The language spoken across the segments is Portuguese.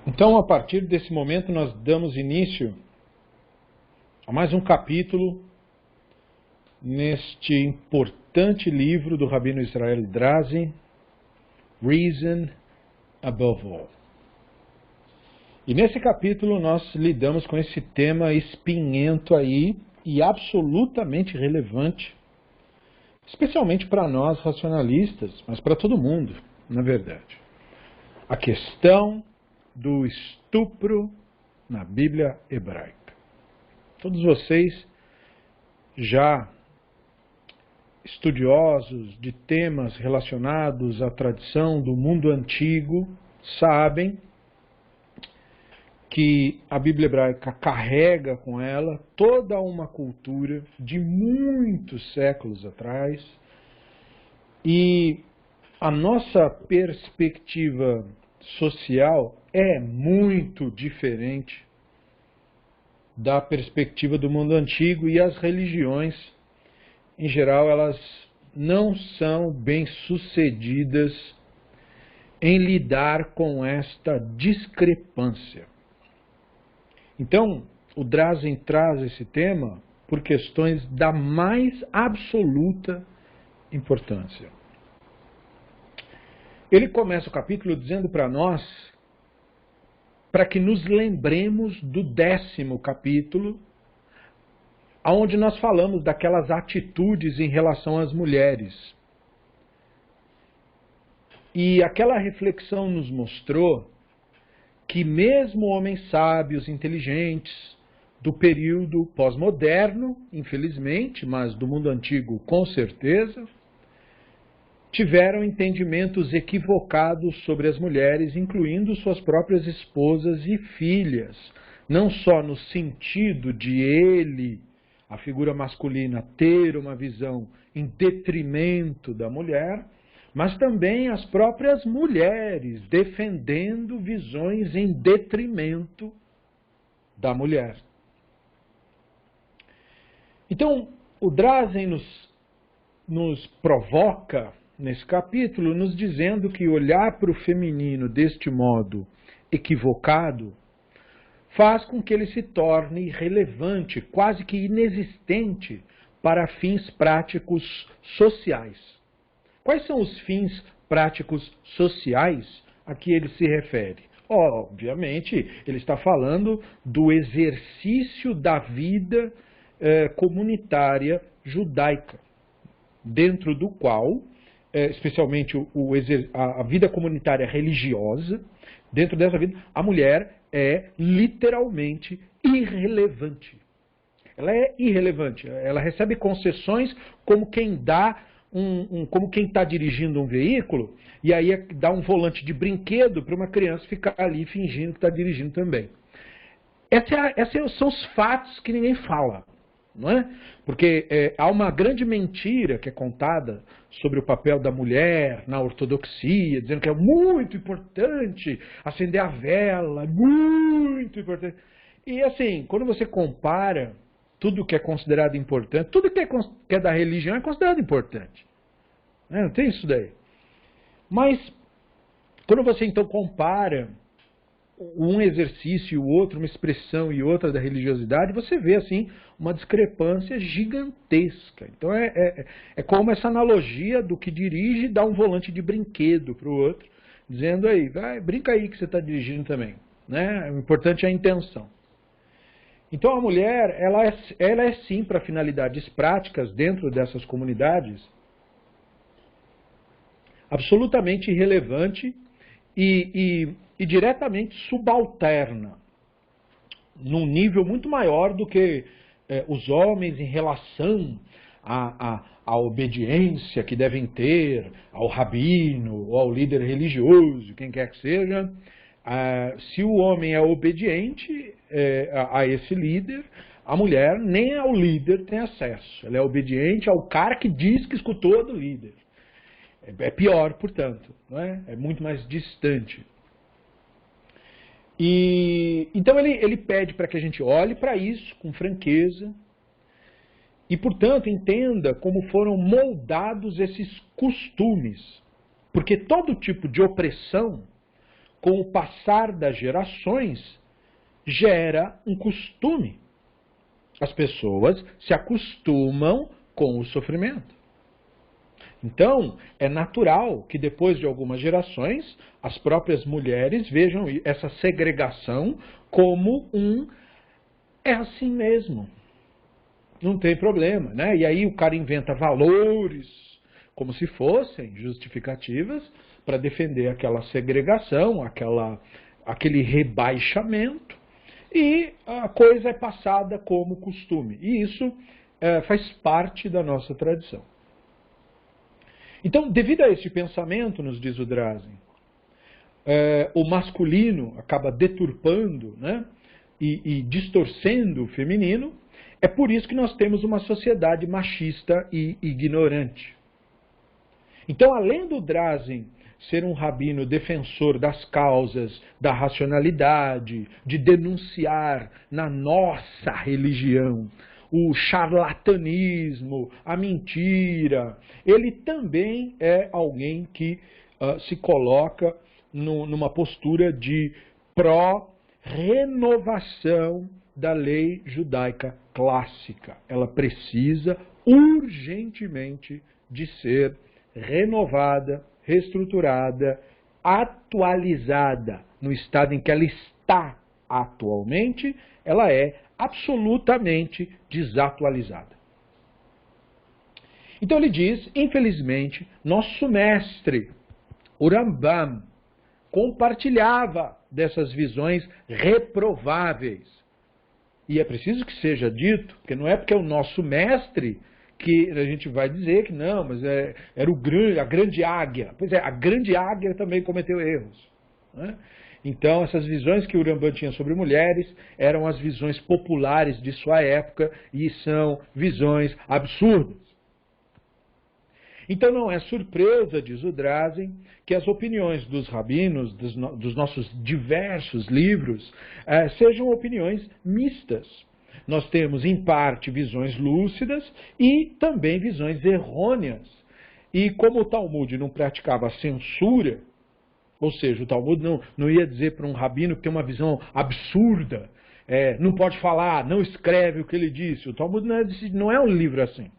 Então, a partir desse momento, nós damos início a mais um capítulo neste importante livro do Rabino Israel Drazi, Reason Above All. E nesse capítulo nós lidamos com esse tema espinhento aí e absolutamente relevante, especialmente para nós racionalistas, mas para todo mundo, na verdade. A questão do estupro na Bíblia hebraica. Todos vocês já estudiosos de temas relacionados à tradição do mundo antigo sabem que a Bíblia hebraica carrega com ela toda uma cultura de muitos séculos atrás, e a nossa perspectiva social é muito diferente da perspectiva do mundo antigo, e as religiões, em geral, elas não são bem-sucedidas em lidar com esta discrepância. Então, o Drazen traz esse tema por questões da mais absoluta importância. Ele começa o capítulo dizendo para nós, para que nos lembremos do 10º capítulo, onde nós falamos daquelas atitudes em relação às mulheres. E aquela reflexão nos mostrou que mesmo homens sábios, inteligentes, do período pós-moderno, infelizmente, mas do mundo antigo com certeza, tiveram entendimentos equivocados sobre as mulheres, incluindo suas próprias esposas e filhas, não só no sentido de ele, a figura masculina, ter uma visão em detrimento da mulher, mas também as próprias mulheres defendendo visões em detrimento da mulher. Então, o Drazen nos provoca nesse capítulo, nos dizendo que olhar para o feminino deste modo equivocado faz com que ele se torne irrelevante, quase que inexistente para fins práticos sociais. Quais são os fins práticos sociais a que ele se refere? Obviamente, ele está falando do exercício da vida comunitária judaica, dentro do qual, especialmente a vida comunitária religiosa, dentro dessa vida, a mulher é literalmente irrelevante. Ela é irrelevante. Ela recebe concessões como quem dá como quem está dirigindo um veículo e aí dá um volante de brinquedo para uma criança ficar ali fingindo que está dirigindo também. Esses são os fatos que ninguém fala, não é? Porque há uma grande mentira que é contada sobre o papel da mulher na ortodoxia, dizendo que é muito importante acender a vela, muito importante. E assim, quando você compara tudo que é considerado importante, tudo que é da religião é considerado importante. Não tem isso daí. Mas, quando você então compara um exercício e o outro, uma expressão e outra da religiosidade, você vê assim uma discrepância gigantesca. Então é como essa analogia do que dirige e dá um volante de brinquedo para o outro, dizendo aí, vai, brinca aí que você está dirigindo também. Né? O importante é a intenção. Então a mulher, ela é sim, para finalidades práticas dentro dessas comunidades, absolutamente irrelevante e diretamente subalterna, num nível muito maior do que os homens em relação à obediência que devem ter ao rabino ou ao líder religioso, quem quer que seja. Se o homem é obediente a esse líder, a mulher nem ao líder tem acesso. Ela é obediente ao cara que diz que escutou do líder. É pior, portanto, não é? É muito mais distante. E então ele pede para que a gente olhe para isso com franqueza e, portanto, entenda como foram moldados esses costumes. Porque todo tipo de opressão com o passar das gerações, gera um costume. As pessoas se acostumam com o sofrimento. Então, é natural que depois de algumas gerações, as próprias mulheres vejam essa segregação como é assim mesmo. Não tem problema, né? E aí o cara inventa valores, como se fossem justificativas, para defender aquela segregação, aquele rebaixamento, e a coisa é passada como costume. E isso faz parte da nossa tradição. Então, devido a este pensamento, nos diz o Drazen, o masculino acaba deturpando, né, e distorcendo o feminino. É por isso que nós temos uma sociedade machista e ignorante. Então, além do Drazen ser um rabino defensor das causas da racionalidade, de denunciar na nossa religião o charlatanismo, a mentira, ele também é alguém que se coloca numa postura de pró-renovação da lei judaica clássica. Ela precisa urgentemente de ser renovada, reestruturada, atualizada. No estado em que ela está atualmente, ela é absolutamente desatualizada. Então ele diz, infelizmente, nosso mestre, o Rambam, compartilhava dessas visões reprováveis. E é preciso que seja dito, porque não é porque é o nosso mestre que a gente vai dizer que não, mas era a grande águia. Pois é, a grande águia também cometeu erros, né? Então, essas visões que o Rambam tinha sobre mulheres eram as visões populares de sua época e são visões absurdas. Então, não é surpresa, diz o Drazen, que as opiniões dos rabinos, dos nossos diversos livros, sejam opiniões mistas. Nós temos, em parte, visões lúcidas e também visões errôneas. E como o Talmud não praticava censura, ou seja, o Talmud não ia dizer para um rabino que tem uma visão absurda, não pode falar, não escreve o que ele disse. O Talmud não é um livro assim.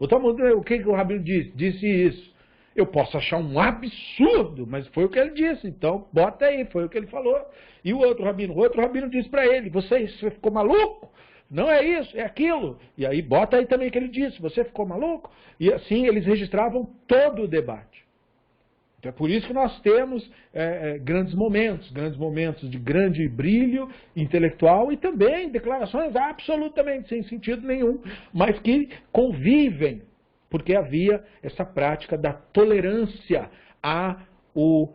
O Talmud, o que o rabino disse? Disse isso. Eu posso achar um absurdo, mas foi o que ele disse, então bota aí, foi o que ele falou. E o outro rabino disse para ele, você ficou maluco? Não é isso, é aquilo. E aí bota aí também o que ele disse, você ficou maluco? E assim eles registravam todo o debate. Então é por isso que nós temos grandes momentos de grande brilho intelectual e também declarações absolutamente sem sentido nenhum, mas que convivem, porque havia essa prática da tolerância ao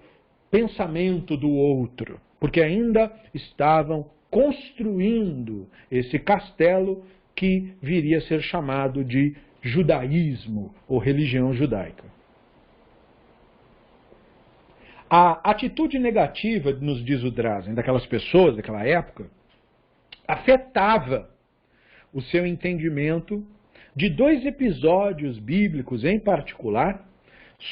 pensamento do outro, porque ainda estavam construindo esse castelo que viria a ser chamado de judaísmo ou religião judaica. A atitude negativa, nos diz o Drazen, daquelas pessoas daquela época, afetava o seu entendimento de dois episódios bíblicos em particular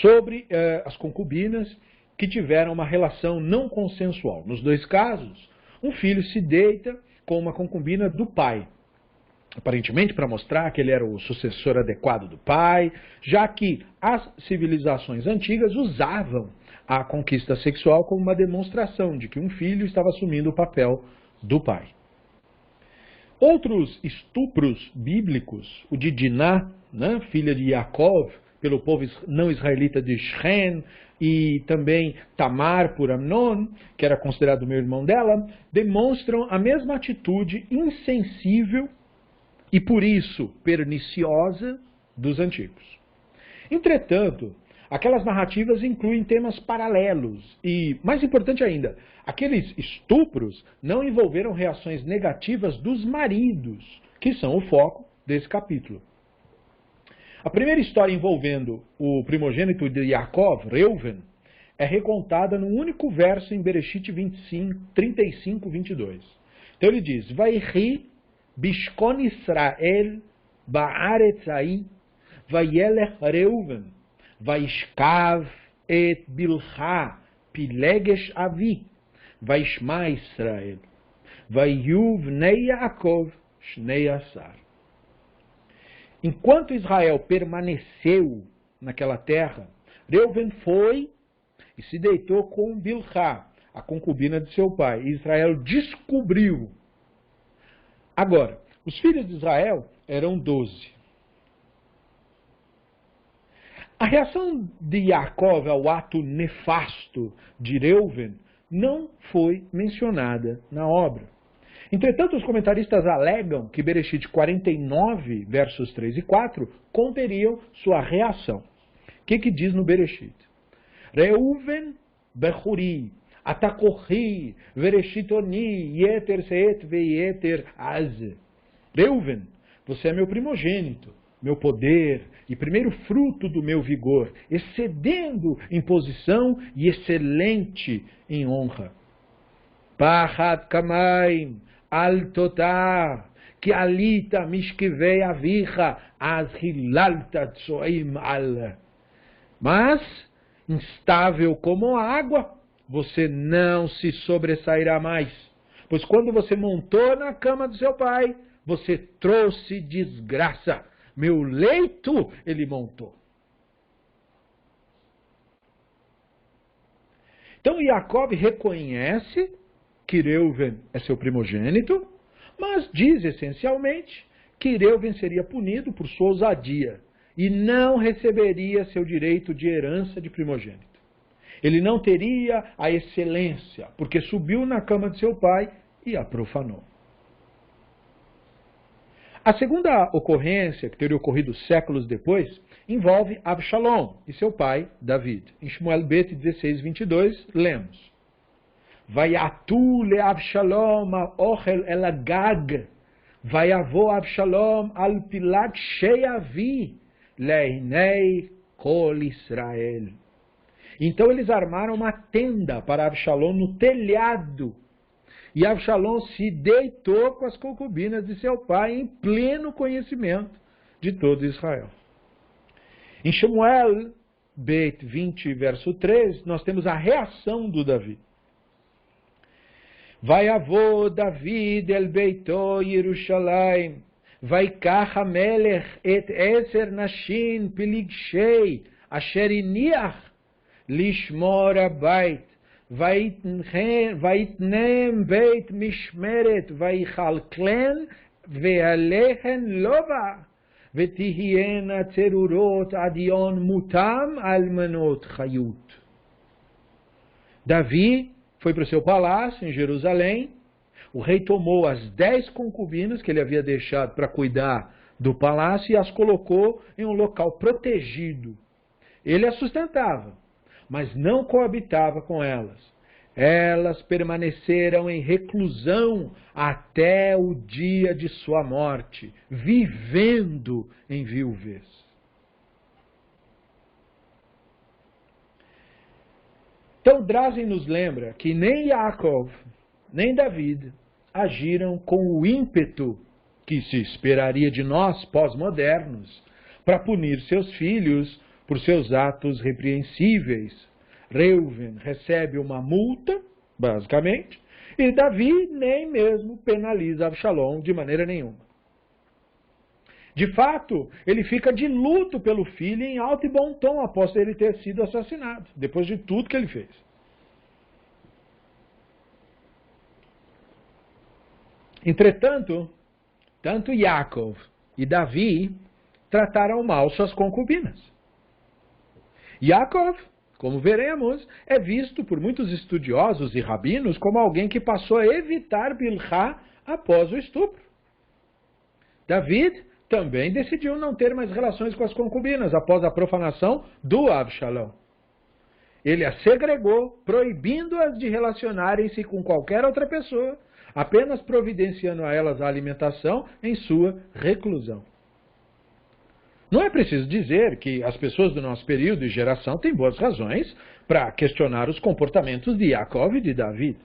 sobre as concubinas que tiveram uma relação não consensual. Nos dois casos, um filho se deita com uma concubina do pai, aparentemente para mostrar que ele era o sucessor adequado do pai, já que as civilizações antigas usavam a conquista sexual como uma demonstração de que um filho estava assumindo o papel do pai. Outros estupros bíblicos, o de Diná, né, filha de Yaakov, pelo povo não israelita de Shem, e também Tamar por Amnon, que era considerado o meu irmão dela, demonstram a mesma atitude insensível e por isso perniciosa dos antigos. Entretanto, aquelas narrativas incluem temas paralelos e, mais importante ainda, aqueles estupros não envolveram reações negativas dos maridos, que são o foco desse capítulo. A primeira história envolvendo o primogênito de Yaakov, Reuven, é recontada num único verso em Bereshit 35, 22. Então ele diz, Vaihi bishkon Israel ba'aretz hai, vayelech Reuven, Vaishkav et Bilha Pilegesh Avi Vaishma Israel, Vayuv Nei Yaakov, Shnei Asar. Enquanto Israel permaneceu naquela terra, Reuven foi e se deitou com Bilhá, a concubina de seu pai. E Israel descobriu. Agora, os filhos de Israel eram 12. A reação de Yaakov ao ato nefasto de Reuven não foi mencionada na obra. Entretanto, os comentaristas alegam que Bereshit 49, versos 3 e 4, conteriam sua reação. O que diz no Bereshit? Reuven Bechuri, Atakochi, Bereshitoni, Yeter Seet Veyeter Az. Reuven, você é meu primogênito, meu poder e primeiro fruto do meu vigor, excedendo em posição e excelente em honra. Pachat Kamaim, Al-Totar, que alita mishkivei avicha, as hilalta tsoim al. Mas, instável como a água, você não se sobressairá mais. Pois quando você montou na cama do seu pai, você trouxe desgraça. Meu leito ele montou. Então Jacob reconhece que Reuven é seu primogênito, mas diz essencialmente que Reuven seria punido por sua ousadia e não receberia seu direito de herança de primogênito. Ele não teria a excelência, porque subiu na cama de seu pai e a profanou. A segunda ocorrência, que teria ocorrido séculos depois, envolve Absalom e seu pai, David. Em Shmuel Bet 16, 22, lemos: Vayatu le Absalom ochel el agag, vayavo Absalom al pilat sheyavi, leinei kol Israel. Então eles armaram uma tenda para Absalom no telhado. E Absalom se deitou com as concubinas de seu pai em pleno conhecimento de todo Israel. Em Shmuel Bet 20, verso 3, nós temos a reação do Davi. Vayavo David el beito Yerushalayim, vaikach hamelech et eser nashin piligshei, asher iniach lishmor abait, vaitnem beit mishmeret, vaichalklen vealehen lova, vetihiena tzerurot adion mutam almanot chayut. Davi foi para o seu palácio em Jerusalém. O rei tomou as 10 concubinas que ele havia deixado para cuidar do palácio e as colocou em um local protegido. Ele as sustentava, mas não coabitava com elas. Elas permaneceram em reclusão até o dia de sua morte, vivendo em viuvez. Então Drazen nos lembra que nem Yaakov, nem David agiram com o ímpeto que se esperaria de nós, pós-modernos, para punir seus filhos por seus atos repreensíveis. Reuven recebe uma multa, basicamente, e Davi nem mesmo penaliza Absalom de maneira nenhuma. De fato, ele fica de luto pelo filho em alto e bom tom após ele ter sido assassinado, depois de tudo que ele fez. Entretanto, tanto Yaakov e Davi trataram mal suas concubinas. Yaakov, como veremos, é visto por muitos estudiosos e rabinos como alguém que passou a evitar Bilhá após o estupro. David também decidiu não ter mais relações com as concubinas após a profanação do Absalom. Ele as segregou, proibindo-as de relacionarem-se com qualquer outra pessoa, apenas providenciando a elas a alimentação em sua reclusão. Não é preciso dizer que as pessoas do nosso período e geração têm boas razões para questionar os comportamentos de Yaakov e de David.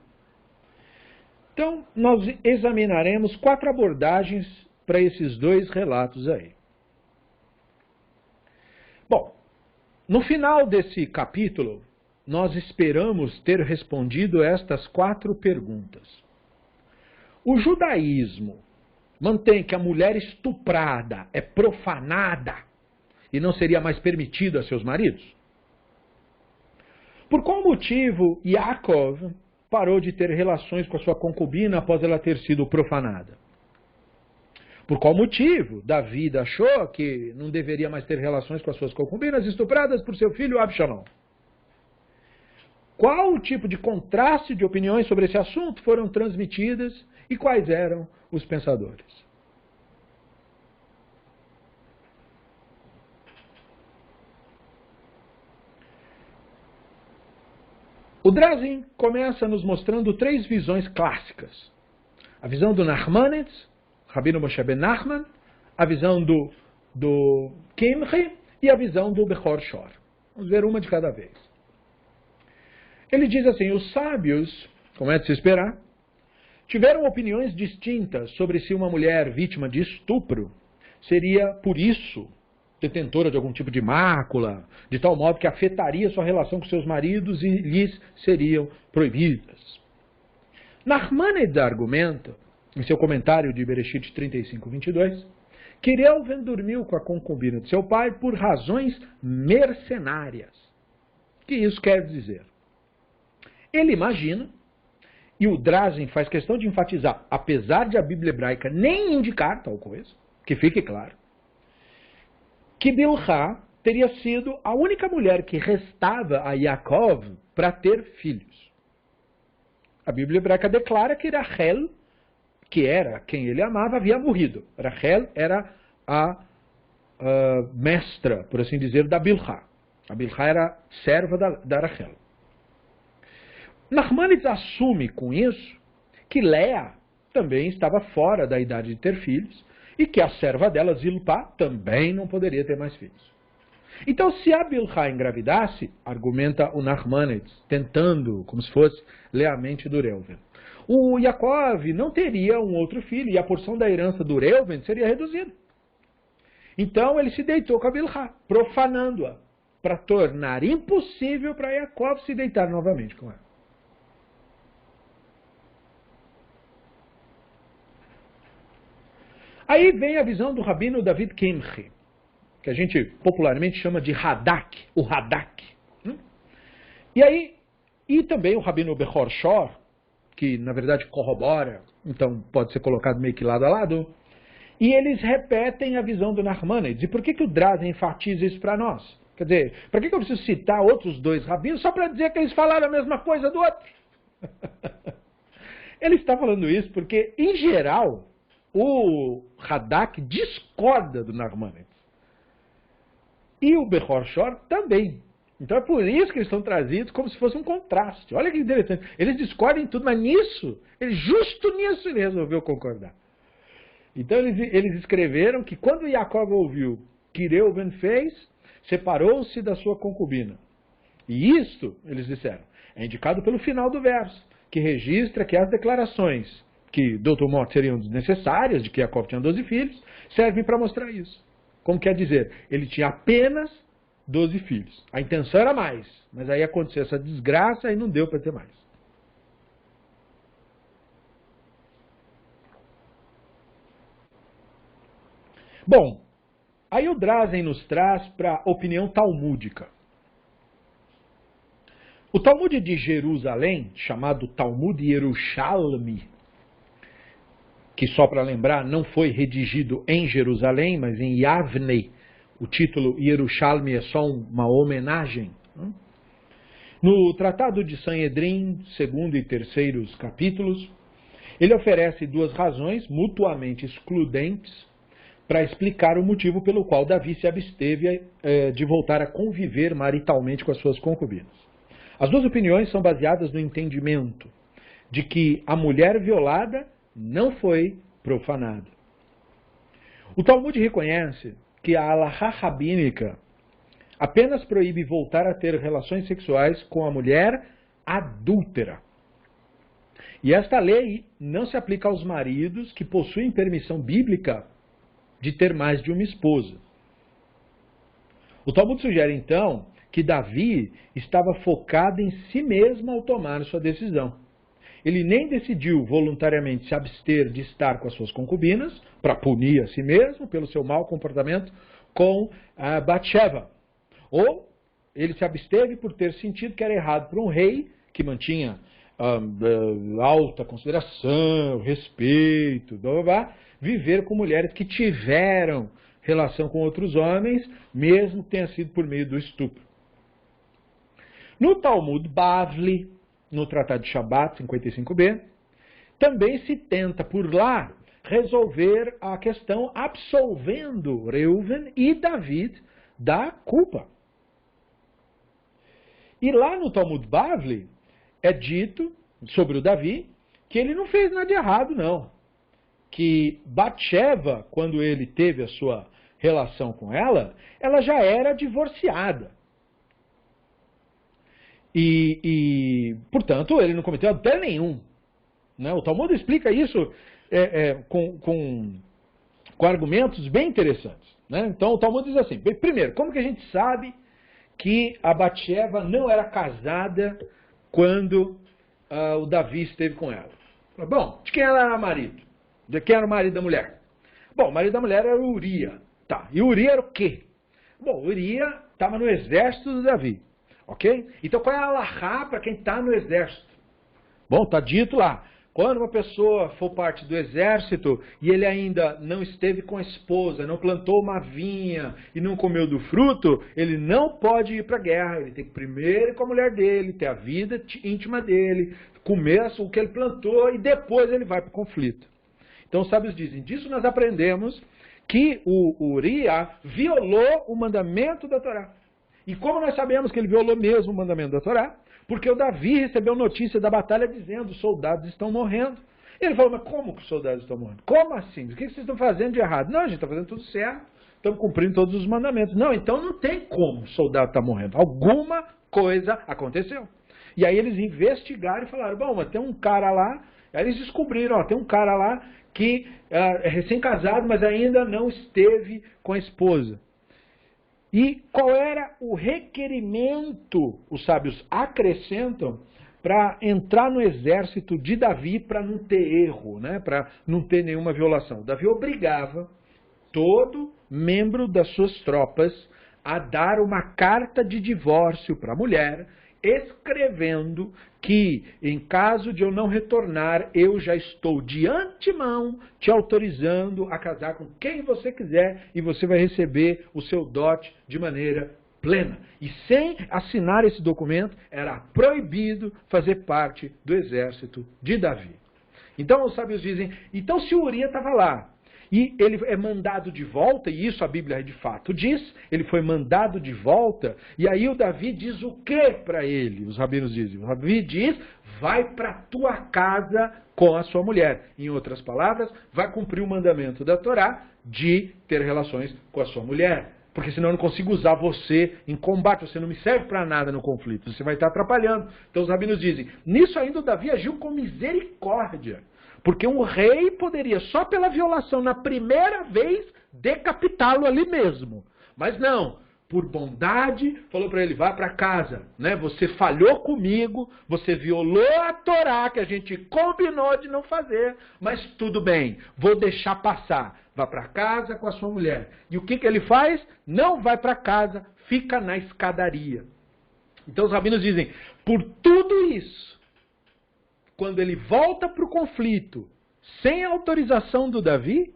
Então, nós examinaremos 4 abordagens para esses 2 relatos aí. Bom, no final desse capítulo, nós esperamos ter respondido estas 4 perguntas. O judaísmo mantém que a mulher estuprada é profanada e não seria mais permitida a seus maridos? Por qual motivo Yaakov parou de ter relações com a sua concubina após ela ter sido profanada? Por qual motivo Davi achou que não deveria mais ter relações com as suas concubinas estupradas por seu filho Absalão? Qual o tipo de contraste de opiniões sobre esse assunto foram transmitidas e quais eram os pensadores? O Drazin começa nos mostrando 3 visões clássicas. A visão do Nachmanides, Rabino Moshe ben Nachman, a visão do Kimchi e a visão do Bechor Shor. Vamos ver uma de cada vez. Ele diz assim, os sábios, como é de se esperar, tiveram opiniões distintas sobre se uma mulher vítima de estupro seria, por isso, detentora de algum tipo de mácula, de tal modo que afetaria sua relação com seus maridos e lhes seriam proibidas. Nachmanides argumenta, em seu comentário de Bereshit 35:22, que Reuven dormiu com a concubina de seu pai por razões mercenárias. O que isso quer dizer? Ele imagina, e o Drazin faz questão de enfatizar, apesar de a Bíblia hebraica nem indicar tal coisa, que fique claro, que Bilhá teria sido a única mulher que restava a Yaakov para ter filhos. A Bíblia hebraica declara que Rachel, que era quem ele amava, havia morrido. Rachel era a mestra, por assim dizer, da Bilhá. A Bilhá era serva da Rachel. Nachmanides assume com isso que Léa também estava fora da idade de ter filhos e que a serva dela, Zilpá, também não poderia ter mais filhos. Então, se a Bilhá engravidasse, argumenta o Nachmanides, tentando, como se fosse, ler a mente do Reuven, o Yaakov não teria um outro filho e a porção da herança do Reuven seria reduzida. Então, ele se deitou com a Bilhá, profanando-a, para tornar impossível para Yaakov se deitar novamente com ela. Aí vem a visão do rabino David Kimchi, que a gente popularmente chama de Radak, o Radak. E também o rabino Bechor Shor, que na verdade corrobora, então pode ser colocado meio que lado a lado, e eles repetem a visão do Nachmanides. E por que o Drazin enfatiza isso para nós? Quer dizer, para que eu preciso citar outros 2 rabinos só para dizer que eles falaram a mesma coisa do outro? Ele está falando isso porque, em geral, o Radak discorda do Nachmanides. E o Bechor Shor também. Então é por isso que eles estão trazidos como se fosse um contraste. Olha que interessante. Eles discordam em tudo, mas justo nisso ele resolveu concordar. Então eles escreveram que quando Yaakov ouviu que Reuven fez, separou-se da sua concubina. E isto, eles disseram, é indicado pelo final do verso, que registra que as declarações que de outro modo seriam desnecessárias, de que Yaakov tinha 12 filhos, servem para mostrar isso. Como quer dizer, ele tinha apenas 12 filhos. A intenção era mais, mas aí aconteceu essa desgraça e não deu para ter mais. Bom, aí o Drazin nos traz para a opinião talmúdica. O Talmud de Jerusalém, chamado Talmud Yerushalmi, que só para lembrar, não foi redigido em Jerusalém, mas em Yavnei. O título Yerushalmi é só uma homenagem. No Tratado de Sanhedrin, 2º e 3º capítulos, ele oferece 2 razões mutuamente excludentes para explicar o motivo pelo qual Davi se absteve de voltar a conviver maritalmente com as suas concubinas. As 2 opiniões são baseadas no entendimento de que a mulher violada não foi profanada. O Talmud reconhece que a halachá rabínica apenas proíbe voltar a ter relações sexuais com a mulher adúltera. E esta lei não se aplica aos maridos que possuem permissão bíblica de ter mais de uma esposa. O Talmud sugere, então, que Davi estava focado em si mesmo ao tomar sua decisão. Ele nem decidiu voluntariamente se abster de estar com as suas concubinas, para punir a si mesmo pelo seu mau comportamento com Batseba. Ou ele se absteve por ter sentido que era errado para um rei que mantinha alta consideração, respeito, viver com mulheres que tiveram relação com outros homens, mesmo que tenha sido por meio do estupro. No Talmud Bavli, no Tratado de Shabat 55b, também se tenta por lá resolver a questão absolvendo Reuven e David da culpa. E lá no Talmud Bavli é dito sobre o Davi que ele não fez nada de errado, não. Que Batseba, quando ele teve a sua relação com ela, ela já era divorciada. Portanto, ele não cometeu adultério nenhum. Né? O Talmud explica isso com argumentos bem interessantes. Né? Então, o Talmud diz assim, primeiro, como que a gente sabe que a Batseba não era casada quando o Davi esteve com ela? Bom, de quem ela era marido? De quem era o marido da mulher? Bom, o marido da mulher era o Uria. Tá, e o Uria era o quê? Bom, o Uria estava no exército do Davi. Ok? Então qual é a alahá para quem está no exército? Bom, está dito lá, quando uma pessoa for parte do exército e ele ainda não esteve com a esposa, não plantou uma vinha e não comeu do fruto, ele não pode ir para a guerra. Ele tem que primeiro ir com a mulher dele, ter a vida íntima dele, comer o que ele plantou e depois ele vai para o conflito. Então os sábios dizem, disso nós aprendemos que o Uria violou o mandamento da Torá. E como nós sabemos que ele violou mesmo o mandamento da Torá? Porque o Davi recebeu notícia da batalha dizendo, os soldados estão morrendo. Ele falou, mas como que os soldados estão morrendo? Como assim? O que vocês estão fazendo de errado? Não, a gente está fazendo tudo certo, estamos cumprindo todos os mandamentos. Não, então não tem como o soldado estar morrendo. Alguma coisa aconteceu. E aí eles investigaram e falaram, bom, mas tem um cara lá, aí eles descobriram, tem um cara lá que é recém-casado, mas ainda não esteve com a esposa. E qual era o requerimento, os sábios acrescentam, para entrar no exército de Davi para não ter erro, né? Para não ter nenhuma violação? Davi obrigava todo membro das suas tropas a dar uma carta de divórcio para a mulher, escrevendo que, em caso de eu não retornar, eu já estou de antemão te autorizando a casar com quem você quiser e você vai receber o seu dote de maneira plena. E sem assinar esse documento, era proibido fazer parte do exército de Davi. Então os sábios dizem, então se Uria estava lá, e ele é mandado de volta, e isso a Bíblia de fato diz, ele foi mandado de volta, e aí o Davi diz o que para ele? Os rabinos dizem, o Davi diz, vai para a tua casa com a sua mulher. Em outras palavras, vai cumprir o mandamento da Torá de ter relações com a sua mulher. Porque senão eu não consigo usar você em combate, você não me serve para nada no conflito, você vai estar atrapalhando. Então os rabinos dizem, nisso ainda o Davi agiu com misericórdia. Porque um rei poderia, só pela violação na primeira vez, decapitá-lo ali mesmo. Mas não, por bondade, falou para ele, vá para casa. Né? Você falhou comigo, você violou a Torá, que a gente combinou de não fazer. Mas tudo bem, vou deixar passar. Vá para casa com a sua mulher. E o que ele faz? Não vai para casa, fica na escadaria. Então os rabinos dizem, por tudo isso, quando ele volta para o conflito, sem autorização do Davi,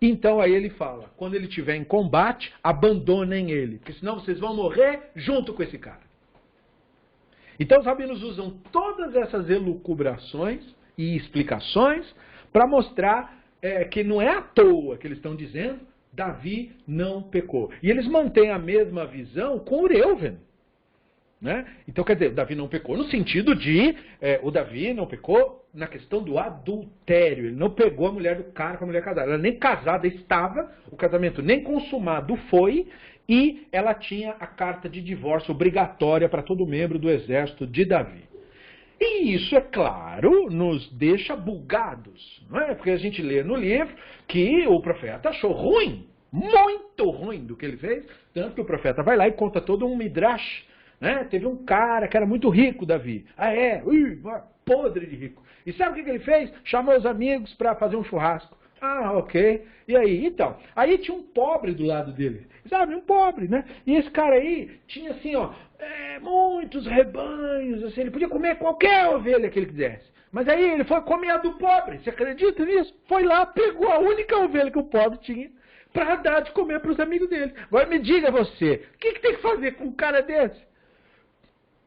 então aí ele fala, quando ele estiver em combate, abandonem ele, porque senão vocês vão morrer junto com esse cara. Então os rabinos usam todas essas elucubrações e explicações para mostrar que não é à toa que eles estão dizendo, Davi não pecou. E eles mantêm a mesma visão com o Reuven. Né? Então, quer dizer, o Davi não pecou no sentido de, o Davi não pecou na questão do adultério. Ele não pegou a mulher do cara com a mulher casada. Ela nem casada estava, o casamento nem consumado foi, e ela tinha a carta de divórcio obrigatória para todo membro do exército de Davi. E isso, é claro, nos deixa bugados. Não é? Porque a gente lê no livro que o profeta achou ruim muito ruim do que ele fez, tanto que o profeta vai lá e conta todo um midrash, né? Teve um cara que era muito rico, Davi. Podre de rico. E sabe o que ele fez? Chamou os amigos para fazer um churrasco. Ok. E aí? Então, aí tinha um pobre do lado dele. Sabe, um pobre, né? E esse cara aí tinha assim, muitos rebanhos, assim, ele podia comer qualquer ovelha que ele quisesse. Mas aí ele foi comer a do pobre. Você acredita nisso? Foi lá, pegou a única ovelha que o pobre tinha para dar de comer para os amigos dele. Agora me diga você, o que tem que fazer com um cara desse?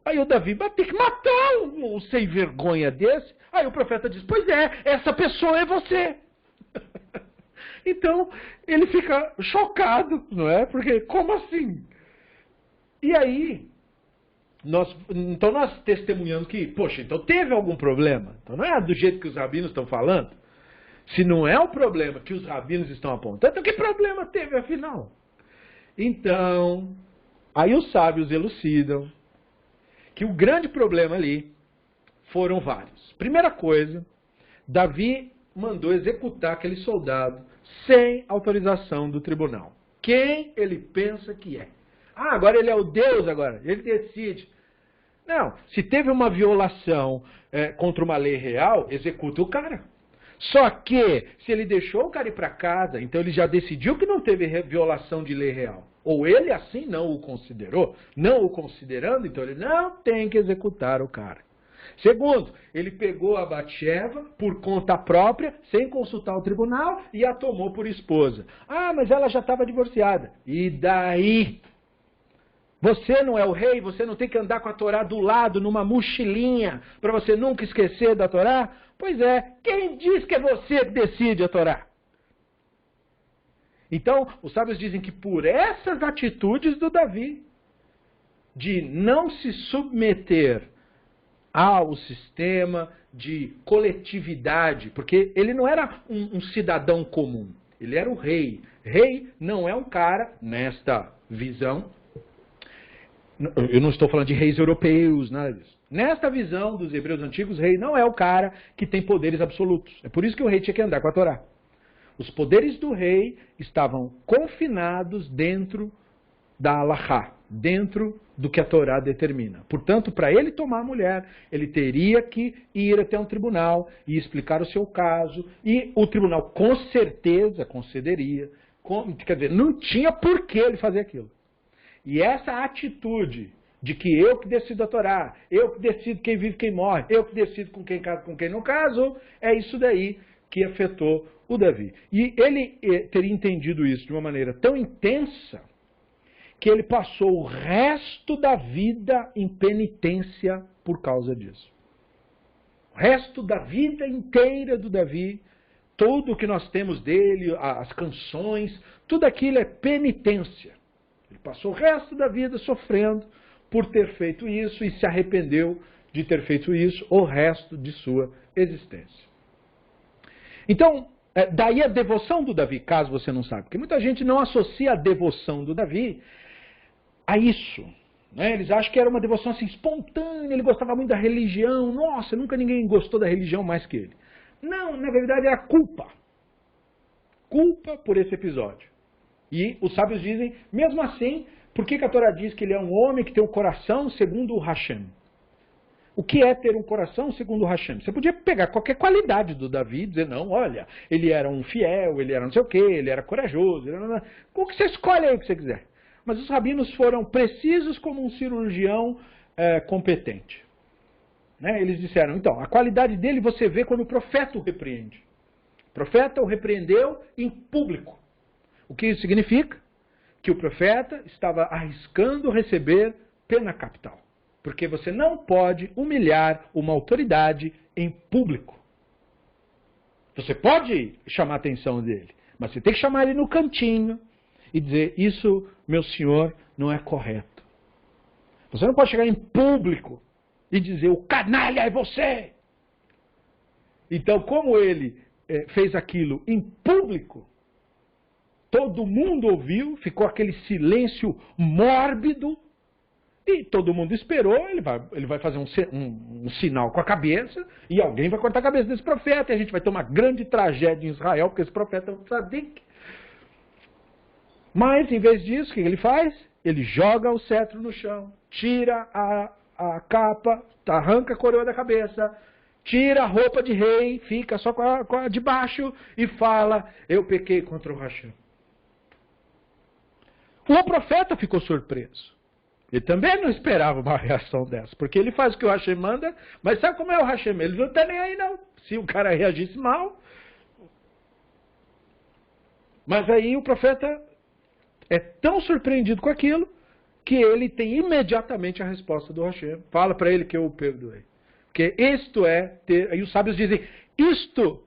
Aí o Davi vai ter que matar um sem vergonha desse. Aí o profeta diz, pois é, essa pessoa é você. Então ele fica chocado, não é? Porque como assim? E aí, nós testemunhamos que, poxa, então teve algum problema. Então não é do jeito que os rabinos estão falando. Se não é o problema que os rabinos estão apontando, então que problema teve afinal? Então, aí os sábios elucidam que o grande problema ali foram vários. Primeira coisa, Davi mandou executar aquele soldado sem autorização do tribunal. Quem ele pensa que é? Agora ele é o Deus agora, ele decide. Não, se teve uma violação contra uma lei real, executa o cara. Só que, se ele deixou o cara ir para casa, então ele já decidiu que não teve violação de lei real. Ou ele assim não o considerou. Não o considerando, então ele não tem que executar o cara. Segundo, ele pegou a Batsheva por conta própria, sem consultar o tribunal, e a tomou por esposa. Mas ela já estava divorciada. E daí? Você não é o rei, você não tem que andar com a Torá do lado, numa mochilinha, para você nunca esquecer da Torá? Pois é, quem diz que é você que decide a Torá? Então, os sábios dizem que por essas atitudes do Davi, de não se submeter ao sistema de coletividade, porque ele não era um cidadão comum, ele era o rei. Rei não é um cara, nesta visão, eu não estou falando de reis europeus, nada disso. Nesta visão dos hebreus antigos, rei não é o cara que tem poderes absolutos. É por isso que o rei tinha que andar com a Torá. Os poderes do rei estavam confinados dentro da Halachá, dentro do que a Torá determina. Portanto, para ele tomar a mulher, ele teria que ir até um tribunal e explicar o seu caso, e o tribunal com certeza concederia. Quer dizer, não tinha por que ele fazer aquilo. E essa atitude de que eu que decido a Torá, eu que decido quem vive e quem morre, eu que decido com quem caso, com quem não caso, é isso daí que afetou o Davi. E ele teria entendido isso de uma maneira tão intensa que ele passou o resto da vida em penitência por causa disso. O resto da vida inteira do Davi, tudo o que nós temos dele, as canções, tudo aquilo é penitência. Ele passou o resto da vida sofrendo por ter feito isso e se arrependeu de ter feito isso o resto de sua existência. Então, daí a devoção do Davi, caso você não sabe, porque muita gente não associa a devoção do Davi a isso. Né? Eles acham que era uma devoção assim, espontânea, ele gostava muito da religião, nossa, nunca ninguém gostou da religião mais que ele. Não, na verdade era culpa. Culpa por esse episódio. E os sábios dizem, mesmo assim, por que a Torá diz que ele é um homem que tem um coração segundo o Hashem? O que é ter um coração segundo o Hashem? Você podia pegar qualquer qualidade do Davi e dizer, não, olha, ele era um fiel, ele era não sei o quê, ele era corajoso, o que você escolhe aí o que você quiser. Mas os rabinos foram precisos como um cirurgião competente. Né? Eles disseram, então, a qualidade dele você vê quando o profeta o repreende. O profeta o repreendeu em público. O que isso significa? Que o profeta estava arriscando receber pena capital. Porque você não pode humilhar uma autoridade em público. Você pode chamar a atenção dele, mas você tem que chamar ele no cantinho e dizer, isso, meu senhor, não é correto. Você não pode chegar em público e dizer, o canalha é você. Então, como ele fez aquilo em público, todo mundo ouviu, ficou aquele silêncio mórbido, e todo mundo esperou, ele vai fazer um sinal com a cabeça, e alguém vai cortar a cabeça desse profeta, e a gente vai ter uma grande tragédia em Israel, porque esse profeta é um tzadik. Mas, em vez disso, o que ele faz? Ele joga o cetro no chão, tira a capa, arranca a coroa da cabeça, tira a roupa de rei, fica só com a de baixo e fala, eu pequei contra o Hashem. O profeta ficou surpreso. Ele também não esperava uma reação dessa, porque ele faz o que o Hashem manda, mas sabe como é o Hashem? Ele não está nem aí não. Se o cara reagisse mal. Mas aí o profeta é tão surpreendido com aquilo, que ele tem imediatamente a resposta do Hashem. Fala para ele que eu o perdoei. Porque isto é ter, aí os sábios dizem, isto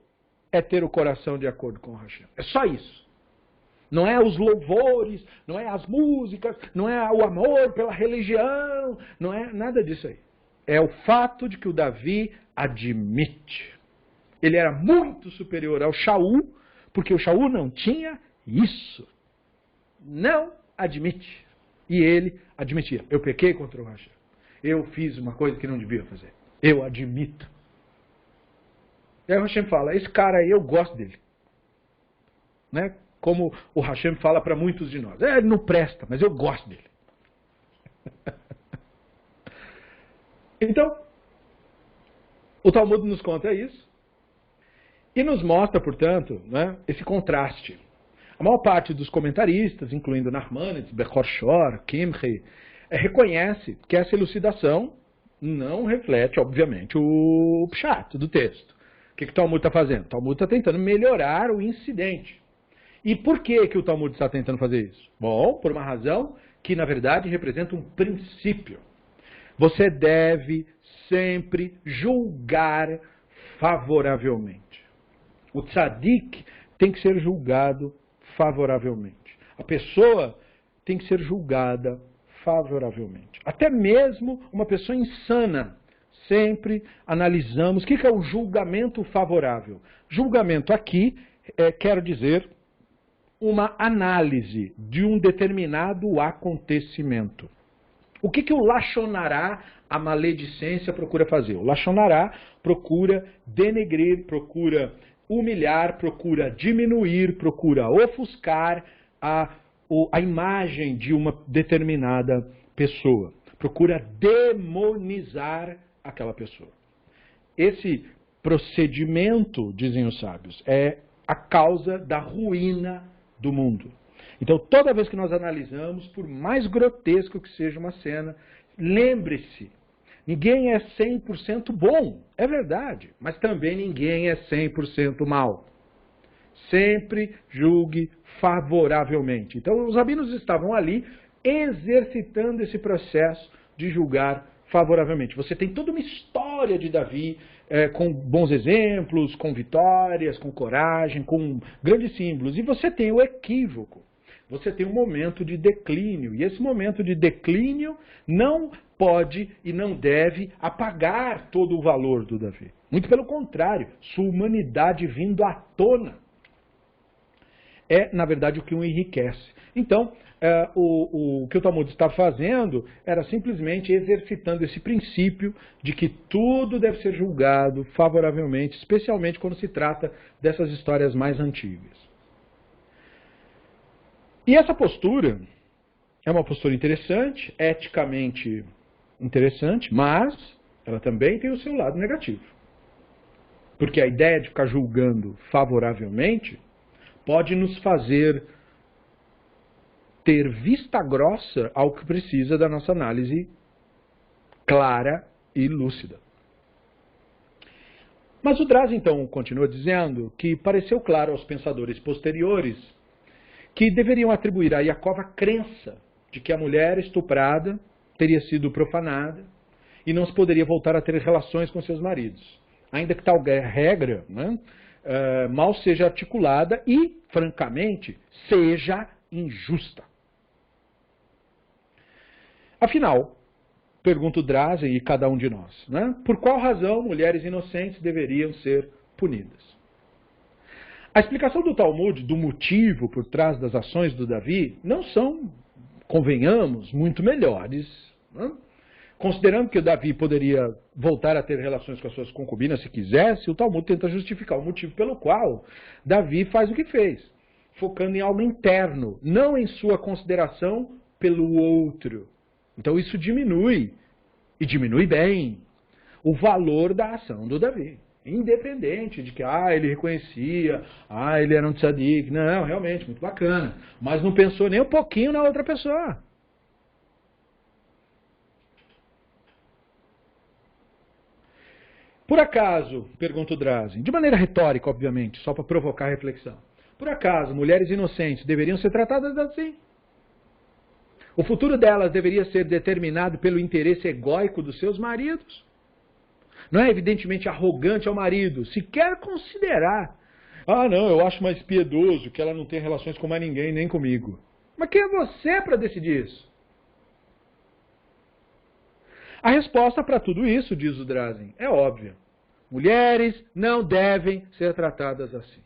é ter o coração de acordo com o Hashem. É só isso. Não é os louvores, não é as músicas, não é o amor pela religião, não é nada disso aí. É o fato de que o Davi admite. Ele era muito superior ao Shaul, porque o Shaul não tinha isso. Não admite. E ele admitia. Eu pequei contra o Hashem. Eu fiz uma coisa que não devia fazer. Eu admito. E aí o Hashem fala, esse cara aí eu gosto dele. Né? Como o Hashem fala para muitos de nós. Ele não presta, mas eu gosto dele. Então, o Talmud nos conta isso. E nos mostra, portanto, né, esse contraste. A maior parte dos comentaristas, incluindo Nachmanides, Bechor Shor, Kimchi, reconhece que essa elucidação não reflete, obviamente, o pshat do texto. O que o Talmud está fazendo? O Talmud está tentando melhorar o incidente. E por que o Talmud está tentando fazer isso? Bom, por uma razão que, na verdade, representa um princípio. Você deve sempre julgar favoravelmente. O tzadik tem que ser julgado favoravelmente. A pessoa tem que ser julgada favoravelmente. Até mesmo uma pessoa insana. Sempre analisamos. O que é o julgamento favorável? Julgamento aqui, quero dizer, uma análise de um determinado acontecimento. O que o Lashonará, a maledicência, procura fazer? O Lashonará procura denegrir, procura humilhar, procura diminuir, procura ofuscar a imagem de uma determinada pessoa. Procura demonizar aquela pessoa. Esse procedimento, dizem os sábios, é a causa da ruína do mundo. Então, toda vez que nós analisamos, por mais grotesco que seja uma cena, lembre-se, ninguém é 100% bom, é verdade, mas também ninguém é 100% mal. Sempre julgue favoravelmente. Então, os rabinos estavam ali exercitando esse processo de julgar favoravelmente. Você tem toda uma história de Davi, com bons exemplos, com vitórias, com coragem, com grandes símbolos. E você tem o equívoco. Você tem um momento de declínio. E esse momento de declínio não pode e não deve apagar todo o valor do Davi. Muito pelo contrário, sua humanidade vindo à tona é, na verdade, o que o enriquece. Então, o que o Talmud está fazendo era simplesmente exercitando esse princípio de que tudo deve ser julgado favoravelmente, especialmente quando se trata dessas histórias mais antigas. E essa postura é uma postura interessante, eticamente interessante, mas ela também tem o seu lado negativo. Porque a ideia de ficar julgando favoravelmente pode nos fazer ter vista grossa ao que precisa da nossa análise clara e lúcida. Mas o Draz, então, continua dizendo que pareceu claro aos pensadores posteriores que deveriam atribuir a Yaakov a crença de que a mulher estuprada teria sido profanada e não se poderia voltar a ter relações com seus maridos. Ainda que tal regra, né, mal seja articulada e, francamente, seja injusta. Afinal, pergunta o Drazen e cada um de nós, né, por qual razão mulheres inocentes deveriam ser punidas? A explicação do Talmud do motivo por trás das ações do Davi não são, convenhamos, muito melhores. Né? Considerando que o Davi poderia voltar a ter relações com as suas concubinas se quisesse, o Talmud tenta justificar o motivo pelo qual Davi faz o que fez. focando em algo interno, não em sua consideração pelo outro. Então isso diminui, e diminui bem, o valor da ação do Davi. Independente de que ele reconhecia, ele era um tzadik. Não, realmente, muito bacana. Mas não pensou nem um pouquinho na outra pessoa. Por acaso, pergunta o Drazen, de maneira retórica, obviamente, só para provocar a reflexão. Por acaso, mulheres inocentes deveriam ser tratadas assim? O futuro delas deveria ser determinado pelo interesse egóico dos seus maridos? Não é evidentemente arrogante ao marido, se quer considerar. Não, eu acho mais piedoso que ela não tenha relações com mais ninguém, nem comigo. Mas quem é você para decidir isso? A resposta para tudo isso, diz o Drazen, é óbvia. Mulheres não devem ser tratadas assim.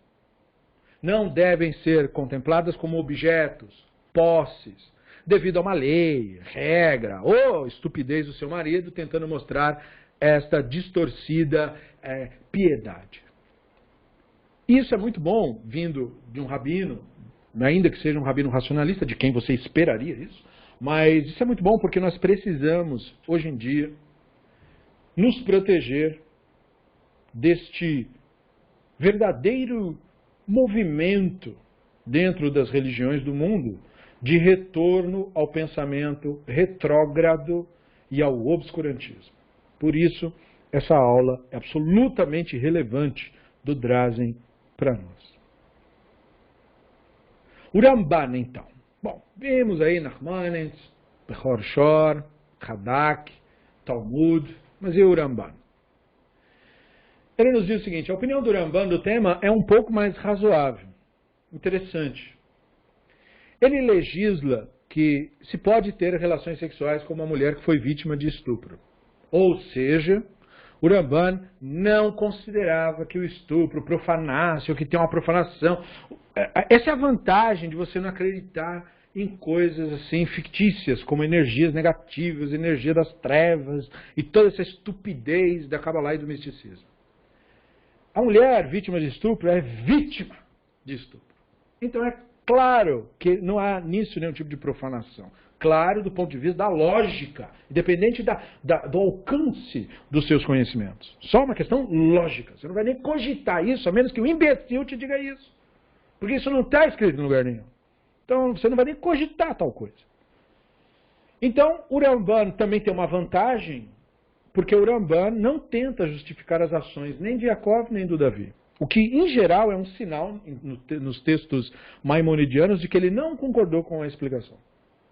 Não devem ser contempladas como objetos, posses, devido a uma lei, regra ou estupidez do seu marido tentando mostrar esta distorcida piedade. Isso é muito bom, vindo de um rabino, ainda que seja um rabino racionalista, de quem você esperaria isso, mas isso é muito bom porque nós precisamos, hoje em dia, nos proteger deste verdadeiro movimento dentro das religiões do mundo de retorno ao pensamento retrógrado e ao obscurantismo. Por isso, essa aula é absolutamente relevante do Drazen para nós. O Ramban, então. Bom, vimos aí Nachmanides, Bechor Shor, Radak, Talmud, mas e o Ramban? Ele nos diz o seguinte, a opinião do Ramban do tema é um pouco mais razoável, interessante. Ele legisla que se pode ter relações sexuais com uma mulher que foi vítima de estupro. Ou seja, o Ramban não considerava que o estupro profanasse, ou que tem uma profanação. Essa é a vantagem de você não acreditar em coisas assim fictícias, como energias negativas, energia das trevas, e toda essa estupidez da Kabbalah e do misticismo. A mulher vítima de estupro é vítima de estupro. Então é claro que não há nisso nenhum tipo de profanação. Claro, do ponto de vista da lógica, independente do alcance dos seus conhecimentos. Só uma questão lógica. Você não vai nem cogitar isso, a menos que o imbecil te diga isso. Porque isso não está escrito em lugar nenhum. Então você não vai nem cogitar tal coisa. Então o Ramban também tem uma vantagem, porque o Ramban não tenta justificar as ações nem de Yaakov nem do Davi. O que, em geral, é um sinal nos textos maimonidianos de que ele não concordou com a explicação.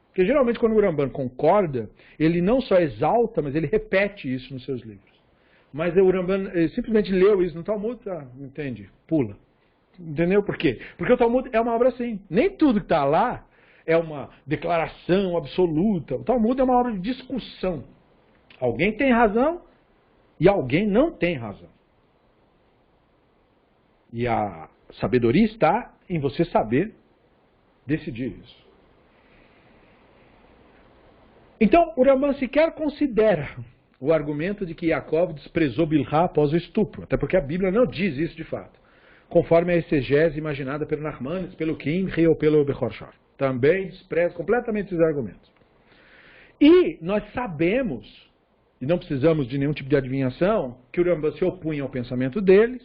Porque, geralmente, quando o Ramban concorda, ele não só exalta, mas ele repete isso nos seus livros. Mas o Ramban simplesmente leu isso no Talmud, entende? Pula. Entendeu por quê? Porque o Talmud é uma obra assim. Nem tudo que está lá é uma declaração absoluta. O Talmud é uma obra de discussão. Alguém tem razão e alguém não tem razão. E a sabedoria está em você saber decidir isso. Então, o Ramban sequer considera o argumento de que Yaakov desprezou Bilhá após o estupro, até porque a Bíblia não diz isso de fato, conforme a exegese imaginada pelo Nachmanides, pelo Kimchi ou pelo Bechor Shor. Também despreza completamente esses argumentos. E nós sabemos, e não precisamos de nenhum tipo de adivinhação, que o Ramban se opunha ao pensamento deles,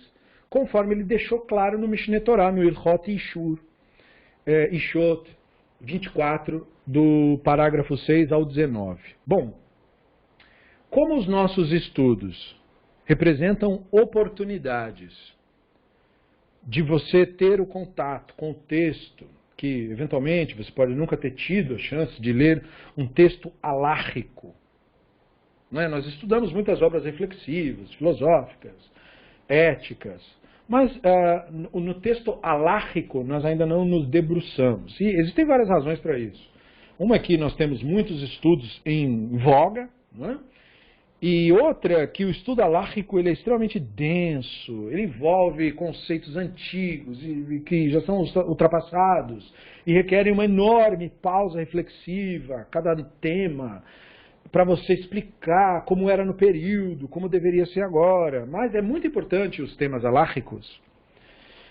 conforme ele deixou claro no Mishneh Torah, no Ilhot Ishur, Ishot 24, do parágrafo 6 ao 19. Bom, como os nossos estudos representam oportunidades de você ter o contato com o texto, que eventualmente você pode nunca ter tido a chance de ler um texto alárrico. Não é? Nós estudamos muitas obras reflexivas, filosóficas, éticas, mas no texto alárrico nós ainda não nos debruçamos. E existem várias razões para isso. Uma é que nós temos muitos estudos em voga, não é? E outra que o estudo alárrico ele é extremamente denso, ele envolve conceitos antigos e que já são ultrapassados e requerem uma enorme pausa reflexiva, cada tema, para você explicar como era no período, como deveria ser agora. Mas é muito importante os temas alárricos,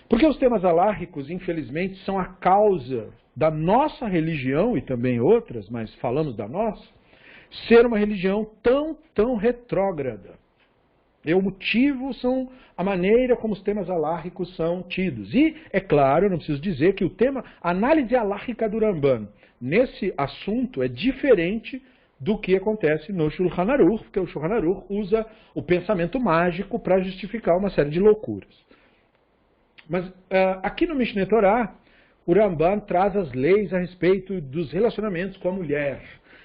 Porque os temas alárricos, infelizmente, são a causa da nossa religião, e também outras, mas falamos da nossa, ser uma religião tão retrógrada. E o motivo são a maneira como os temas alárricos são tidos. E, é claro, eu não preciso dizer que a análise alárrica do Ramban nesse assunto é diferente do que acontece no Shulchan Aruch, porque o Shulchan Aruch usa o pensamento mágico para justificar uma série de loucuras. Mas aqui no Mishneh Torah, o Ramban traz as leis a respeito dos relacionamentos com a mulher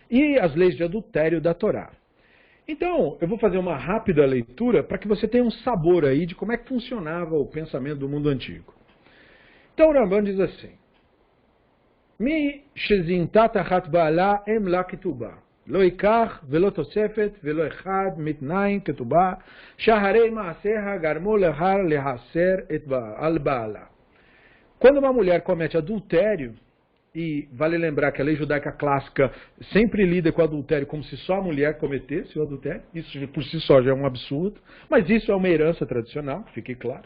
e as leis de adultério da Torá. Então, eu vou fazer uma rápida leitura para que você tenha um sabor aí de como é que funcionava o pensamento do mundo antigo. Então, o Ramban diz assim: Mi shezintat achat ba'ala em la ketubah. לא ייקח ולא תוספת ולא אחד מתנאים כתובה שהרי מעשיה גרמו להסר על בעלה. Quando uma mulher comete adultério, e vale lembrar que a lei judaica clássica sempre lida com o adultério como se só a mulher cometesse o adultério, isso por si só já é um absurdo, mas isso é uma herança tradicional, fique claro.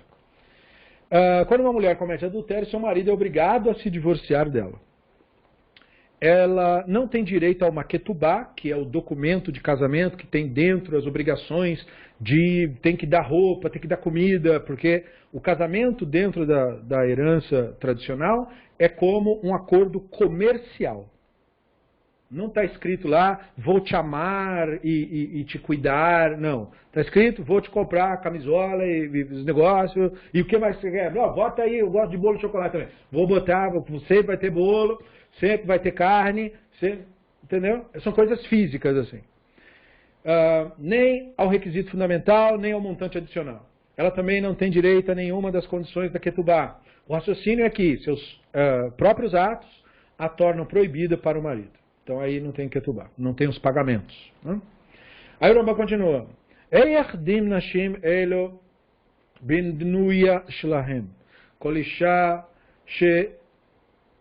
Quando uma mulher comete adultério, seu marido é obrigado a se divorciar dela. Ela não tem direito ao maquetubá, que é o documento de casamento que tem dentro as obrigações de tem que dar roupa, tem que dar comida, porque o casamento dentro da herança tradicional é como um acordo comercial. Não está escrito lá, vou te amar e te cuidar, não. Está escrito, vou te comprar a camisola e os negócios, e o que mais você quer? Não, bota aí, eu gosto de bolo de chocolate também. Vou botar, você vai ter bolo, sempre vai ter carne, entendeu? São coisas físicas assim. Nem ao requisito fundamental, nem ao montante adicional. Ela também não tem direito a nenhuma das condições da ketubá. O raciocínio é que seus próprios atos a tornam proibida para o marido. Então aí não tem ketubá, não tem os pagamentos. Né? Aí o Rambam continua. Eich dim nashim elo bindnuya shlahem. Kol isha she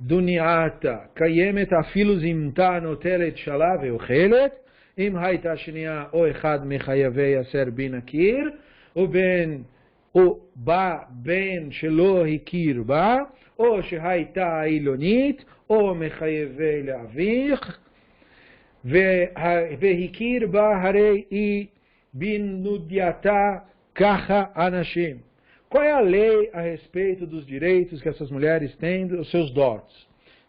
דונייתה קיימת אפילו זימתה נוטלת שלה ואוכלת, אם הייתה שנייה או אחד מחייבי אסר בין הקיר, או בא בן שלא הכיר בה, או שהייתה עילונית, או מחייבי לאביך, והכיר בה הרי היא בנודייתה ככה אנשים. Qual é a lei a respeito dos direitos que essas mulheres têm dos seus dotes?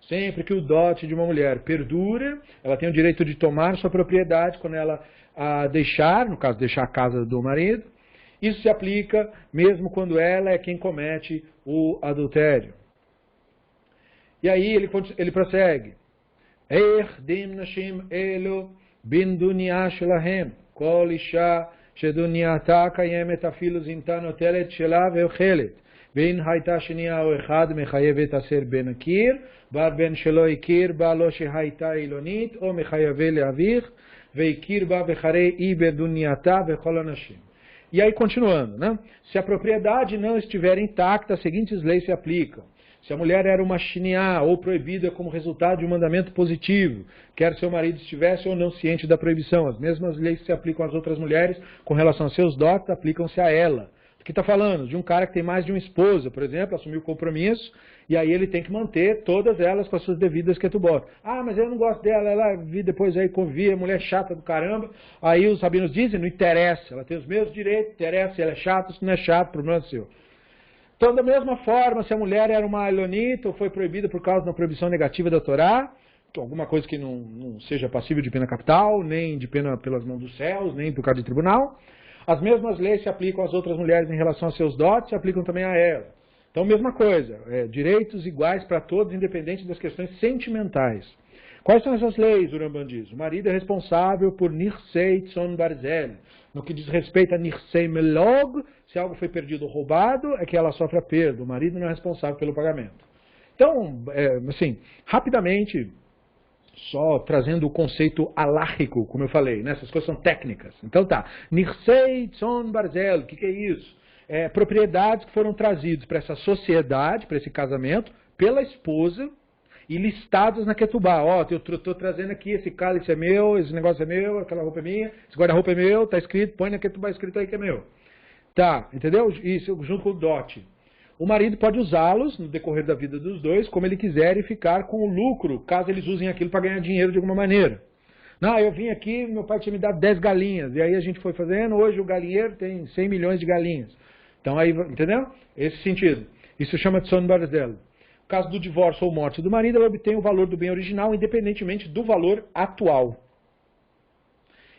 Sempre que o dote de uma mulher perdura, ela tem o direito de tomar sua propriedade quando ela deixar, no caso, deixar a casa do marido. Isso se aplica mesmo quando ela é quem comete o adultério. E aí ele prossegue. Eich dim nashim elo bin dunya shelahem kol isha שדונייתה קיימת אפילו זימתה נוטלת שלה ואוכלת ואין הייתה שנייה או אחד מחייבת אסר בן הקיר בן שלא הכיר בה לא שהייתה עילונית או מחייבי לאביך והכיר בה וחרי אי בדונייתה וכל אנשים. E aí continuando, né? Se a propriedade não estiver intacta, as seguintes leis se aplicam. Se a mulher era uma shiniá ou proibida como resultado de um mandamento positivo, quer seu marido estivesse ou não ciente da proibição, as mesmas leis que se aplicam às outras mulheres com relação aos seus dotes, aplicam-se a ela. Aqui está falando de um cara que tem mais de uma esposa, por exemplo, assumiu o compromisso, e aí ele tem que manter todas elas com as suas devidas ketubot. Ah, mas eu não gosto dela, ela vi depois aí convia, mulher chata do caramba. Aí os rabinos dizem, não interessa, ela tem os mesmos direitos, interessa se ela é chata, se não é chata, problema é seu. Então, da mesma forma, se a mulher era uma alionita ou foi proibida por causa de uma proibição negativa da Torá, alguma coisa que não seja passível de pena capital, nem de pena pelas mãos dos céus, nem por causa de tribunal, as mesmas leis se aplicam às outras mulheres em relação aos seus dotes, se aplicam também a ela. Então, mesma coisa, direitos iguais para todos, independente das questões sentimentais. Quais são essas leis, o Ramban diz? O marido é responsável por Nirsei Tzon Barzel. No que diz respeito a Nirsei Melog, se algo foi perdido ou roubado, é que ela sofre a perda. O marido não é responsável pelo pagamento. Então, assim, rapidamente, só trazendo o conceito alárrico, como eu falei, né? Essas coisas são técnicas. Então tá, Nirsei Tzon Barzel, o que é isso? Propriedades que foram trazidas para essa sociedade, para esse casamento, pela esposa, e listados na ketubá. Ó, eu estou trazendo aqui, esse cálice é meu, esse negócio é meu, aquela roupa é minha, esse guarda-roupa é meu, está escrito, põe na ketubá escrito aí que é meu. Tá, entendeu? Isso junto com o dote. o marido pode usá-los no decorrer da vida dos dois, como ele quiser, e ficar com o lucro, caso eles usem aquilo para ganhar dinheiro de alguma maneira. Não, eu vim aqui, meu pai tinha me dado 10 galinhas, e aí a gente foi fazendo, hoje o galinheiro tem 100 milhões de galinhas. Então aí, entendeu? Esse sentido. Isso chama de Tzon Barzel. No caso do divórcio ou morte do marido, ela obtém o valor do bem original, independentemente do valor atual.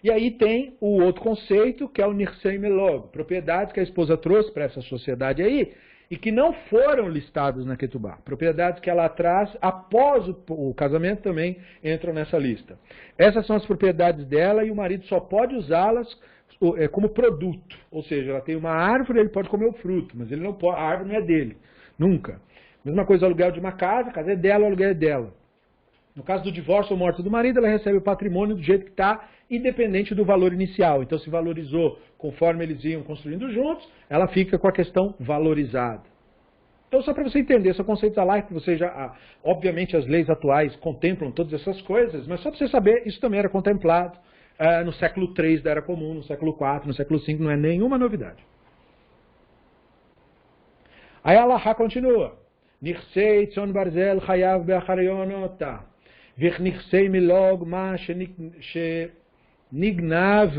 E aí tem o outro conceito, que é o Nirsei Melog, propriedades que a esposa trouxe para essa sociedade aí, e que não foram listados na Ketubá. Propriedades que ela traz após o casamento também entram nessa lista. Essas são as propriedades dela e o marido só pode usá-las como produto. Ou seja, ela tem uma árvore, ele pode comer o fruto, mas ele não pode, a árvore não é dele. Nunca. Mesma coisa, o aluguel de uma casa, a casa é dela, o aluguel é dela. No caso do divórcio ou morte do marido, ela recebe o patrimônio do jeito que está, independente do valor inicial. Então, se valorizou conforme eles iam construindo juntos, ela fica com a questão valorizada. Então, só para você entender, esse é o conceito da lei, que você já, obviamente, as leis atuais contemplam todas essas coisas, mas só para você saber, isso também era contemplado no século III da Era Comum, no século IV, no século V, não é nenhuma novidade. Aí a Allahá continua. Nirsei tzon barzel chayav be'acharionota. V'nirsei milog ma שנגנב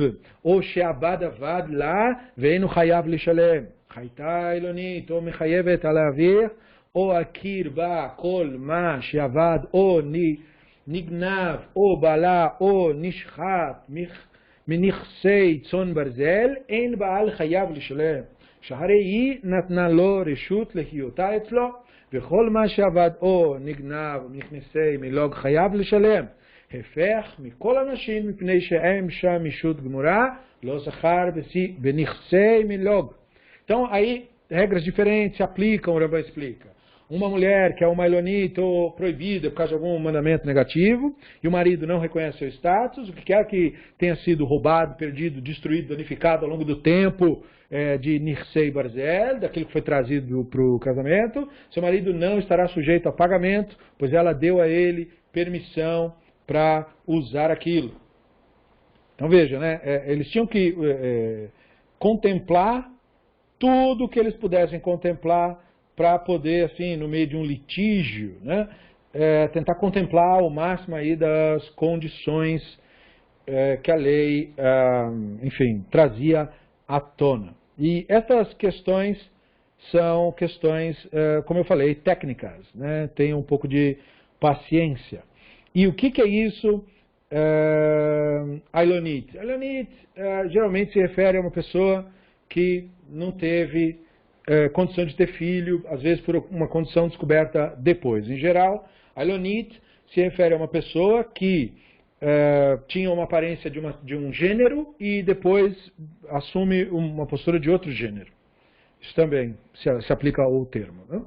או שעבד עבד לה ואינו חייב לשלם. חייתה אילונית או מחייבת על האוויר או הכיר בה כל מה שעבד או נגנב או בעלה או נשחט מנכסי צאן ברזל, אין בעל חייב לשלם. שהרי היא נתנה לו רשות להיותה אצלו וכל מה שעבד או נגנב נכנסי מלוג חייב לשלם. הפך מכל אנשים מפני שהם שם ישות גמורה, לא זכר בנכסי מלוג. Então, aí, regras diferentes se aplicam, o Rambam explica. Uma mulher que é uma ilonita ou proibida por causa de algum mandamento negativo, e o marido não reconhece seu status, o que quer que tenha sido roubado, perdido, destruído, danificado ao longo do tempo de Nirsei Barzel, daquilo que foi trazido para o casamento, seu marido não estará sujeito a pagamento, pois ela deu a ele permissão para usar aquilo. Então veja, né, eles tinham que contemplar tudo o que eles pudessem contemplar para poder, assim, no meio de um litígio, né, tentar contemplar o máximo aí das condições que a lei, enfim, trazia à tona. E essas questões são questões, como eu falei, técnicas, né, tem um pouco de paciência. E o que é isso, Ailonit? Ailonit geralmente se refere a uma pessoa que não teve condição de ter filho, às vezes por uma condição descoberta depois. Em geral, Ailonit se refere a uma pessoa que tinha uma aparência de um gênero e depois assume uma postura de outro gênero. Isso também se aplica ao termo, né?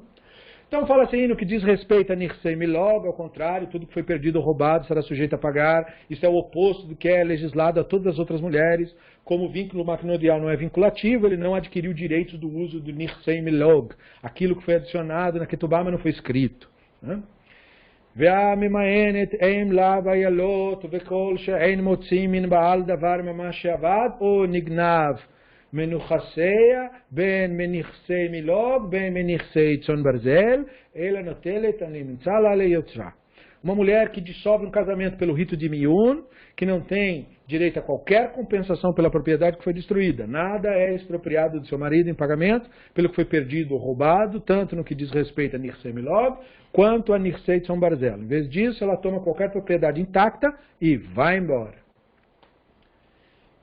Então fala assim, no que diz respeito a Nirsei Milog, ao contrário, tudo que foi perdido ou roubado será sujeito a pagar. Isso é o oposto do que é legislado a todas as outras mulheres. Como o vínculo matrimonial não é vinculativo, ele não adquiriu direitos do uso do Nirsei Milog, aquilo que foi adicionado na Ketubá, mas não foi escrito. והממאנת אם לה וילות וכל שאין מוציא מן בעל דבר ממש שעבד או נגנב מנוכסיה בין מנכסי מילוג בין מנכסי צאן ברזל אלא נוטלת הנמצא לה ליוצרה. Uma mulher que dissolve um casamento pelo rito de Miyun, que não tem direito a qualquer compensação pela propriedade que foi destruída. Nada é expropriado do seu marido em pagamento pelo que foi perdido ou roubado, tanto no que diz respeito a Nirsei Milog, quanto a Nirsei Tzon Barzel. Em vez disso, ela toma qualquer propriedade intacta e vai embora.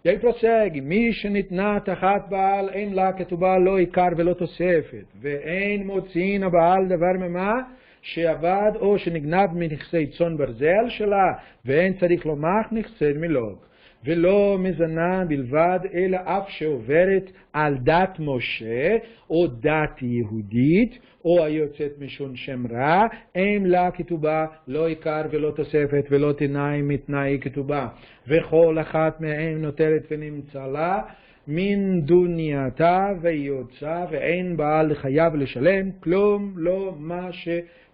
E aí prossegue, Mishnit natachat baal ein la ketubah lo ikar velo tosefet, ve'ein motzin baal davar mema שעבד או שנגנב מנכסי צאן ברזל שלה ואין צריך לומר נכסי מילוג ולא מזנה בלבד אלא אף שעוברת על דת משה או דת יהודית או היוצאת משון שם רע אם לה כתובה לא עיקר ולא תוספת ולא תנאי מתנאי כתובה וכל אחת מהם נוטלת ונמצא לה מן דונייתה ויוצא ואין בעל חייב לשלם כלום לא מה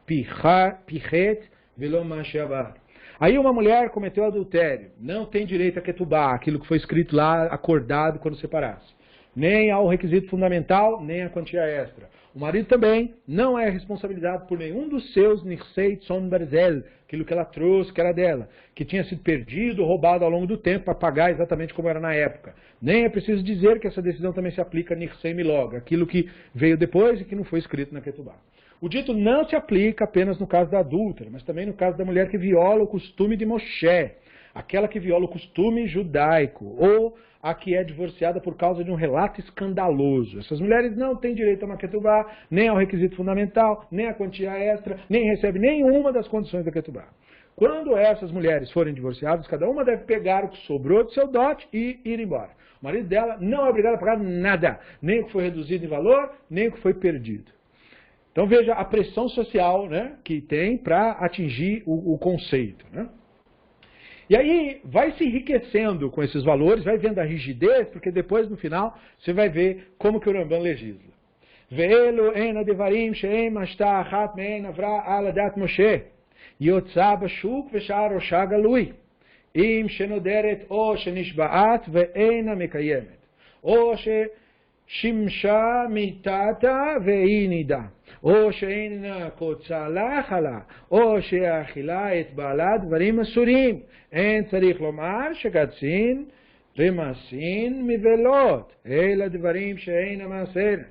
פיחת ולא מה שעבד. Aí uma mulher cometeu adultério, não tem direito a ketubá, aquilo que foi escrito lá, acordado quando separasse. nem ao requisito fundamental, nem à quantia extra. O marido também não é responsabilizado por nenhum dos seus Nirsei Tzon Barzel, aquilo que ela trouxe, que era dela, que tinha sido perdido ou roubado ao longo do tempo para pagar exatamente como era na época. Nem é preciso dizer que essa decisão também se aplica a Nirsei Milog, aquilo que veio depois e que não foi escrito na Ketubá. O dito não se aplica apenas no caso da adúltera, mas também no caso da mulher que viola o costume de Moshe, aquela que viola o costume judaico, ou a que é divorciada por causa de um relato escandaloso. Essas mulheres não têm direito a uma ketubá, nem ao requisito fundamental, nem à quantia extra, nem recebem nenhuma das condições da ketubá. Quando essas mulheres forem divorciadas, cada uma deve pegar o que sobrou do seu dote e ir embora. O marido dela não é obrigado a pagar nada, nem o que foi reduzido em valor, nem o que foi perdido. Então veja a pressão social, né, que tem para atingir o conceito, né? E aí vai se enriquecendo com esses valores, vai vendo a rigidez, porque depois no final você vai ver como que o Ramban legisla. Ve'elu ena devarim she'em hashta achat me'en avra ala dat Moshe yotza bashuk ve'shar rosha galui im shenoderet o shenishba'at ve'ena mekayemet o shimsha mitata ve'i nida או שאינה קוצה לחלה, או שאכילה את בעלה דברים אסורים. אין צריך לומר שקצין ומסין מבלות, אלא דברים שאינה מעשרת.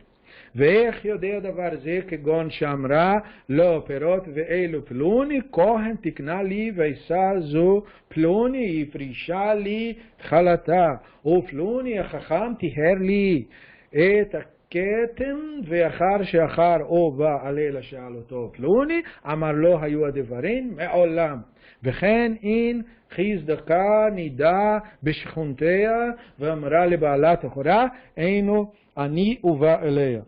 ואיך יודע דבר זה כגון שאמרה לא פירות ואלו פלוני, כהן תקנה לי ועשה זו פלוני הפרישה לי חלתה, ופלוני החכם טיהר לי את כתם, ואחר שאחר או בא עלילה שאל אותו פלוני, אמר לו היו הדברים מעולם. וכן אין חיזדקה נידה בשכונתיה, ואמרה לבעלת אחורה, אינו אני ובא אליה.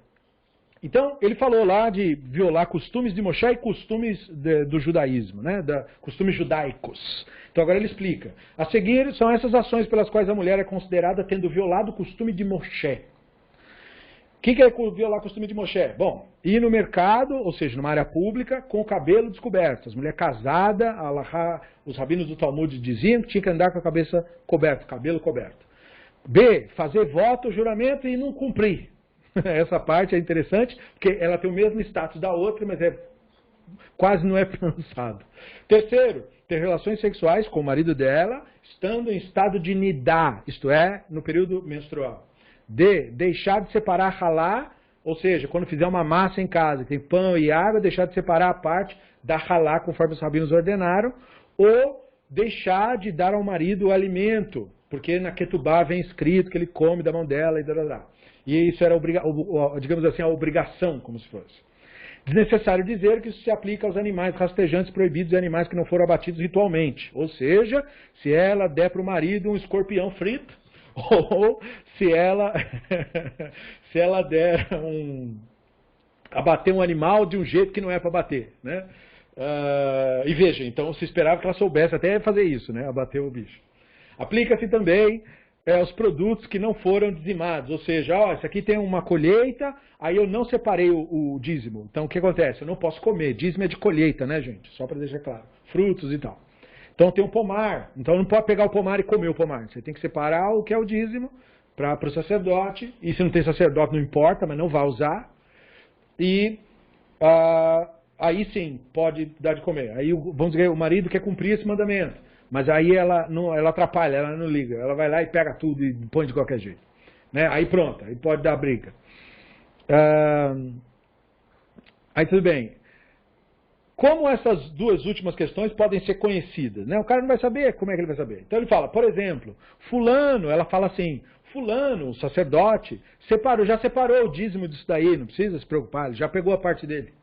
Então, ele falou lá de violar costumes de Moshe e costumes do judaísmo, né? Costumes judaicos. Então agora ele explica. A seguir são essas ações pelas quais a mulher é considerada tendo violado o costume de Moshe. O que é violar o costume de Moshe? Bom, ir no mercado, ou seja, numa área pública, com o cabelo descoberto. As mulheres casadas, os rabinos do Talmud diziam que tinha que andar com a cabeça coberta, cabelo coberto. B, fazer voto, juramento e não cumprir. Essa parte é interessante, porque ela tem o mesmo status da outra, mas quase não é pensado. Terceiro, ter relações sexuais com o marido dela, estando em estado de nidá, isto é, no período menstrual. D, deixar de separar halá, ou seja, quando fizer uma massa em casa, tem pão e água, deixar de separar a parte da halá, conforme os rabinos ordenaram, ou deixar de dar ao marido o alimento, porque na ketubá vem escrito que ele come da mão dela e blá. E isso era, digamos assim, a obrigação, como se fosse. Desnecessário dizer que isso se aplica aos animais rastejantes proibidos e animais que não foram abatidos ritualmente. Ou seja, se ela der para o marido um escorpião frito, ou se ela der abater um animal de um jeito que não é para bater, né? E veja, então se esperava que ela soubesse até fazer isso, né? Abater o bicho. Aplica-se também aos produtos que não foram dizimados, ou seja, isso aqui tem uma colheita, aí eu não separei o dízimo. Então o que acontece? Eu não posso comer, dízimo é de colheita, né, gente? Só para deixar claro, frutos e tal. Então tem um pomar, então não pode pegar o pomar e comer o pomar. Você tem que separar o que é o dízimo para o sacerdote, e se não tem sacerdote não importa, mas não vai usar. E aí sim, pode dar de comer. Aí vamos dizer, o marido quer cumprir esse mandamento, mas aí ela atrapalha, ela não liga. Ela vai lá e pega tudo e põe de qualquer jeito. Né? Aí pronto, aí pode dar briga. Aí tudo bem. Como essas duas últimas questões podem ser conhecidas? Né? O cara não vai saber, como é que ele vai saber? Então ele fala, por exemplo, fulano, ela fala assim, fulano, o sacerdote, já separou o dízimo disso daí, não precisa se preocupar, ele já pegou a parte dele.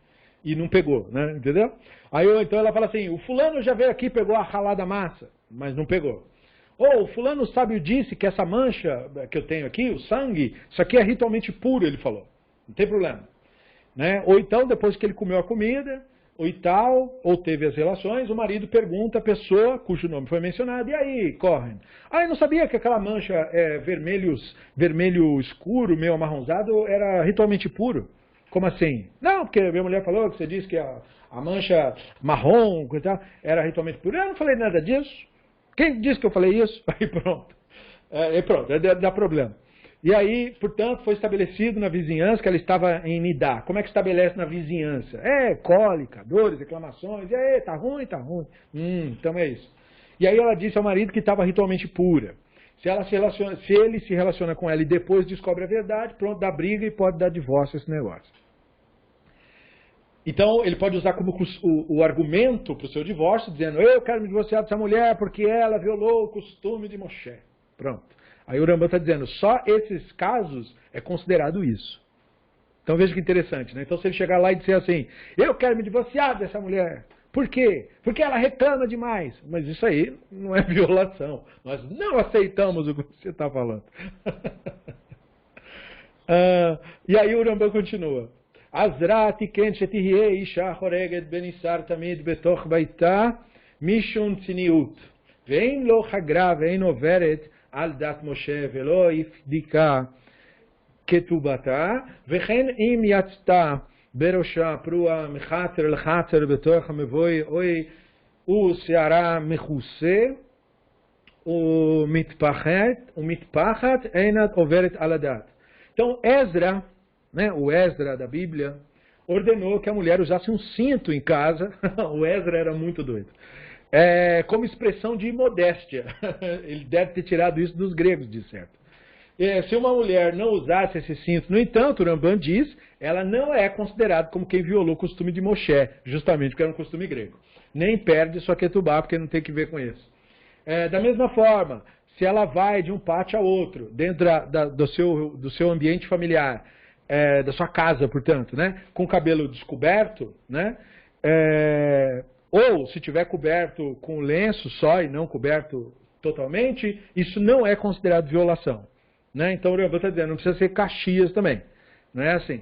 E não pegou, né? Entendeu? Aí então ela fala assim, o fulano já veio aqui e pegou a ralada massa, mas não pegou. Ou o fulano sábio disse que essa mancha que eu tenho aqui, o sangue, isso aqui é ritualmente puro, ele falou. Não tem problema. Né? Ou então, depois que ele comeu a comida, ou teve as relações, o marido pergunta à pessoa cujo nome foi mencionado, e aí, Cohen? Eu não sabia que aquela mancha vermelho escuro, meio amarronzado, era ritualmente puro. Como assim? Não, porque minha mulher falou que você disse que a mancha marrom e tal, era ritualmente puro. Eu não falei nada disso. Quem disse que eu falei isso? Aí pronto. Dá problema. E aí, portanto, foi estabelecido na vizinhança que ela estava em Nidá. Como é que estabelece na vizinhança? Cólica, dores, reclamações. Tá ruim, tá ruim. Então é isso. E aí ela disse ao marido que estava ritualmente pura. Se ele se relaciona com ela e depois descobre a verdade, pronto, dá briga e pode dar divórcio esse negócio. Então, ele pode usar como o argumento para o seu divórcio, dizendo, eu quero me divorciar dessa mulher porque ela violou o costume de Moshe. Pronto. Aí o Rambam está dizendo, só esses casos é considerado isso. Então veja que interessante, né? Então se ele chegar lá e disser assim, eu quero me divorciar dessa mulher. Por quê? Porque ela reclama demais. Mas isso aí não é violação. Nós não aceitamos o que você está falando. E aí o Rambam continua. Azrati ken shetihye isha choreget benisar tamid betoch baita mishun tziniut. Vein lo chagra vein overet al dat Moshe velo ifdika ketubata. Vechen im yatzta ברושע פרוע מחצר לחצר בתוך המבוי אוי ושערה מכוסה ומתפחת אינה עוברת על הדת. Então Esdra, né, o Esdra da Bíblia, ordenou que a mulher usasse um cinto em casa. O Esdra era muito doido. Como expressão de modéstia. Ele deve ter tirado isso dos gregos, de certo. Se uma mulher não usasse esse cinto, no entanto, o Rambam diz, ela não é considerada como quem violou o costume de Moshe, justamente porque era um costume grego. Nem perde sua ketubá, porque não tem que ver com isso. Da mesma forma, se ela vai de um pátio a outro, dentro do seu ambiente familiar, da sua casa, portanto, né, com o cabelo descoberto, né, ou se tiver coberto com lenço só e não coberto totalmente, isso não é considerado violação. Né? Então o Rambam está dizendo, não precisa ser Caxias também. Não é assim.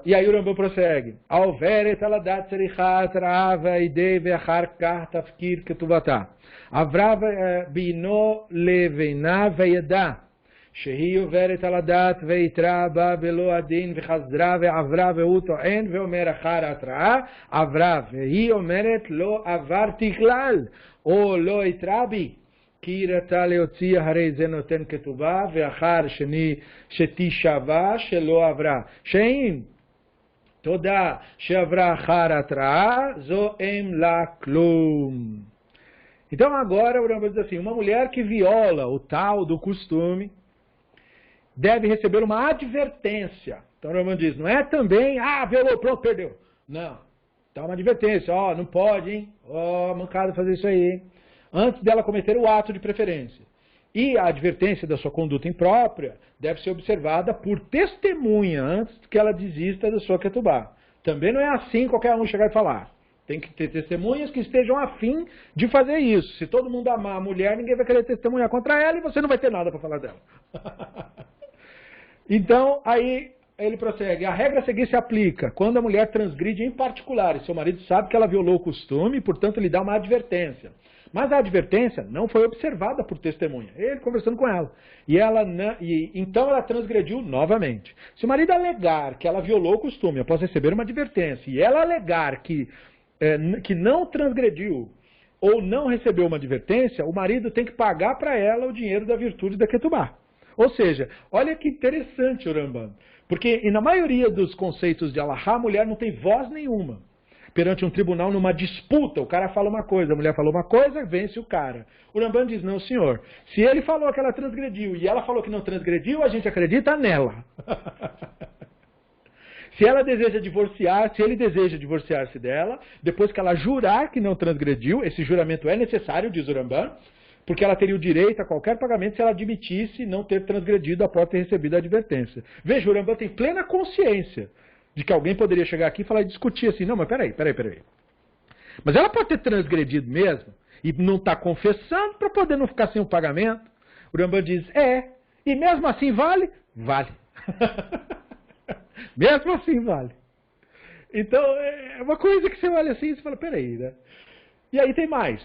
E aí o Rambam prossegue. Alveret aladat serichat rava idei veachar kar tafkir ketuvata. Avrava bino leveina veyada. Shehi עוברת על הדת ויתרה בה בלא הדין וחזרה ועברה והוא טוען ואומר אחר התראה עברה והיא אומרת לא עברתי כלל או לא התרה בי כי ראתה להוציא הרי זה נותן כתובה ואחר שתישבע שלא עברה שאם תודה שעברה אחר התראה זו אין לה כלום. Então agora o Rambam diz assim, uma mulher que viola o tal do costume deve receber uma advertência. Então o Rambam diz, não é também, violou, pronto, perdeu. Não, dá uma advertência, não pode, hein, mancada fazer isso aí, hein? Antes dela cometer o ato de preferência. E a advertência da sua conduta imprópria deve ser observada por testemunha antes que ela desista da sua ketubá. Também não é assim qualquer um chegar e falar. Tem que ter testemunhas que estejam afim de fazer isso. Se todo mundo amar a mulher, ninguém vai querer testemunhar contra ela e você não vai ter nada para falar dela. Então, aí ele prossegue. A regra a seguir se aplica quando a mulher transgride em particular e seu marido sabe que ela violou o costume e, portanto, lhe dá uma advertência. Mas a advertência não foi observada por testemunha. Ele conversando com ela. Então ela transgrediu novamente. Se o marido alegar que ela violou o costume após receber uma advertência e ela alegar que não transgrediu ou não recebeu uma advertência, o marido tem que pagar para ela o dinheiro da virtude da ketubá. Ou seja, olha que interessante o Rambam. Porque na maioria dos conceitos de Alahá, a mulher não tem voz nenhuma. Perante um tribunal, numa disputa, o cara fala uma coisa, a mulher falou uma coisa, vence o cara. O Rambam diz, não senhor, se ele falou que ela transgrediu e ela falou que não transgrediu, a gente acredita nela. Se ela deseja divorciar, se ele deseja divorciar-se dela, depois que ela jurar que não transgrediu, esse juramento é necessário, diz o Rambam, porque ela teria o direito a qualquer pagamento se ela admitisse não ter transgredido após ter recebido a advertência. Veja, o Rambam tem plena consciência de que alguém poderia chegar aqui e falar e discutir assim, não, mas peraí. Mas ela pode ter transgredido mesmo e não está confessando para poder não ficar sem o pagamento. O Rambam diz, e mesmo assim vale? Vale. Mesmo assim vale. Então, é uma coisa que você olha assim e você fala, peraí, né? E aí tem mais.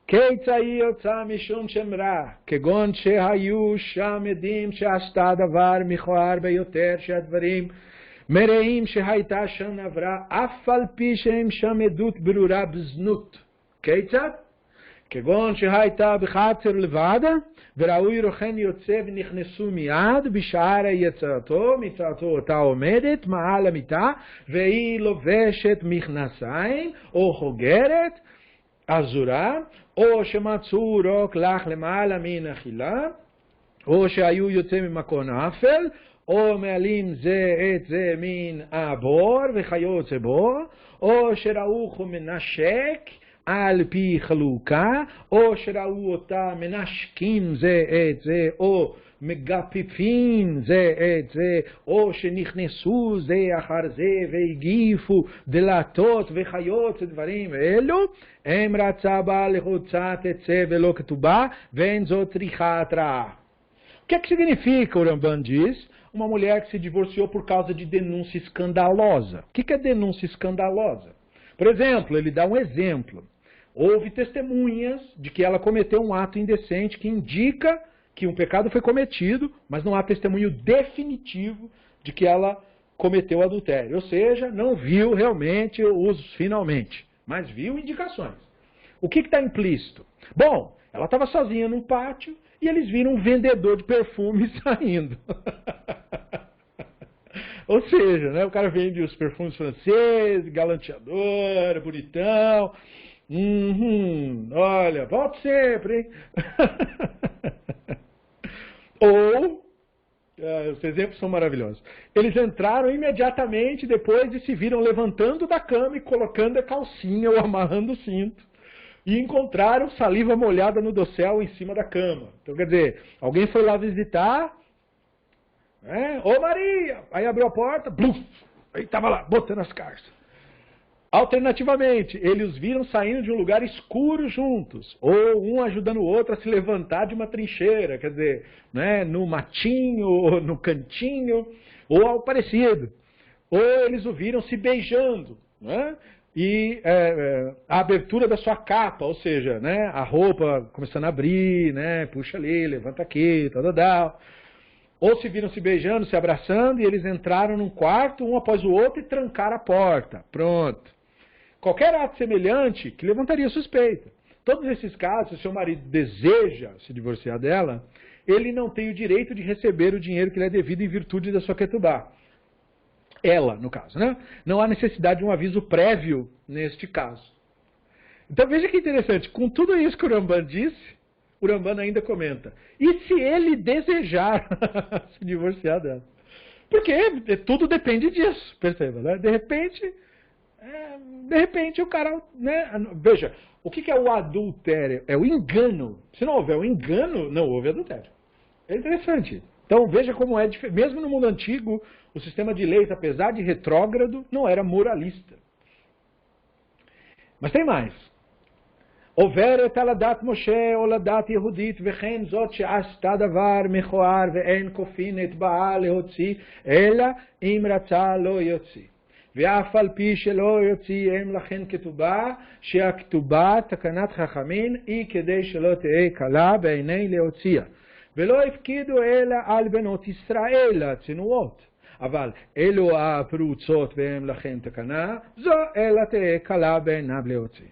כיצאי יוצא משום שם רע, כגון שהיו שם עדים שעשתה דבר מכוער ביותר שהדברים מראים שהייתה שם עברה, אף על פי שהם שם עדות ברורה בזנות. כיצד? כגון שהייתה בחצר לבדה, וראוי רוחן יוצא ונכנסו מיד בשער יציאתו, מצאתו אותה עומדת מעל המיטה, והיא לובשת מכנסיים או חוגרת אזורה, או שמצאו רוק לך למעלה מן אכילה, או שהיו יוצא ממקום אפל, או מעלים זה את זה מן הבור וכיוצא בו, או שראו מנשק על פי חלוקה, או שראו אותה מנשקים זה את זה, או מגפיפים זה את זה, או שנכנסו זה אחר זה והגיפו דלתות וכיוצא דברים אלו, הם רצה בה לחוצה תצא ולא כתובה, ואין זאת טריחת רעה. O que é que significa, o Rambam diz, uma mulher que se divorciou por causa de denúncia escandalosa? O que é denúncia escandalosa? Por exemplo, ele dá um exemplo. Houve testemunhas de que ela cometeu um ato indecente que indica que um pecado foi cometido, mas não há testemunho definitivo de que ela cometeu adultério. Ou seja, não viu realmente os finalmente, mas viu indicações. O que está implícito? Bom, ela estava sozinha no pátio e eles viram um vendedor de perfume saindo. Ou seja, né, o cara vende os perfumes franceses, galanteador, bonitão. Olha, volte sempre, hein? Ou, os exemplos são maravilhosos. Eles entraram imediatamente depois e se viram levantando da cama e colocando a calcinha ou amarrando o cinto. E encontraram saliva molhada no dossel em cima da cama. Então, quer dizer, alguém foi lá visitar, né? Ô Maria! Aí abriu a porta, bluf! Aí estava lá, botando as carças. Alternativamente, eles os viram saindo de um lugar escuro juntos, ou um ajudando o outro a se levantar de uma trincheira, quer dizer, né, no matinho, ou no cantinho, ou algo parecido. Ou eles o viram se beijando, né, e a abertura da sua capa, ou seja, né, a roupa começando a abrir, né, puxa ali, levanta aqui, tal. Ou se viram se beijando, se abraçando, e eles entraram num quarto, um após o outro, e trancaram a porta. Pronto. Qualquer ato semelhante que levantaria suspeita. Todos esses casos, se o seu marido deseja se divorciar dela, ele não tem o direito de receber o dinheiro que lhe é devido em virtude da sua ketubá. Ela, no caso, né? Não há necessidade de um aviso prévio neste caso. Então veja que interessante, com tudo isso que o Ramban disse, o Ramban ainda comenta, e se ele desejar se divorciar dela? Porque tudo depende disso, perceba, né? De repente o cara, né? Veja, o que é o adultério? É o engano. Se não houver o engano, não houve adultério. É interessante. Então veja como é diferente. Mesmo no mundo antigo, o sistema de leis, apesar de retrógrado, não era moralista. Mas tem mais. עוברת על הדת משה או לדת יהודית, וכן זאת שעשתה דבר מכוער ואין כופין את בעל להוציא, אלא אם רצה לא יוציא. ואף על פי שלא יוציא, הם לכן כתובה, שהכתובה תקנת חכמים היא כדי שלא תהיה קלה בעיני להוציאה. ולא הפקידו אלא על בנות ישראל הצנועות. אבל אלו הפרוצות והם לכן תקנה, זו אלא תהיה קלה בעיניו להוציא.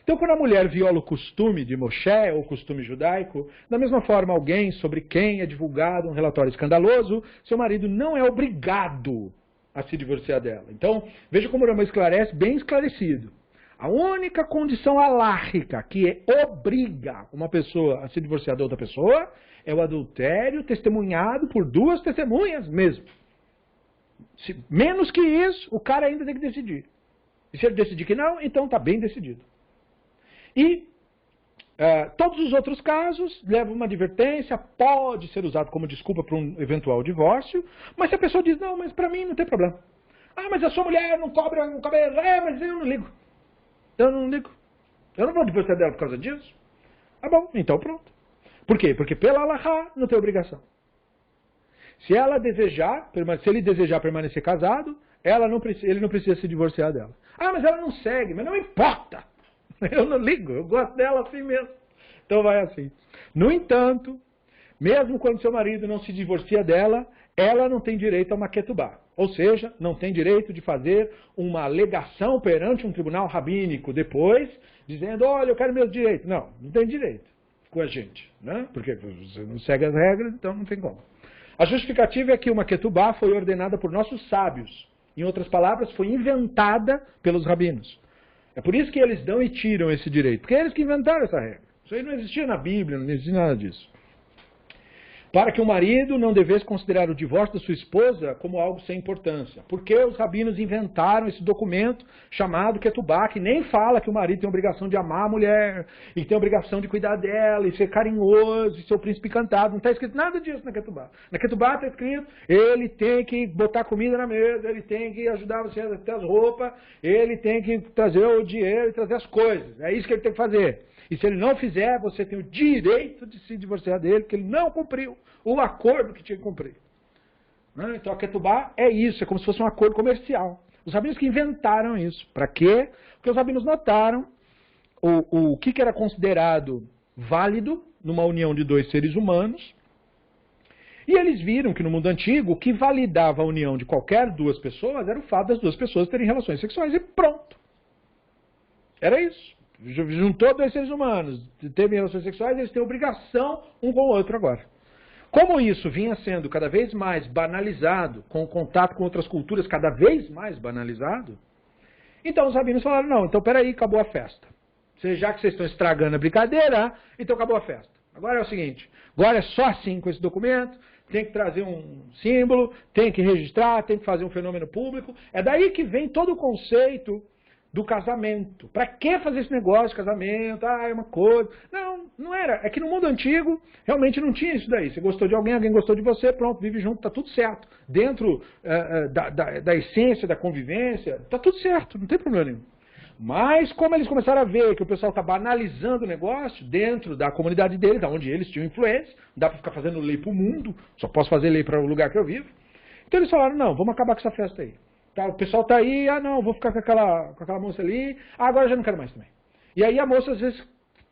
Então, quando a mulher viola o costume de Moshe, ou costume judaico, da mesma forma, alguém sobre quem é divulgado um relatório escandaloso, seu marido não é obrigado a se divorciar dela. Então, veja como o Rambam esclarece, bem esclarecido. A única condição alárrica que obriga uma pessoa a se divorciar de outra pessoa é o adultério testemunhado por duas testemunhas mesmo. Menos que isso, o cara ainda tem que decidir. E se ele decidir que não, então está bem decidido. E todos os outros casos levam uma advertência, pode ser usado como desculpa para um eventual divórcio, mas se a pessoa diz, não, mas para mim não tem problema. Ah, mas a sua mulher não cobra o cabelo, mas eu não ligo. Eu não ligo. Eu não vou divorciar dela por causa disso. Ah, bom, então pronto. Por quê? Porque pela Allahá não tem obrigação. Se ela desejar, se ele desejar permanecer casado, ele não precisa se divorciar dela. Ah, mas ela não segue, mas não importa. Eu não ligo, eu gosto dela assim mesmo. Então vai assim. No entanto, mesmo quando seu marido não se divorcia dela, ela não tem direito a uma ketubá. Ou seja, não tem direito de fazer uma alegação perante um tribunal rabínico depois, dizendo, olha, eu quero meus direitos. Não, não tem direito com a gente, né? Porque você não segue as regras, então não tem como. A justificativa é que uma ketubá foi ordenada por nossos sábios. Em outras palavras, foi inventada pelos rabinos. É por isso que eles dão e tiram esse direito, porque eles que inventaram essa regra. Isso aí não existia na Bíblia, não existia nada disso. Para que o marido não devesse considerar o divórcio da sua esposa como algo sem importância. Porque os rabinos inventaram esse documento chamado Ketubá, que nem fala que o marido tem a obrigação de amar a mulher, e tem a obrigação de cuidar dela, e ser carinhoso, e ser o príncipe encantado. Não está escrito nada disso na Ketubá. Na Ketubá está escrito, ele tem que botar comida na mesa, ele tem que ajudar você a ter as roupas, ele tem que trazer o dinheiro e trazer as coisas. É isso que ele tem que fazer. E se ele não fizer, você tem o direito de se divorciar dele, porque ele não cumpriu o acordo que tinha que cumprir. Então a Ketubá é isso, é como se fosse um acordo comercial. Os rabinos que inventaram isso. Para quê? Porque os rabinos notaram o que era considerado válido numa união de dois seres humanos. E eles viram que no mundo antigo, o que validava a união de qualquer duas pessoas era o fato das duas pessoas terem relações sexuais. E pronto. Era isso. Juntou dois seres humanos, teve relações sexuais, eles têm obrigação um com o outro agora. Como isso vinha sendo cada vez mais banalizado, com o contato com outras culturas cada vez mais banalizado, então os rabinos falaram, não, então peraí, acabou a festa. Já que vocês estão estragando a brincadeira, então acabou a festa. Agora é o seguinte, agora é só assim com esse documento, tem que trazer um símbolo, tem que registrar, tem que fazer um fenômeno público. É daí que vem todo o conceito do casamento. Para que fazer esse negócio de casamento? É uma coisa. Não, não era. É que no mundo antigo realmente não tinha isso daí. Você gostou de alguém, alguém gostou de você, pronto, vive junto, tá tudo certo. Dentro da essência da convivência, tá tudo certo, não tem problema nenhum. Mas como eles começaram a ver que o pessoal está banalizando o negócio dentro da comunidade deles, onde eles tinham influência, não dá para ficar fazendo lei para o mundo, só posso fazer lei para o lugar que eu vivo. Então eles falaram, não, vamos acabar com essa festa aí. Tá, o pessoal está aí, não, vou ficar com aquela moça ali, agora já não quero mais também. E aí a moça às vezes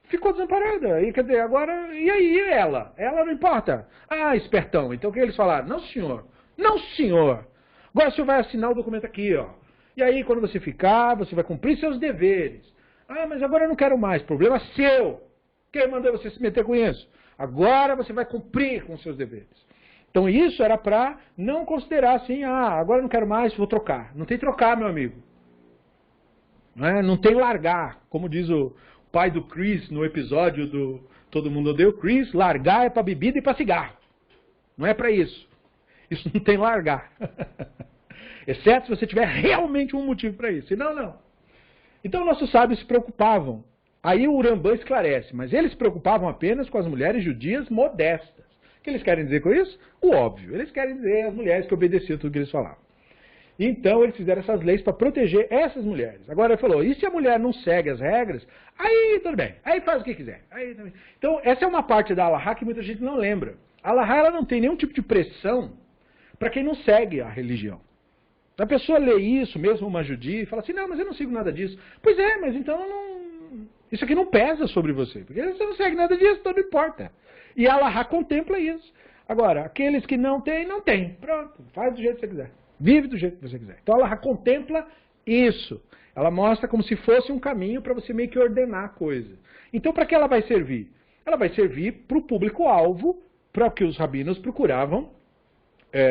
ficou desamparada. E quer dizer, agora, e aí ela? Ela não importa. Espertão. Então o que eles falaram? Não, senhor. Não, senhor. Agora o senhor vai assinar o documento aqui, ó. E aí quando você ficar, você vai cumprir seus deveres. Mas agora eu não quero mais. Problema seu. Quem mandou você se meter com isso? Agora você vai cumprir com seus deveres. Então isso era para não considerar assim, agora eu não quero mais, vou trocar. Não tem trocar, meu amigo. Não tem largar. Como diz o pai do Chris no episódio do Todo Mundo Odeia o Chris, largar é para bebida e para cigarro. Não é para isso. Isso não tem largar. Exceto se você tiver realmente um motivo para isso. Senão, não. Então nossos sábios se preocupavam. Aí o Rambam esclarece, mas eles se preocupavam apenas com as mulheres judias modestas. O que eles querem dizer com isso? O óbvio. Eles querem dizer as mulheres que obedeciam tudo que eles falavam. Então eles fizeram essas leis para proteger essas mulheres. Agora ele falou, e se a mulher não segue as regras? Aí tudo bem, aí faz o que quiser. Então essa é uma parte da Alahá que muita gente não lembra. A Alahá ela não tem nenhum tipo de pressão para quem não segue a religião. A pessoa lê isso, mesmo uma judia, e fala assim, não, mas eu não sigo nada disso. Pois é, mas então isso aqui não pesa sobre você, porque você não segue nada disso, então não importa. E a Alahá contempla isso. Agora, aqueles que não têm, não têm. Pronto, faz do jeito que você quiser. Vive do jeito que você quiser. Então a Alahá contempla isso. Ela mostra como se fosse um caminho para você meio que ordenar a coisa. Então para que ela vai servir? Ela vai servir para o público-alvo, para o que os rabinos procuravam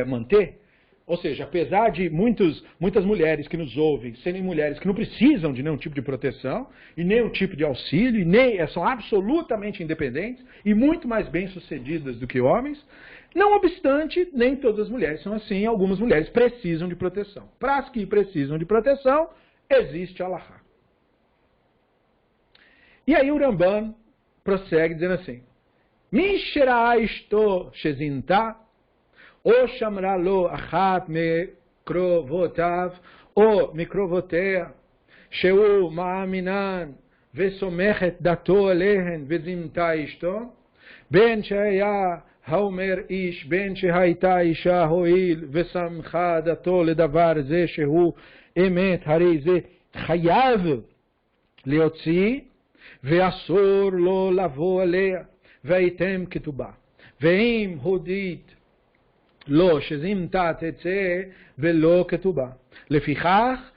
manter. Ou seja, apesar de muitas mulheres que nos ouvem serem mulheres que não precisam de nenhum tipo de proteção, e nenhum tipo de auxílio, e nem são absolutamente independentes, e muito mais bem-sucedidas do que homens, não obstante, nem todas as mulheres são assim, algumas mulheres precisam de proteção. Para as que precisam de proteção, existe a Alahá. E aí o Rambam prossegue dizendo assim, Mishra isto shezinta, או שמרה לו אחת מקרובותיו או מקרובותיה שהוא מאמינן וסומך את דתו עליהן וזימתה אשתו בין שהיה האומר איש בין שהייתה אישה הועיל וסמכה דתו לדבר זה שהוא אמת הרי זה חייב להוציא ואסור לו לבוא עליה והייתם כתובה ואם הודית לא שזימתה תצא ולא כתובה. לפיכך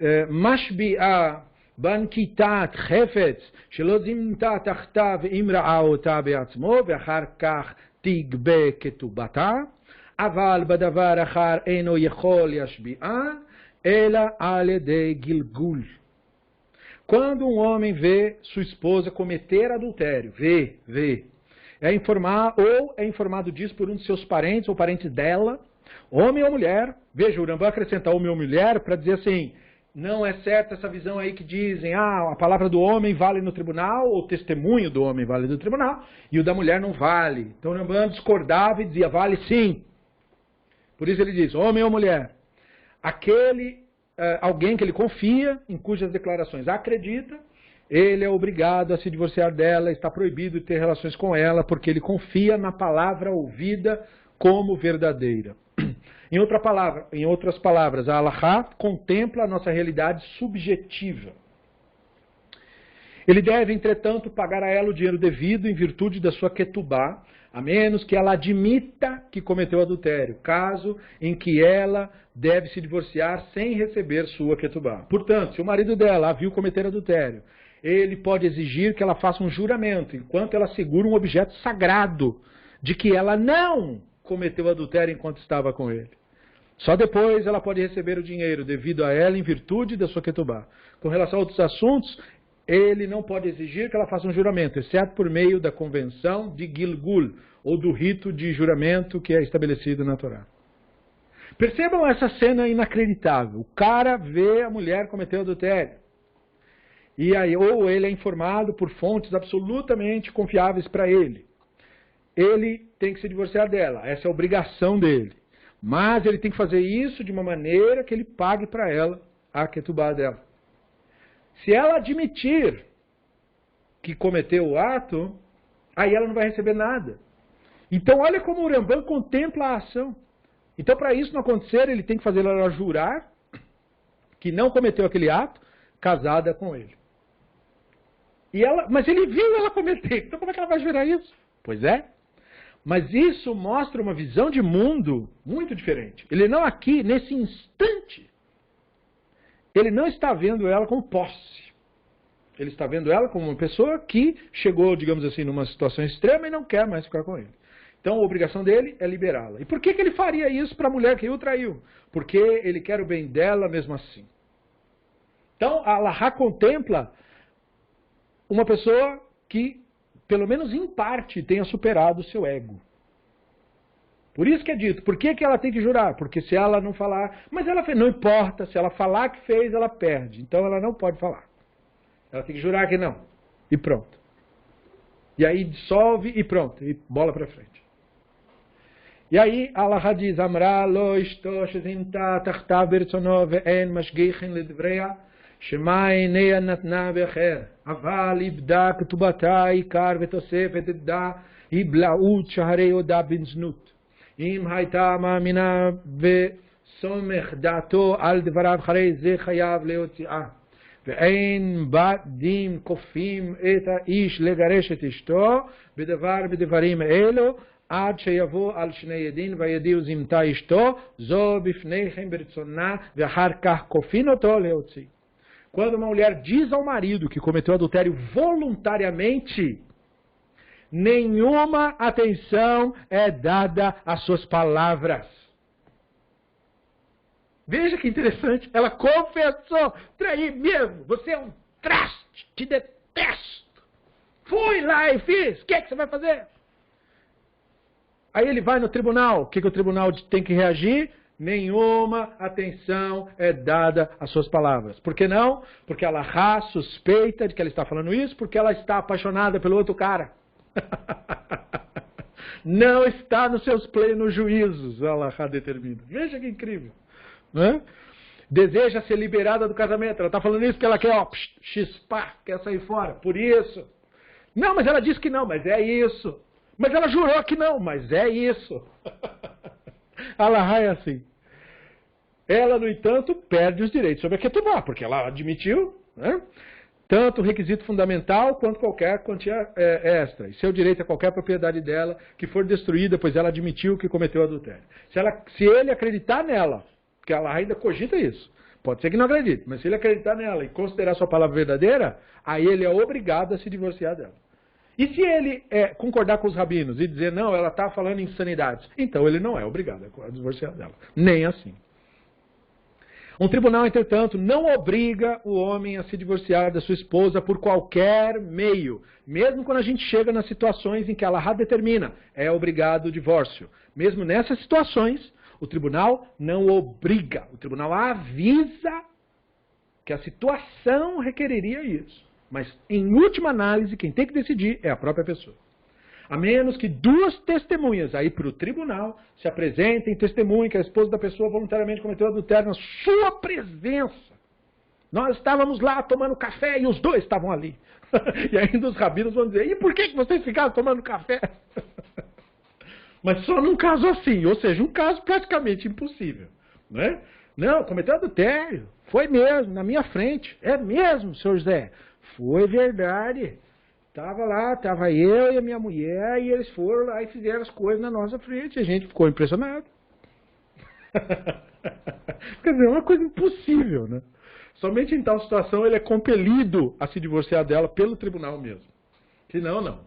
שמשביעה בנקיטת חפץ שלא זימתה תחתה ואם ראה אותה בעצמו ואחר כך תגבה כתובתה, אבל בדבר אחר אינו יכול להשביעה, אלא על ידי גלגול. Quando um homem vê sua esposa cometer adultério, vê, é informado disso por um de seus parentes ou parentes dela, homem ou mulher. Veja, o Rambam acrescenta homem ou mulher para dizer assim, não é certa essa visão aí que dizem, a palavra do homem vale no tribunal, ou o testemunho do homem vale no tribunal, e o da mulher não vale. Então o Rambam discordava e dizia, vale sim. Por isso ele diz, homem ou mulher, alguém que ele confia, em cujas declarações acredita, ele é obrigado a se divorciar dela, está proibido de ter relações com ela, porque ele confia na palavra ouvida como verdadeira. Em outras palavras, a Halachá contempla a nossa realidade subjetiva. Ele deve, entretanto, pagar a ela o dinheiro devido em virtude da sua ketubá, a menos que ela admita que cometeu adultério, caso em que ela deve se divorciar sem receber sua ketubá. Portanto, se o marido dela a viu cometer adultério, ele pode exigir que ela faça um juramento, enquanto ela segura um objeto sagrado, de que ela não cometeu adultério enquanto estava com ele. Só depois ela pode receber o dinheiro devido a ela em virtude da sua ketubá. Com relação a outros assuntos, ele não pode exigir que ela faça um juramento, exceto por meio da convenção de Gilgul, ou do rito de juramento que é estabelecido na Torá. Percebam essa cena inacreditável. O cara vê a mulher cometer adultério. E aí, ou ele é informado por fontes absolutamente confiáveis para ele. Ele tem que se divorciar dela, essa é a obrigação dele. Mas ele tem que fazer isso de uma maneira que ele pague para ela a ketubá dela. Se ela admitir que cometeu o ato, aí ela não vai receber nada. Então olha como o Rambam contempla a ação. Então para isso não acontecer, ele tem que fazer ela jurar que não cometeu aquele ato, casada com ele. Mas ele viu ela cometer, então como é que ela vai jurar isso? Pois é. Mas isso mostra uma visão de mundo muito diferente. Ele não aqui, nesse instante, ele não está vendo ela como posse. Ele está vendo ela como uma pessoa que chegou, digamos assim, numa situação extrema e não quer mais ficar com ele. Então a obrigação dele é liberá-la. E por que ele faria isso para a mulher que o traiu? Porque ele quer o bem dela mesmo assim. Então a Halachá contempla uma pessoa que, pelo menos em parte, tenha superado o seu ego. Por isso que é dito, por que ela tem que jurar? Porque se ela não falar, mas ela fez, não importa, se ela falar que fez, ela perde. Então ela não pode falar. Ela tem que jurar que não. E pronto. E aí dissolve e pronto. E bola para frente. E aí Allah diz, Amra lo ishto shezimta tachtav bertsono ve'en mashgichin ledvreya shema inea natna becher aval ibda ketubata ikar vetosefet edda iblaut shaharei oda binznut אם הייתה מאמינה וסומך דעתו על דבריו אחרי זה חייב להוציאה ואין בדים כופים את האיש לגרש את אשתו בדברים אלו עד שיבוא על שני עדים וידיעו זימתה אשתו זו בפניכם ברצונה ואחר כך כופין אותו להוציא. Quando uma mulher diz ao marido que cometeu adultério voluntariamente, nenhuma atenção é dada às suas palavras. Veja que interessante, ela confessou, traí mesmo, você é um traste, te detesto. Fui lá e fiz, o que você vai fazer? Aí ele vai no tribunal, o que o tribunal tem que reagir? Nenhuma atenção é dada às suas palavras. Por que não? Porque ela suspeita de que ela está falando isso, porque ela está apaixonada pelo outro cara. Não está nos seus plenos juízos, Allah determina. Veja que incrível. Né? Deseja ser liberada do casamento. Ela está falando isso porque ela quer, chispar, quer sair fora. Por isso. Não, mas ela disse que não, mas é isso. Mas ela jurou que não, mas é isso. Allah é assim. Ela, no entanto, perde os direitos sobre a ketubá, porque ela admitiu, né? Tanto o requisito fundamental quanto qualquer quantia extra. E seu direito a qualquer propriedade dela que for destruída, pois ela admitiu que cometeu adultério. Se ele acreditar nela, porque ela ainda cogita isso, pode ser que não acredite, mas se ele acreditar nela e considerar sua palavra verdadeira, aí ele é obrigado a se divorciar dela. E se ele concordar com os rabinos e dizer, não, ela está falando insanidades, então ele não é obrigado a divorciar dela. Nem assim. Um tribunal, entretanto, não obriga o homem a se divorciar da sua esposa por qualquer meio. Mesmo quando a gente chega nas situações em que a Alahá determina, é obrigado o divórcio. Mesmo nessas situações, o tribunal não obriga. O tribunal avisa que a situação requeriria isso. Mas, em última análise, quem tem que decidir é a própria pessoa. A menos que duas testemunhas aí para o tribunal se apresentem, testemunhem que a esposa da pessoa voluntariamente cometeu adultério na sua presença. Nós estávamos lá tomando café e os dois estavam ali. E ainda os rabinos vão dizer, e por que vocês ficaram tomando café? Mas só num caso assim, ou seja, um caso praticamente impossível. Né? Não, cometeu adultério. Foi mesmo, na minha frente. É mesmo, senhor José. Foi verdade. Estava lá, estava eu e a minha mulher, e eles foram lá e fizeram as coisas na nossa frente. A gente ficou impressionado. Quer dizer, é uma coisa impossível, né? Somente em tal situação ele é compelido a se divorciar dela pelo tribunal mesmo. Senão, não.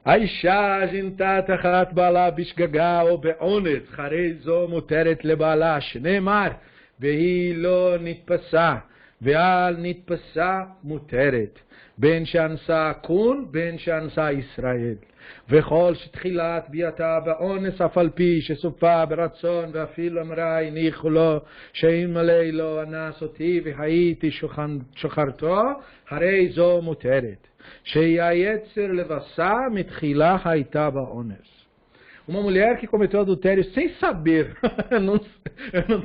האישה זינתה תחת בעלה בשגגה או באונס, אחרי זו מותרת לבעלה, שנאמר, והיא לא נתפסה. ועל נתפסה מותרת, בין שאנסה קון, בין שאנסה ישראל. וכל שתחילת ביאתה באונס אף על פי שסופה ברצון ואפילו אמרה הניחו לו שאלמלא לא אנס אותי והייתי שוחרתו, הרי זו מותרת. שהיצר לבשה מתחילה הייתה באונס. Uma mulher que cometeu adultério sem saber, eu não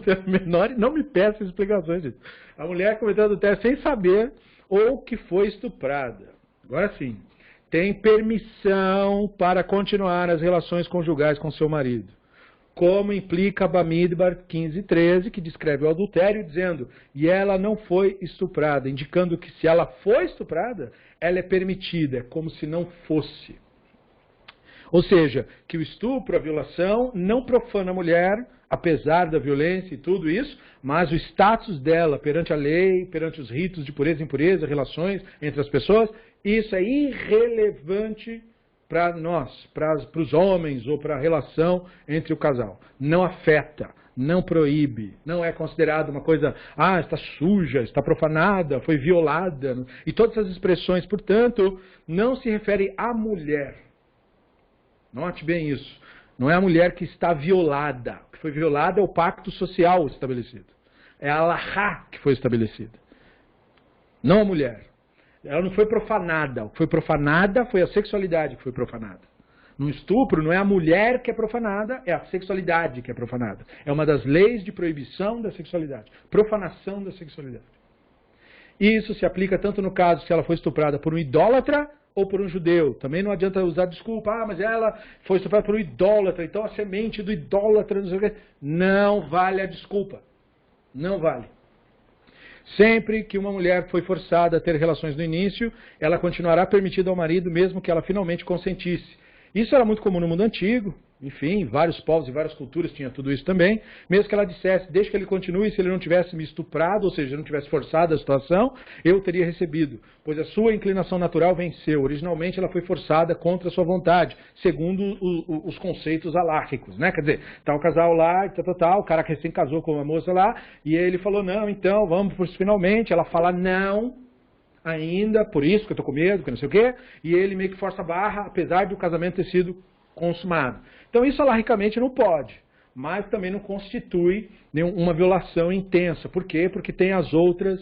tenho a menor, não me peço explicações disso. A mulher que cometeu adultério sem saber ou que foi estuprada. Agora sim, tem permissão para continuar as relações conjugais com seu marido. Como implica Bamidbar 15:13, que descreve o adultério, dizendo, e ela não foi estuprada, indicando que se ela foi estuprada, ela é permitida, como se não fosse. Ou seja, que o estupro, a violação, não profana a mulher, apesar da violência e tudo isso, mas o status dela perante a lei, perante os ritos de pureza e impureza, relações entre as pessoas, isso é irrelevante para nós, para os homens ou para a relação entre o casal. Não afeta, não proíbe, não é considerado uma coisa, está suja, está profanada, foi violada. E todas essas expressões, portanto, não se referem à mulher. Note bem isso. Não é a mulher que está violada. O que foi violada é o pacto social estabelecido. É a Alahá que foi estabelecida. Não a mulher. Ela não foi profanada. O que foi profanada foi a sexualidade que foi profanada. No estupro, não é a mulher que é profanada, é a sexualidade que é profanada. É uma das leis de proibição da sexualidade. Profanação da sexualidade. Isso se aplica tanto no caso se ela foi estuprada por um idólatra ou por um judeu. Também não adianta usar desculpa, mas ela foi estuprada por um idólatra, então a semente do idólatra, não sei o quê. Não vale a desculpa. Não vale. Sempre que uma mulher foi forçada a ter relações no início, ela continuará permitida ao marido, mesmo que ela finalmente consentisse. Isso era muito comum no mundo antigo. Enfim, vários povos e várias culturas tinham tudo isso também. Mesmo que ela dissesse, deixa que ele continue, se ele não tivesse me estuprado, ou seja, não tivesse forçado a situação, eu teria recebido. Pois a sua inclinação natural venceu. Originalmente ela foi forçada contra a sua vontade, segundo os conceitos alárquicos, né? Quer dizer, tá o casal lá, o cara que recém casou com uma moça lá, e ele falou, não, então, vamos por isso finalmente. Ela fala, não, ainda, por isso que eu tô com medo, que não sei o quê, e ele meio que força a barra, apesar de o casamento ter sido consumado. Então isso alarricamente não pode, mas também não constitui uma violação intensa. Por quê? Porque tem as outras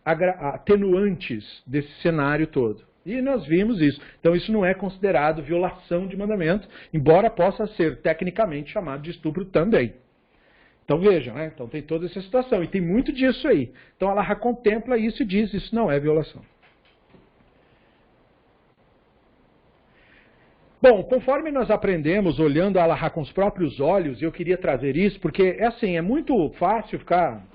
atenuantes desse cenário todo. E nós vimos isso. Então isso não é considerado violação de mandamento, embora possa ser tecnicamente chamado de estupro também. Então vejam, né? Então tem toda essa situação, e tem muito disso aí. Então a Alahá contempla isso e diz, isso não é violação. Bom, conforme nós aprendemos olhando a Alahá com os próprios olhos, eu queria trazer isso, porque é assim, é muito fácil ficar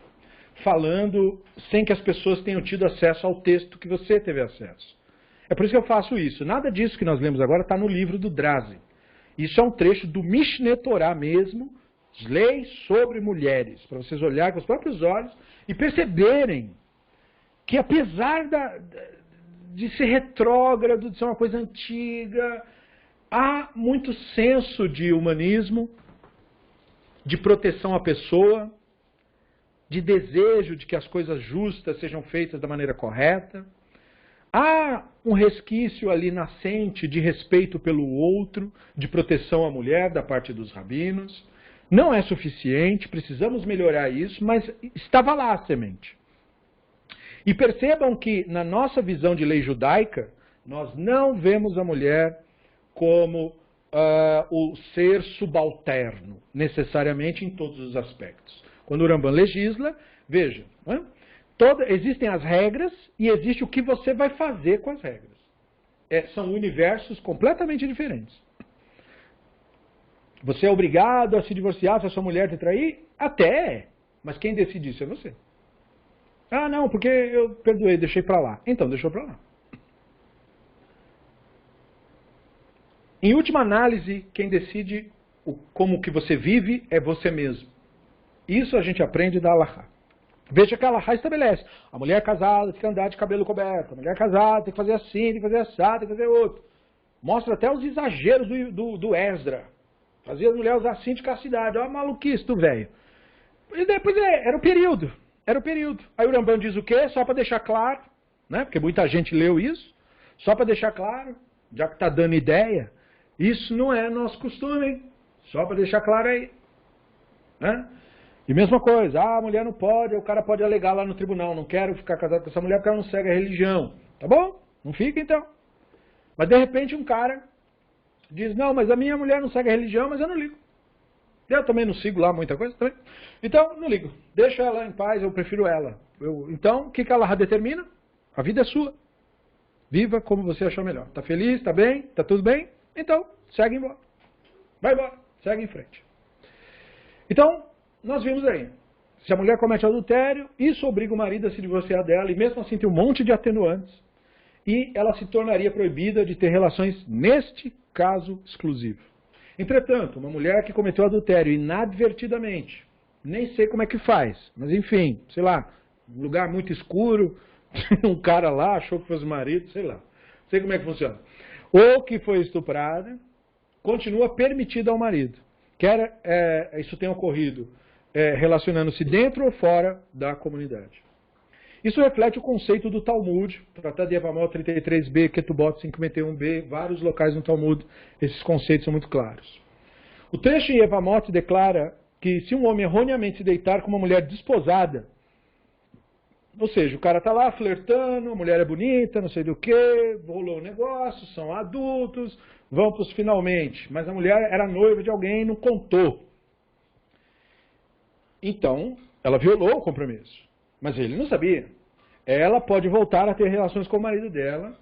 falando sem que as pessoas tenham tido acesso ao texto que você teve acesso. É por isso que eu faço isso. Nada disso que nós lemos agora está no livro do Drazen. Isso é um trecho do Mishneh Torah mesmo, leis sobre mulheres, para vocês olharem com os próprios olhos e perceberem que apesar de ser retrógrado, de ser uma coisa antiga, há muito senso de humanismo, de proteção à pessoa, de desejo de que as coisas justas sejam feitas da maneira correta. Há um resquício ali nascente de respeito pelo outro, de proteção à mulher da parte dos rabinos. Não é suficiente, precisamos melhorar isso, mas estava lá a semente. E percebam que, na nossa visão de lei judaica, nós não vemos a mulher como o ser subalterno, necessariamente em todos os aspectos. Quando o Rambam legisla, veja, existem as regras e existe o que você vai fazer com as regras. São universos completamente diferentes. Você é obrigado a se divorciar se a sua mulher te trair? Até é. Mas quem decide isso é você. Ah, não, porque eu perdoei, deixei pra lá. Então, deixou pra lá. Em última análise, quem decide como que você vive é você mesmo. Isso a gente aprende da Halakha. Veja que a Halakha estabelece. A mulher casada tem que andar de cabelo coberto. A mulher casada tem que fazer assim, tem que fazer assado, tem que fazer outro. Mostra até os exageros do Esdra. Fazia a mulher usar cinto de castidade. Olha a maluquice do velho. E depois era o período. Era o período. Aí o Rambam diz o quê? Só para deixar claro, né? Porque muita gente leu isso. Só para deixar claro, já que está dando ideia, isso não é nosso costume, hein? Só para deixar claro aí. Né? E mesma coisa, a mulher não pode, o cara pode alegar lá no tribunal, não quero ficar casado com essa mulher porque ela não segue a religião. Tá bom? Não fica então. Mas de repente um cara diz, não, mas a minha mulher não segue a religião, mas eu não ligo. Eu também não sigo lá muita coisa também. Então, não ligo. Deixa ela em paz, eu prefiro ela. Então, o que ela determina? A vida é sua. Viva como você achar melhor. Tá feliz? Tá bem? Tá tudo bem? Então, segue embora. Vai embora. Segue em frente. Então, nós vimos aí. Se a mulher comete adultério, isso obriga o marido a se divorciar dela, e mesmo assim tem um monte de atenuantes. E ela se tornaria proibida de ter relações neste caso exclusivo. Entretanto, uma mulher que cometeu adultério inadvertidamente, nem sei como é que faz, mas enfim, sei lá, um lugar muito escuro, um cara lá achou que fosse marido, sei lá, não sei como é que funciona. Ou que foi estuprada, continua permitida ao marido. Quer isso tenha ocorrido relacionando-se dentro ou fora da comunidade. Isso reflete o conceito do Talmud, Tratado de Yevamot 33b, Ketubot 51b, vários locais no Talmud, esses conceitos são muito claros. O trecho em Yevamot declara que se um homem erroneamente se deitar com uma mulher desposada, ou seja, o cara está lá flertando, a mulher é bonita, não sei do que, rolou um negócio, são adultos, vão para os finalmente, mas a mulher era noiva de alguém e não contou. Então, ela violou o compromisso, mas ele não sabia. Ela pode voltar a ter relações com o marido dela.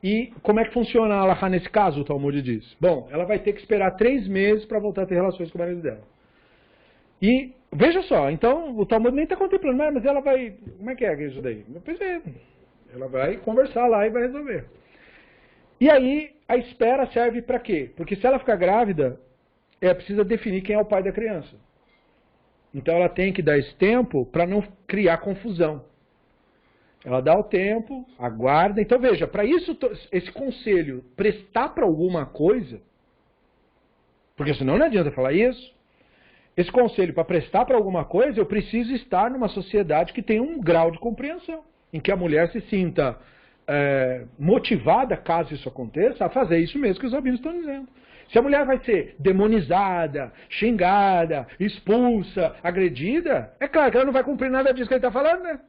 E como é que funciona a Halakha nesse caso, o Talmud diz? Bom, ela vai ter que esperar 3 meses para voltar a ter relações com o marido dela. E, veja só, então o Talmud nem está contemplando, mas ela vai... Como é que é isso daí? Pois é, ela vai conversar lá e vai resolver. E aí, a espera serve para quê? Porque se ela ficar grávida, ela precisa definir quem é o pai da criança. Então ela tem que dar esse tempo para não criar confusão. Ela dá o tempo, aguarda. Então veja, para isso, esse conselho prestar para alguma coisa, porque senão não adianta falar isso, esse conselho para prestar para alguma coisa, eu preciso estar numa sociedade que tem um grau de compreensão, em que a mulher se sinta motivada, caso isso aconteça, a fazer isso mesmo que os rabinos estão dizendo. Se a mulher vai ser demonizada, xingada, expulsa, agredida, é claro que ela não vai cumprir nada disso que ele está falando, né?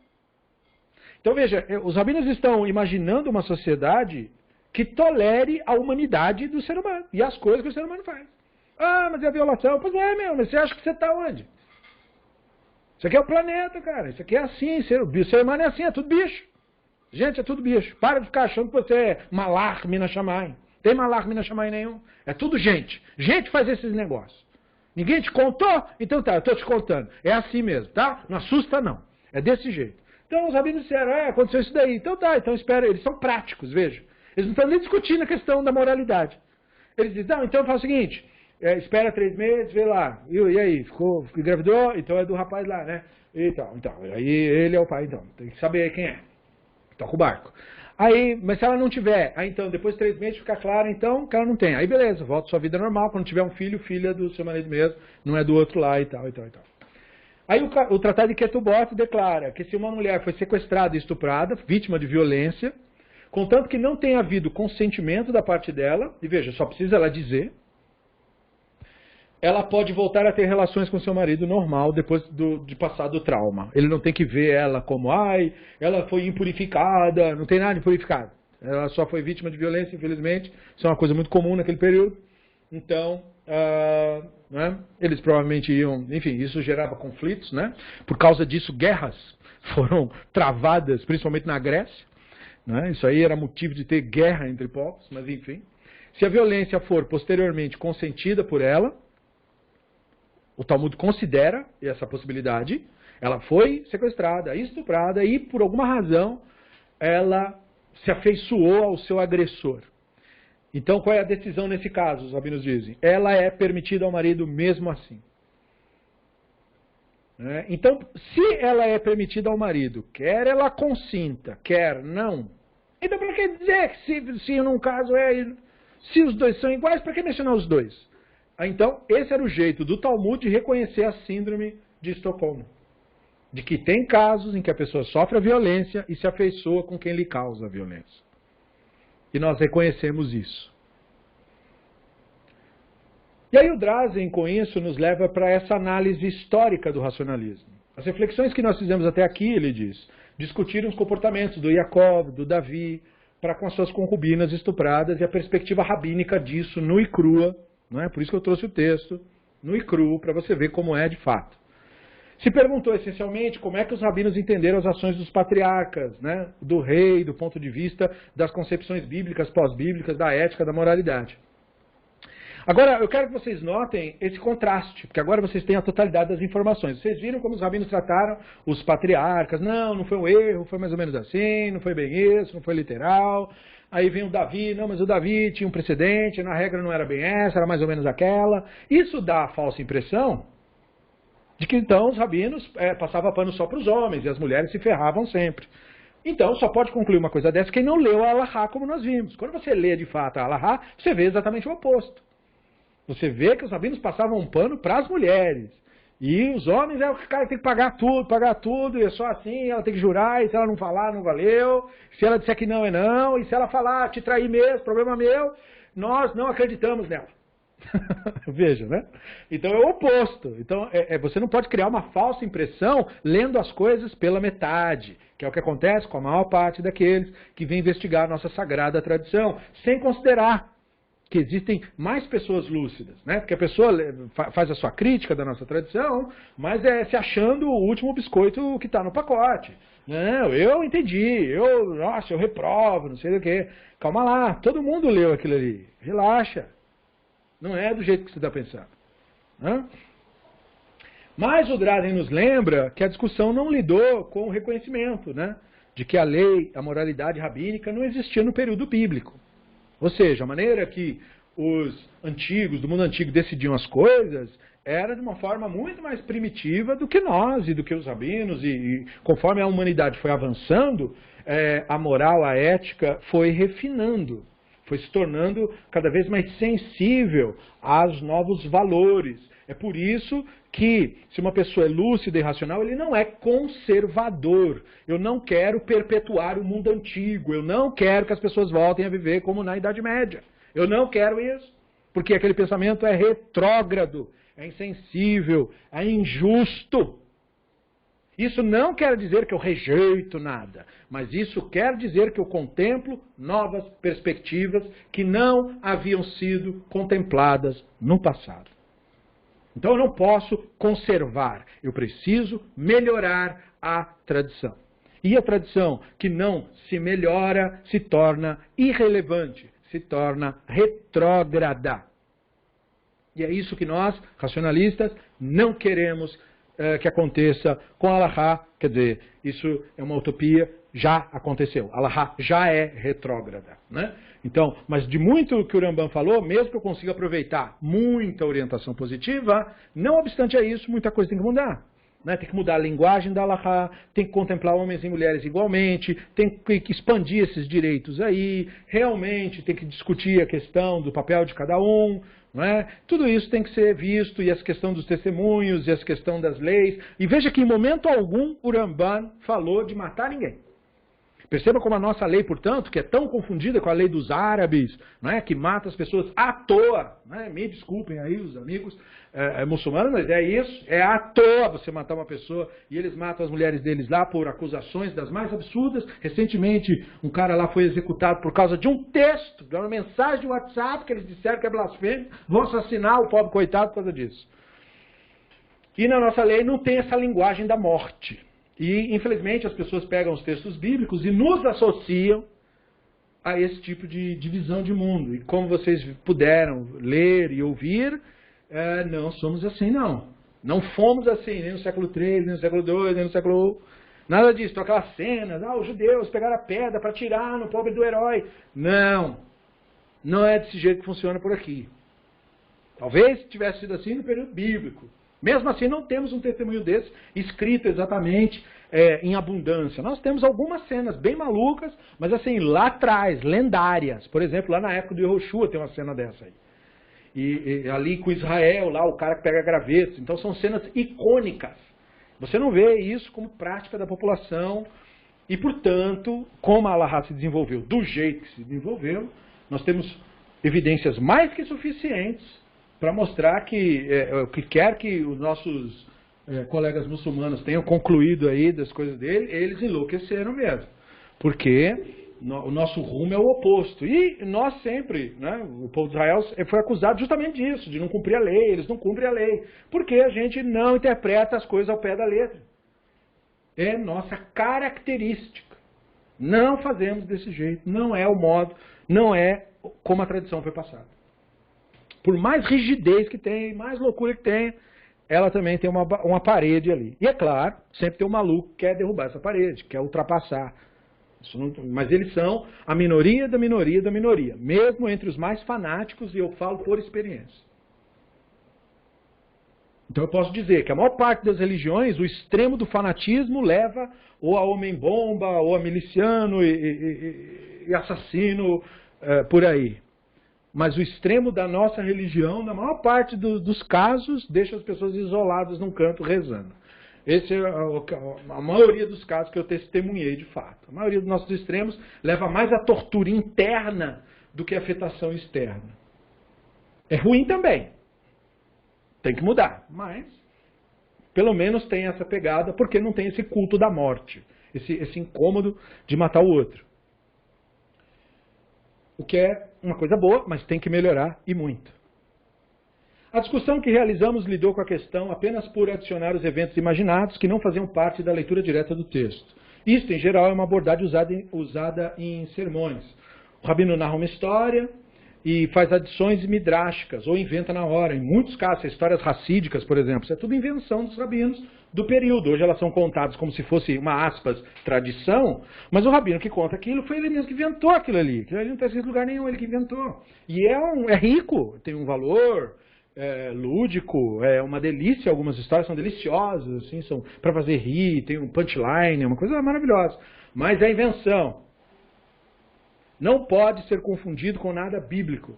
Então veja, os rabinos estão imaginando uma sociedade que tolere a humanidade do ser humano e as coisas que o ser humano faz. Ah, mas é a violação. Pois é, meu, mas você acha que você está onde? Isso aqui é o planeta, cara. Isso aqui é assim. O ser humano é assim, é tudo bicho. Gente, é tudo bicho. Para de ficar achando que você é malach, mina shamayim. Tem malach, mina shamayim nenhum. É tudo gente. Gente faz esses negócios. Ninguém te contou? Então tá, eu estou te contando. É assim mesmo, tá? Não assusta não. É desse jeito. Então os rabinos disseram, aconteceu isso daí. Então tá, então espera. Eles são práticos, veja. Eles não estão nem discutindo a questão da moralidade. Eles dizem, não, então faz o seguinte, espera 3 meses, vê lá. E aí, engravidou? Então é do rapaz lá, né? Então, aí ele é o pai, então. Tem que saber quem é. Toca o barco. Aí, mas se ela não tiver, aí então, depois de 3 meses fica claro, então, que ela não tem. Aí beleza, volta à sua vida normal. Quando tiver um filho, filha do seu marido mesmo, não é do outro lá e tal, e tal, e tal. Aí o Tratado de Ketubot declara que se uma mulher foi sequestrada e estuprada, vítima de violência, contanto que não tenha havido consentimento da parte dela, e veja, só precisa ela dizer, ela pode voltar a ter relações com seu marido normal depois de passar do trauma. Ele não tem que ver ela como, ela foi impurificada, não tem nada de impurificado. Ela só foi vítima de violência, infelizmente. Isso é uma coisa muito comum naquele período. Então, né, eles provavelmente iam, enfim, isso gerava conflitos, né? Por causa disso, guerras foram travadas, principalmente na Grécia. Né? Isso aí era motivo de ter guerra entre povos, mas enfim. Se a violência for posteriormente consentida por ela, o Talmud considera essa possibilidade, ela foi sequestrada, estuprada e por alguma razão ela se afeiçoou ao seu agressor. Então qual é a decisão nesse caso, os rabinos dizem? Ela é permitida ao marido mesmo assim. Então, se ela é permitida ao marido, quer ela consinta, quer não, então para que dizer que se num caso se os dois são iguais, para que mencionar os dois? Então, esse era o jeito do Talmud de reconhecer a síndrome de Estocolmo. De que tem casos em que a pessoa sofre a violência e se afeiçoa com quem lhe causa a violência. E nós reconhecemos isso. E aí o Drazen, com isso, nos leva para essa análise histórica do racionalismo. As reflexões que nós fizemos até aqui, ele diz, discutiram os comportamentos do Yaakov, do Davi, para com as suas concubinas estupradas e a perspectiva rabínica disso, nua e crua. Não é? Por isso que eu trouxe o texto, nu e cru, para você ver como é de fato. Se perguntou essencialmente como é que os rabinos entenderam as ações dos patriarcas, né? Do rei, do ponto de vista das concepções bíblicas, pós-bíblicas, da ética, da moralidade. Agora, eu quero que vocês notem esse contraste, porque agora vocês têm a totalidade das informações. Vocês viram como os rabinos trataram os patriarcas? Não foi um erro, foi mais ou menos assim, não foi bem isso, não foi literal. Aí vem o Davi, não, mas o Davi tinha um precedente, na regra não era bem essa, era mais ou menos aquela. Isso dá a falsa impressão de que então os rabinos passavam pano só para os homens e as mulheres se ferravam sempre. Então só pode concluir uma coisa dessa quem não leu a Alahá como nós vimos. Quando você lê de fato a Alahá, você vê exatamente o oposto. Você vê que os rabinos passavam um pano para as mulheres. E os homens, o cara tem que pagar tudo, e é só assim, ela tem que jurar, e se ela não falar, não valeu. Se ela disser que não, é não, e se ela falar, te trair mesmo, problema meu, nós não acreditamos nela. Veja, né? Então é o oposto. Então você não pode criar uma falsa impressão lendo as coisas pela metade, que é o que acontece com a maior parte daqueles que vêm investigar a nossa sagrada tradição, sem considerar que existem mais pessoas lúcidas, né? Porque a pessoa faz a sua crítica da nossa tradição, mas se achando o último biscoito que está no pacote. Não, eu entendi, nossa, eu reprovo, não sei o quê. Calma lá, todo mundo leu aquilo ali. Relaxa. Não é do jeito que você está pensando. Né? Mas o Drazen nos lembra que a discussão não lidou com o reconhecimento, né? De que a lei, a moralidade rabínica não existia no período bíblico. Ou seja, a maneira que os antigos, do mundo antigo, decidiam as coisas era de uma forma muito mais primitiva do que nós e do que os rabinos. E conforme a humanidade foi avançando, a moral, a ética foi refinando, foi se tornando cada vez mais sensível aos novos valores. É por isso que, se uma pessoa é lúcida e racional, ele não é conservador. Eu não quero perpetuar o mundo antigo. Eu não quero que as pessoas voltem a viver como na Idade Média. Eu não quero isso. Porque aquele pensamento é retrógrado, é insensível, é injusto. Isso não quer dizer que eu rejeito nada, mas isso quer dizer que eu contemplo novas perspectivas que não haviam sido contempladas no passado. Então eu não posso conservar, eu preciso melhorar a tradição. E a tradição que não se melhora se torna irrelevante, se torna retrógrada. E é isso que nós, racionalistas, não queremos que aconteça com a Alahá, quer dizer, isso é uma utopia, já aconteceu. A Alahá já é retrógrada, né? Então, mas de muito que o Rambam falou, mesmo que eu consiga aproveitar muita orientação positiva, não obstante a isso, muita coisa tem que mudar. Né? Tem que mudar a linguagem da Alahá, tem que contemplar homens e mulheres igualmente, tem que expandir esses direitos aí, realmente tem que discutir a questão do papel de cada um, não é? Tudo isso tem que ser visto, e essa questão dos testemunhos, e essa questão das leis. E veja que em momento algum o Rambam falou de matar ninguém. Perceba como a nossa lei, portanto, que é tão confundida com a lei dos árabes, não é? Que mata as pessoas à toa. Não é? Me desculpem aí os amigos muçulmanos, mas é isso. É à toa você matar uma pessoa, e eles matam as mulheres deles lá por acusações das mais absurdas. Recentemente, um cara lá foi executado por causa de um texto, de uma mensagem de WhatsApp, que eles disseram que é blasfêmia. Vão assassinar o pobre coitado por causa disso. E na nossa lei não tem essa linguagem da morte. E, infelizmente, as pessoas pegam os textos bíblicos e nos associam a esse tipo de visão de mundo. E como vocês puderam ler e ouvir, não somos assim, não. Não fomos assim, nem no século III, nem no século II, nem no século I. Nada disso. Então, aquelas cenas, os judeus pegaram a pedra para tirar no pobre do herói. Não. Não é desse jeito que funciona por aqui. Talvez tivesse sido assim no período bíblico. Mesmo assim, não temos um testemunho desse escrito exatamente em abundância. Nós temos algumas cenas bem malucas, mas assim, lá atrás, lendárias. Por exemplo, lá na época do Yehoshua tem uma cena dessa aí. E ali com Israel, lá o cara que pega gravetos. Então são cenas icônicas. Você não vê isso como prática da população. E, portanto, como a Alahá se desenvolveu do jeito que se desenvolveu, nós temos evidências mais que suficientes para mostrar que o que quer que os nossos colegas muçulmanos tenham concluído aí das coisas dele, eles enlouqueceram mesmo. Porque o nosso rumo é o oposto. E nós sempre, né, o povo de Israel foi acusado justamente disso, de não cumprir a lei, eles não cumprem a lei. Porque a gente não interpreta as coisas ao pé da letra. É nossa característica. Não fazemos desse jeito, não é o modo, não é como a tradição foi passada. Por mais rigidez que tem, mais loucura que tem, ela também tem uma parede ali. E é claro, sempre tem um maluco que quer derrubar essa parede, quer ultrapassar. Mas eles são a minoria da minoria da minoria, mesmo entre os mais fanáticos, e eu falo por experiência. Então eu posso dizer que a maior parte das religiões, o extremo do fanatismo leva ou a homem-bomba, ou a miliciano e assassino, por aí. Mas o extremo da nossa religião, na maior parte dos casos, deixa as pessoas isoladas num canto rezando. Esse é a maioria dos casos que eu testemunhei de fato. A maioria dos nossos extremos leva mais à tortura interna do que à afetação externa. É ruim também. Tem que mudar. Mas, pelo menos tem essa pegada, porque não tem esse culto da morte. Esse incômodo de matar o outro. O que é uma coisa boa, mas tem que melhorar, e muito. A discussão que realizamos lidou com a questão apenas por adicionar os eventos imaginados que não faziam parte da leitura direta do texto. Isto, em geral, é uma abordagem usada em sermões. O rabino narra uma história e faz adições midrásticas, ou inventa na hora. Em muitos casos, histórias racídicas, por exemplo, isso é tudo invenção dos rabinos do período. Hoje elas são contadas como se fosse uma, aspas, tradição, mas o rabino que conta aquilo foi ele mesmo que inventou aquilo ali. Aquilo ali não está escrito em lugar nenhum, ele que inventou. E é rico, tem um valor lúdico, é uma delícia, algumas histórias são deliciosas, assim, são para fazer rir, tem um punchline, é uma coisa maravilhosa. Mas é invenção. Não pode ser confundido com nada bíblico.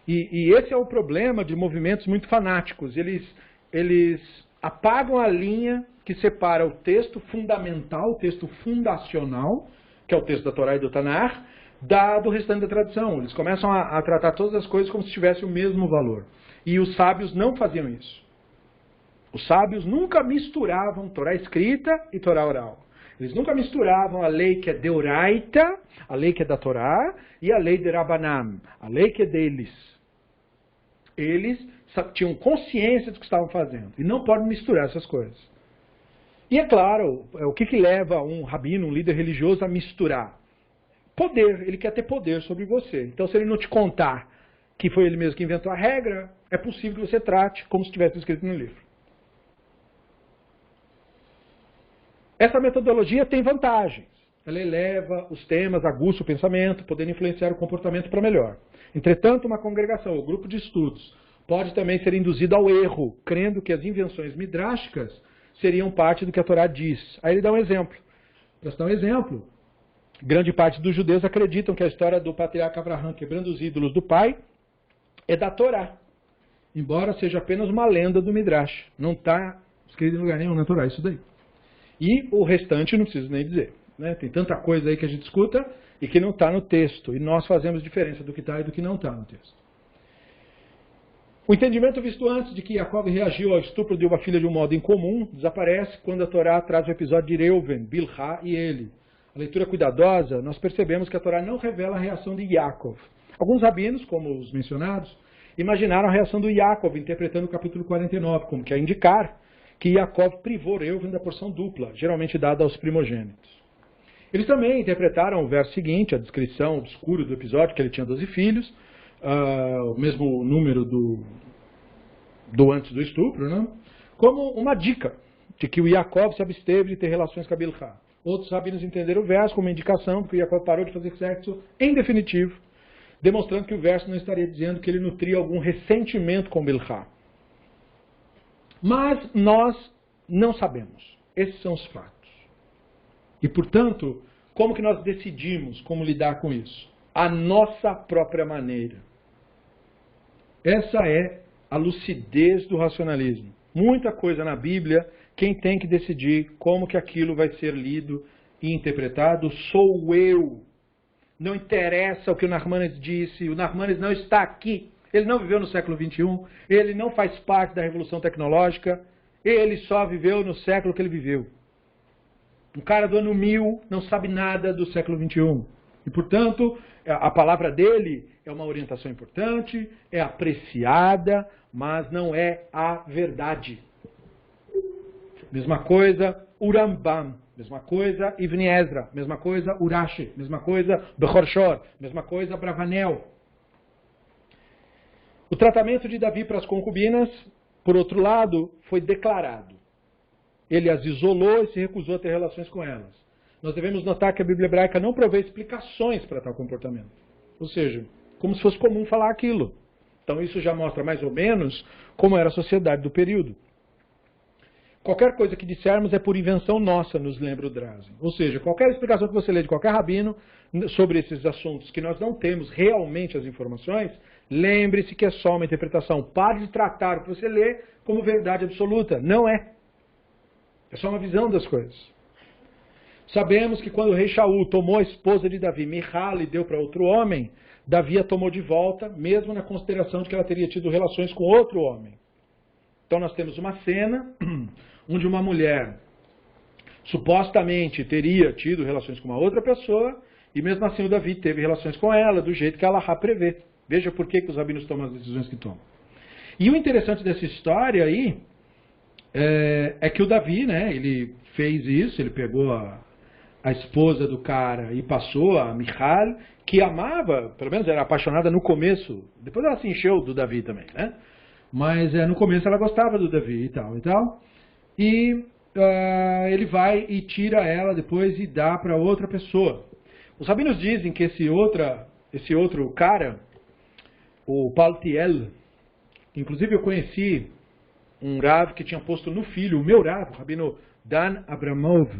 E esse é o problema de movimentos muito fanáticos. Eles apagam a linha que separa o texto fundamental, o texto fundacional, que é o texto da Torá e do Tanar, do restante da tradição. Eles começam a tratar todas as coisas como se tivessem o mesmo valor. E os sábios não faziam isso. Os sábios nunca misturavam Torá escrita e Torá oral. Eles nunca misturavam a lei que é deoraita, a lei que é da Torá, e a lei de Rabanam, a lei que é deles. Eles tinham consciência do que estavam fazendo. E não podem misturar essas coisas. E é claro, o que leva um rabino, um líder religioso a misturar? Poder. Ele quer ter poder sobre você. Então, se ele não te contar que foi ele mesmo que inventou a regra, é possível que você trate como se tivesse escrito no livro. Essa metodologia tem vantagens. Ela eleva os temas, aguça o pensamento, podendo influenciar o comportamento para melhor. Entretanto, uma congregação ou grupo de estudos pode também ser induzido ao erro, crendo que as invenções midráshicas seriam parte do que a Torá diz. Aí ele dá um exemplo. Para dar um exemplo, grande parte dos judeus acreditam que a história do patriarca Abraham quebrando os ídolos do pai é da Torá, embora seja apenas uma lenda do Midrash. Não está escrito em lugar nenhum na Torá isso daí. E o restante não preciso nem dizer. Né? Tem tanta coisa aí que a gente escuta e que não está no texto. E nós fazemos diferença do que está e do que não está no texto. O entendimento visto antes de que Jacob reagiu ao estupro de uma filha de um modo incomum desaparece quando a Torá traz o episódio de Reuven, Bilhá e ele. A leitura cuidadosa, nós percebemos que a Torá não revela a reação de Yaakov. Alguns rabinos, como os mencionados, imaginaram a reação do Yaakov interpretando o capítulo 49, como quer indicar que Yaakov privou Reuven da porção dupla, geralmente dada aos primogênitos. Eles também interpretaram o verso seguinte, a descrição obscura do episódio, que ele tinha 12 filhos, o mesmo número do antes do estupro, né? Como uma dica de que o Yaakov se absteve de ter relações com a Bilhá. Outros rabinos entenderam o verso como uma indicação de que o Yaakov parou de fazer sexo em definitivo, demonstrando que o verso não estaria dizendo que ele nutria algum ressentimento com Bilhá. Mas nós não sabemos. Esses são os fatos. E, portanto, como que nós decidimos como lidar com isso? A nossa própria maneira. Essa é a lucidez do racionalismo. Muita coisa na Bíblia, quem tem que decidir como que aquilo vai ser lido e interpretado sou eu. Não interessa o que o Nachmanides disse, o Nachmanides não está aqui. Ele não viveu no século XXI, ele não faz parte da revolução tecnológica, ele só viveu no século que ele viveu. Um cara do ano 1000 não sabe nada do século XXI. E, portanto, a palavra dele é uma orientação importante, é apreciada, mas não é a verdade. Mesma coisa, Urambam. Mesma coisa, Ibn Ezra. Mesma coisa, Urashi. Mesma coisa, Bechor Shor. Mesma coisa, Bravanel. O tratamento de Davi para as concubinas, por outro lado, foi declarado. Ele as isolou e se recusou a ter relações com elas. Nós devemos notar que a Bíblia hebraica não provê explicações para tal comportamento. Ou seja, como se fosse comum falar aquilo. Então isso já mostra mais ou menos como era a sociedade do período. Qualquer coisa que dissermos é por invenção nossa, nos lembra o Drazen. Ou seja, qualquer explicação que você lê de qualquer rabino sobre esses assuntos que nós não temos realmente as informações, lembre-se que é só uma interpretação. Pare de tratar o que você lê como verdade absoluta. Não é. É só uma visão das coisas. Sabemos que quando o rei Shaul tomou a esposa de Davi, Michal, e deu para outro homem, Davi a tomou de volta, mesmo na consideração de que ela teria tido relações com outro homem. Então nós temos uma cena onde uma mulher supostamente teria tido relações com uma outra pessoa, e mesmo assim o Davi teve relações com ela, do jeito que a Alahá prevê. Veja por que os rabinos tomam as decisões que tomam. E o interessante dessa história aí é que o Davi, né, ele fez isso, ele pegou a esposa do cara e passou a Michal, que amava, pelo menos era apaixonada no começo, depois ela se encheu do Davi também, né? Mas no começo ela gostava do Davi e tal e tal. E ele vai e tira ela depois e dá para outra pessoa. Os rabinos dizem que esse outro cara, o Paltiel, inclusive eu conheci um Rav que tinha posto no filho, o meu Rav, o rabino Dan Abramov,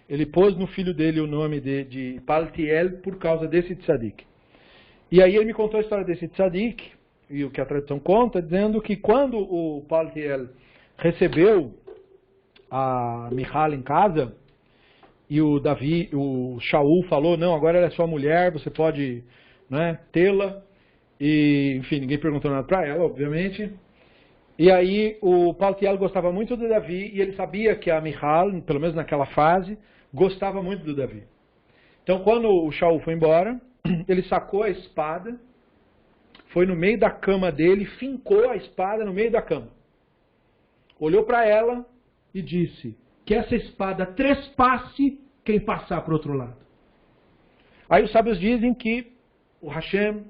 ele pôs no filho dele o nome de Paltiel por causa desse tzadik. E aí ele me contou a história desse tzadik, e o que a tradição conta, dizendo que quando o Paltiel recebeu a Michal em casa, e o Shaul falou, não, agora ela é sua mulher, você pode, né, tê-la, e enfim, ninguém perguntou nada para ela, obviamente. E aí o Paltiel gostava muito do Davi, e ele sabia que a Michal, pelo menos naquela fase, gostava muito do Davi. Então quando o Shaul foi embora, ele sacou a espada, foi no meio da cama dele, fincou a espada no meio da cama. Olhou para ela e disse, que essa espada trespasse quem passar para o outro lado. Aí os sábios dizem que o Hashem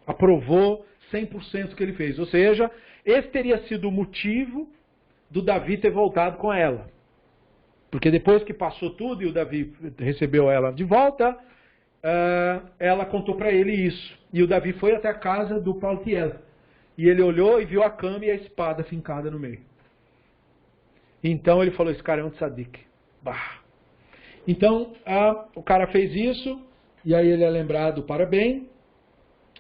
aprovou 100% o que ele fez. Ou seja, esse teria sido o motivo do Davi ter voltado com ela. Porque depois que passou tudo e o Davi recebeu ela de volta, ela contou para ele isso. E o Davi foi até a casa do Paltiel. E ele olhou e viu a cama e a espada fincada no meio. Então ele falou, esse cara é um tzadik. Bah. Então o cara fez isso, e aí ele é lembrado para bem.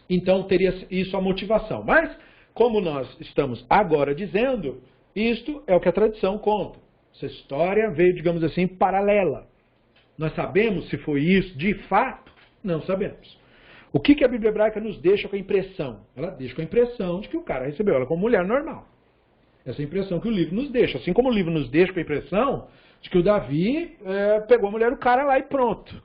Então teria isso a motivação. Mas, como nós estamos agora dizendo, isto é o que a tradição conta. Essa história veio, digamos assim, paralela. Nós sabemos se foi isso de fato? Não sabemos. O que a Bíblia hebraica nos deixa com a impressão? Ela deixa com a impressão de que o cara recebeu ela como mulher normal. Essa é a impressão que o livro nos deixa. Assim como o livro nos deixa com a impressão de que o Davi pegou a mulher do cara lá e pronto.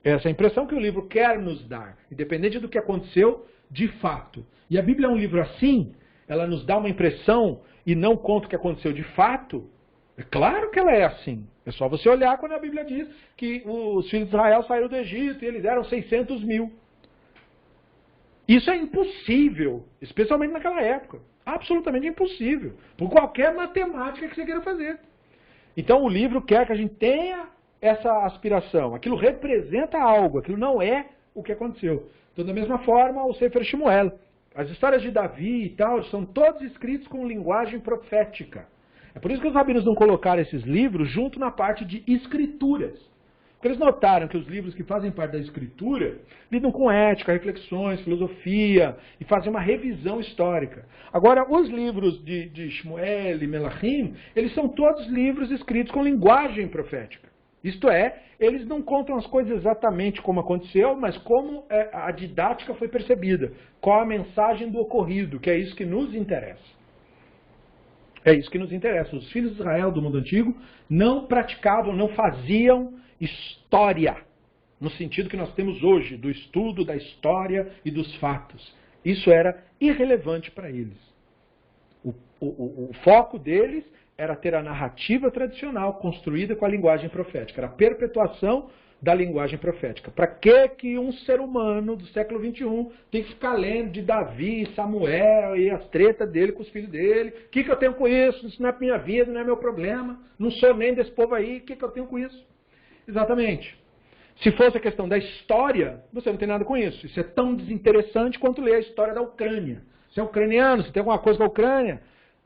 Essa é a impressão que o livro quer nos dar, independente do que aconteceu de fato. E a Bíblia é um livro assim, ela nos dá uma impressão e não conta o que aconteceu de fato. É claro que ela é assim. É só você olhar quando a Bíblia diz que os filhos de Israel saíram do Egito e eles eram 600 mil. Isso é impossível, especialmente naquela época. Absolutamente impossível, por qualquer matemática que você queira fazer. Então o livro quer que a gente tenha essa aspiração. Aquilo representa algo, aquilo não é o que aconteceu. Então, da mesma forma, o Sefer Shmuel. As histórias de Davi e tal, são todos escritos com linguagem profética. É por isso que os rabinos não colocaram esses livros junto na parte de escrituras. Porque eles notaram que os livros que fazem parte da escritura lidam com ética, reflexões, filosofia e fazem uma revisão histórica. Agora, os livros de Shmuel e Melachim, eles são todos livros escritos com linguagem profética. Isto é, eles não contam as coisas exatamente como aconteceu, mas como a didática foi percebida. Qual a mensagem do ocorrido, que é isso que nos interessa. É isso que nos interessa. Os filhos de Israel do mundo antigo não praticavam, não faziam história, no sentido que nós temos hoje, do estudo da história e dos fatos. Isso era irrelevante para eles. O foco deles era ter a narrativa tradicional construída com a linguagem profética. Era a perpetuação da linguagem profética. Para que um ser humano do século XXI tem que ficar lendo de Davi, Samuel e as tretas dele com os filhos dele? O que eu tenho com isso? Isso não é minha vida, não é meu problema. Não sou nem desse povo aí, o que eu tenho com isso? Exatamente. Se fosse a questão da história, você não tem nada com isso. Isso é tão desinteressante quanto ler a história da Ucrânia. Você é ucraniano, você tem alguma coisa com a Ucrânia?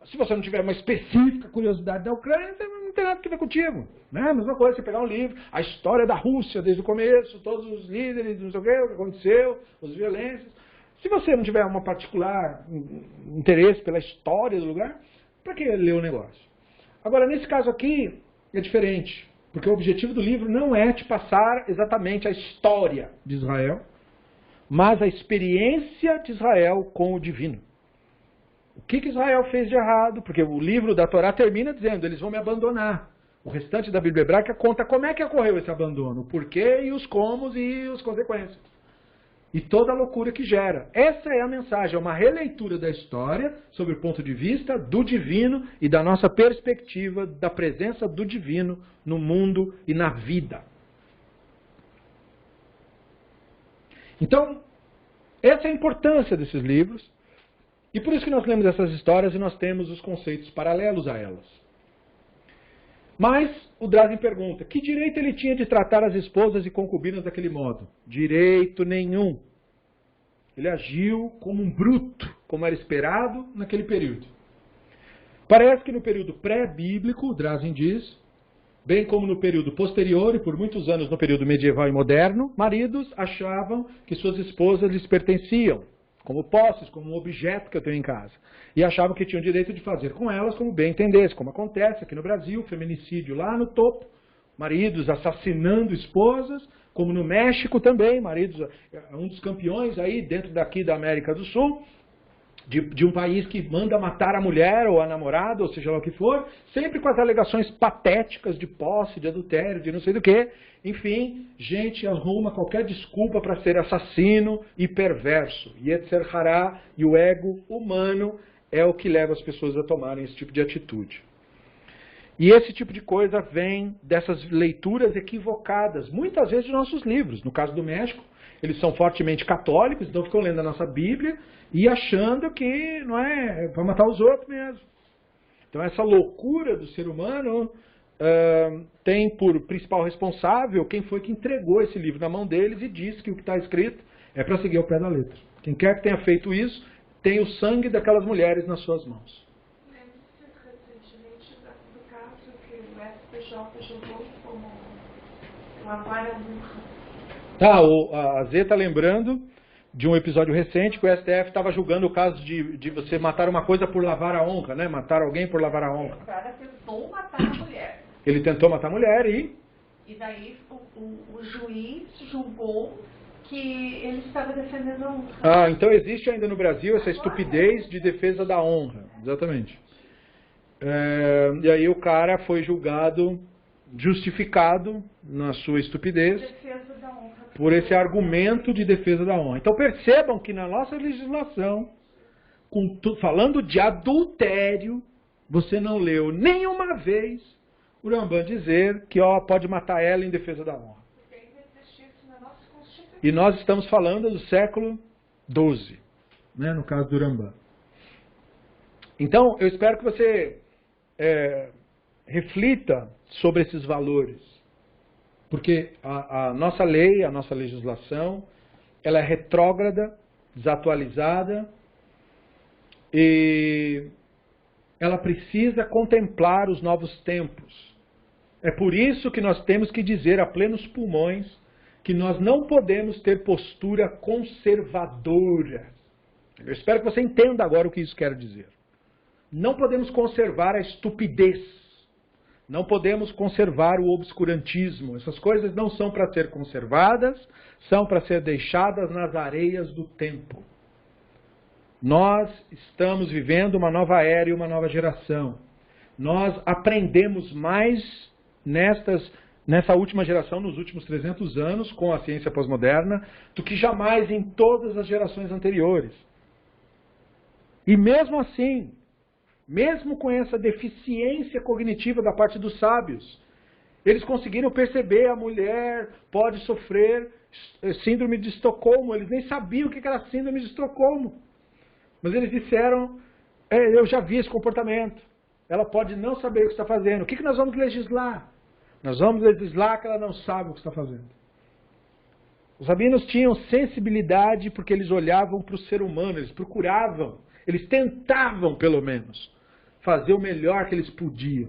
Se você não tiver uma específica curiosidade da Ucrânia, não tem nada a ver contigo. Né? A mesma coisa, você pegar um livro, a história da Rússia desde o começo, todos os líderes, não sei o que aconteceu, as violências. Se você não tiver uma particular interesse pela história do lugar, para que ler o negócio? Agora, nesse caso aqui, é diferente. Porque o objetivo do livro não é te passar exatamente a história de Israel, mas a experiência de Israel com o divino. O que Israel fez de errado? Porque o livro da Torá termina dizendo, eles vão me abandonar. O restante da Bíblia hebraica conta como é que ocorreu esse abandono, o porquê e os comos e as consequências. E toda a loucura que gera. Essa é a mensagem, é uma releitura da história sob o ponto de vista do divino e da nossa perspectiva da presença do divino no mundo e na vida. Então, essa é a importância desses livros. E por isso que nós lemos essas histórias e nós temos os conceitos paralelos a elas. Mas o Drazen pergunta, que direito ele tinha de tratar as esposas e concubinas daquele modo? Direito nenhum. Ele agiu como um bruto, como era esperado naquele período. Parece que no período pré-bíblico, o Drazen diz, bem como no período posterior e por muitos anos no período medieval e moderno, maridos achavam que suas esposas lhes pertenciam, como posses, como um objeto que eu tenho em casa. E achavam que tinham direito de fazer com elas como bem entendesse, como acontece aqui no Brasil, feminicídio lá no topo, maridos assassinando esposas, como no México também, maridos, um dos campeões aí dentro daqui da América do Sul, de um país que manda matar a mulher ou a namorada, ou seja lá o que for, sempre com as alegações patéticas de posse, de adultério, de não sei do que. Enfim, gente arruma qualquer desculpa para ser assassino e perverso. Yetzer Hará e o ego humano é o que leva as pessoas a tomarem esse tipo de atitude. E esse tipo de coisa vem dessas leituras equivocadas, muitas vezes de nossos livros. No caso do México, eles são fortemente católicos, então ficam lendo a nossa Bíblia e achando que não é para matar os outros mesmo. Então essa loucura do ser humano tem por principal responsável quem foi que entregou esse livro na mão deles e disse que o que está escrito é para seguir ao pé da letra. Quem quer que tenha feito isso tem o sangue daquelas mulheres nas suas mãos. Lembro-se recentemente do caso que o STJ julgou como lavar a honra. A Zê está lembrando de um episódio recente que o STF estava julgando o caso de você matar uma coisa por lavar a honra, né? Matar alguém por lavar a honra. O cara tentou matar a mulher. Ele tentou matar a mulher e... E daí o juiz julgou que ele estava defendendo a honra. Então existe ainda no Brasil essa estupidez de defesa da honra. Exatamente. E aí o cara foi julgado, justificado na sua estupidez Defesa da honra. por esse argumento de defesa da honra. Então percebam que na nossa legislação, falando de adultério, você não leu nenhuma vez o Rambam dizer que pode matar ela em defesa da honra. E nós estamos falando do século XII, né, no caso do Rambam. Então, eu espero que você reflita sobre esses valores. Porque a nossa lei, a nossa legislação, ela é retrógrada, desatualizada, e ela precisa contemplar os novos tempos. É por isso que nós temos que dizer a plenos pulmões que nós não podemos ter postura conservadora. Eu espero que você entenda agora o que isso quer dizer. Não podemos conservar a estupidez. Não podemos conservar o obscurantismo. Essas coisas não são para ser conservadas, são para ser deixadas nas areias do tempo. Nós estamos vivendo uma nova era e uma nova geração. Nós aprendemos mais nessa última geração, nos últimos 300 anos, com a ciência pós-moderna, do que jamais em todas as gerações anteriores. E mesmo assim, mesmo com essa deficiência cognitiva da parte dos sábios, eles conseguiram perceber a mulher pode sofrer síndrome de Estocolmo. Eles nem sabiam o que era síndrome de Estocolmo. Mas eles disseram, eu já vi esse comportamento. Ela pode não saber o que está fazendo. O que nós vamos legislar? Nós vamos legislar que ela não sabe o que está fazendo. Os rabinos tinham sensibilidade porque eles olhavam para o ser humano, eles procuravam, eles tentavam pelo menos fazer o melhor que eles podiam.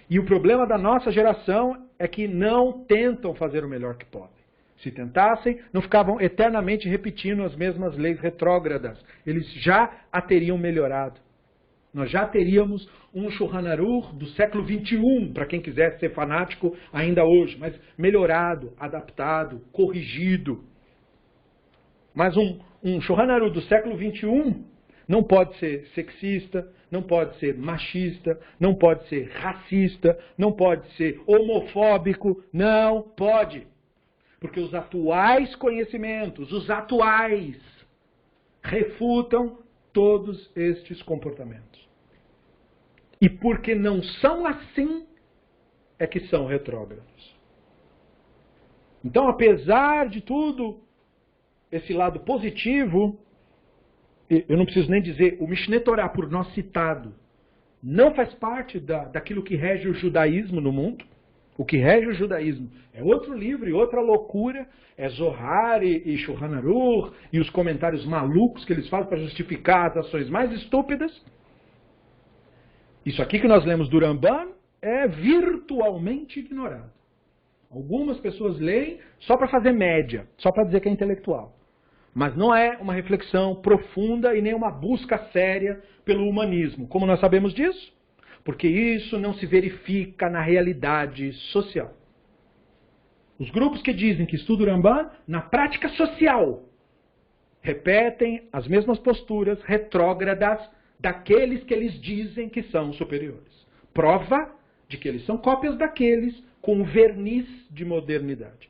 E o problema da nossa geração é que não tentam fazer o melhor que podem. Se tentassem, não ficavam eternamente repetindo as mesmas leis retrógradas. Eles já a teriam melhorado. Nós já teríamos um Shulchan Aruch do século XXI, para quem quiser ser fanático ainda hoje, mas melhorado, adaptado, corrigido. Mas um Shulchan Aruch do século XXI não pode ser sexista, não pode ser machista, não pode ser racista, não pode ser homofóbico, não pode. Porque os atuais conhecimentos, os atuais, refutam todos estes comportamentos. E porque não são assim, é que são retrógrados. Então, apesar de tudo, esse lado positivo, eu não preciso nem dizer, o Mishneh Torah, por nós citado, não faz parte daquilo que rege o judaísmo no mundo. O que rege o judaísmo é outro livro e outra loucura, é Zohar e Shulchan Aruch e os comentários malucos que eles fazem para justificar as ações mais estúpidas. Isso aqui que nós lemos do Rambam é virtualmente ignorado. Algumas pessoas leem só para fazer média, só para dizer que é intelectual. Mas não é uma reflexão profunda e nem uma busca séria pelo humanismo. Como nós sabemos disso? Porque isso não se verifica na realidade social. Os grupos que dizem que estudam o Rambam, na prática social, repetem as mesmas posturas retrógradas daqueles que eles dizem que são superiores. Prova de que eles são cópias daqueles com verniz de modernidade.